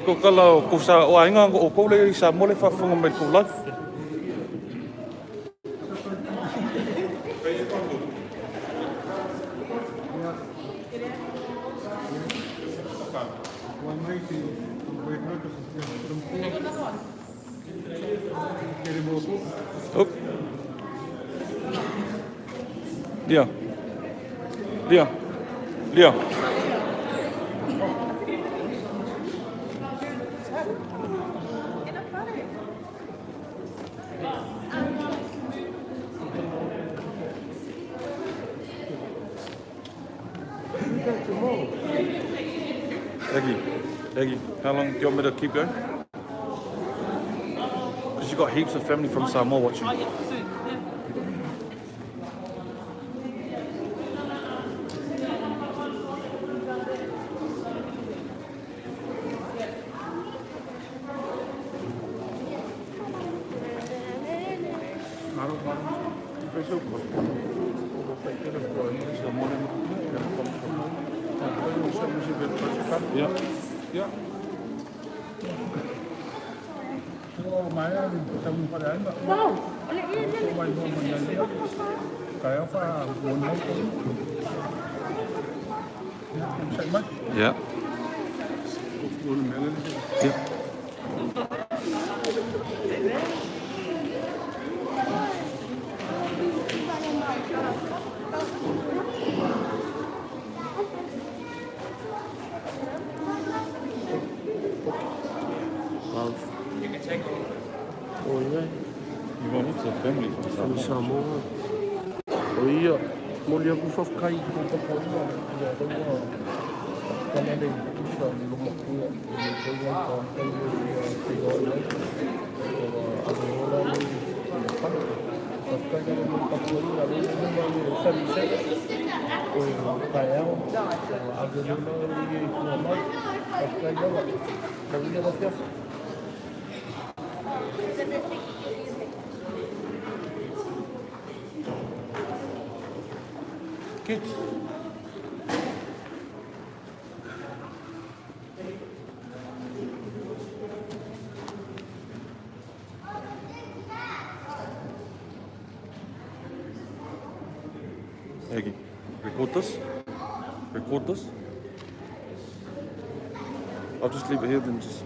Sko kala ko sa o ainga o ko le sa mole fa funga me ko life. Oh. Dia. Eggie, how long do you want me to keep going? Because you've got heaps of family from Samoa watching. Ja. Oh, mij sama pada anda. Wow. Mai mau menyanyi. Kayak apa? Mau nonton. Bisa mas? Ja. Ja. It's a family from Samoa. Oh iya, moli aku whawkai ko papaua. Ia rongoa. Kana nei usa ni lomakua. Ia rongoa ka whawkai te oia. O aroora nei ia whana. Whawkai ka mo papaua. Rei numa ni o sari sere. O kaiao. Aroora ni kua mai. Whawkai rawa. Ka wina wa whiawha. Kids. Eggie, record this. Record this. I'll just leave it here then just.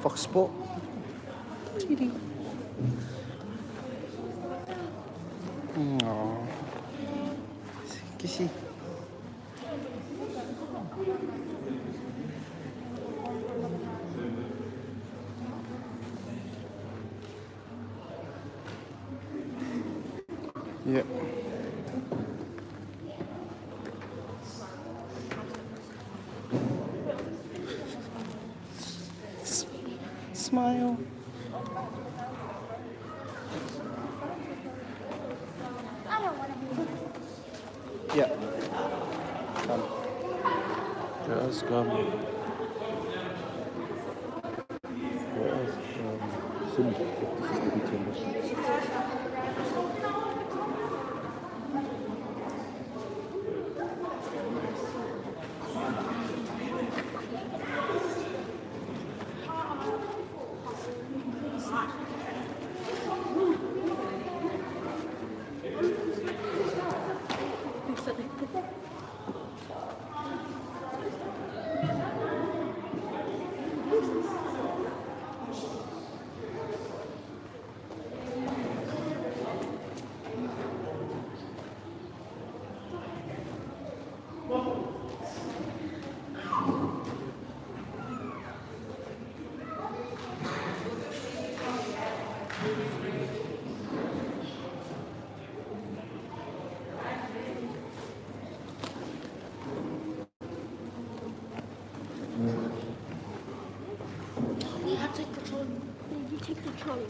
Fox Sport. Oh, kissy. Yep. Smile. Yeah. Come. Just come. Take the trolley. You take the trolley.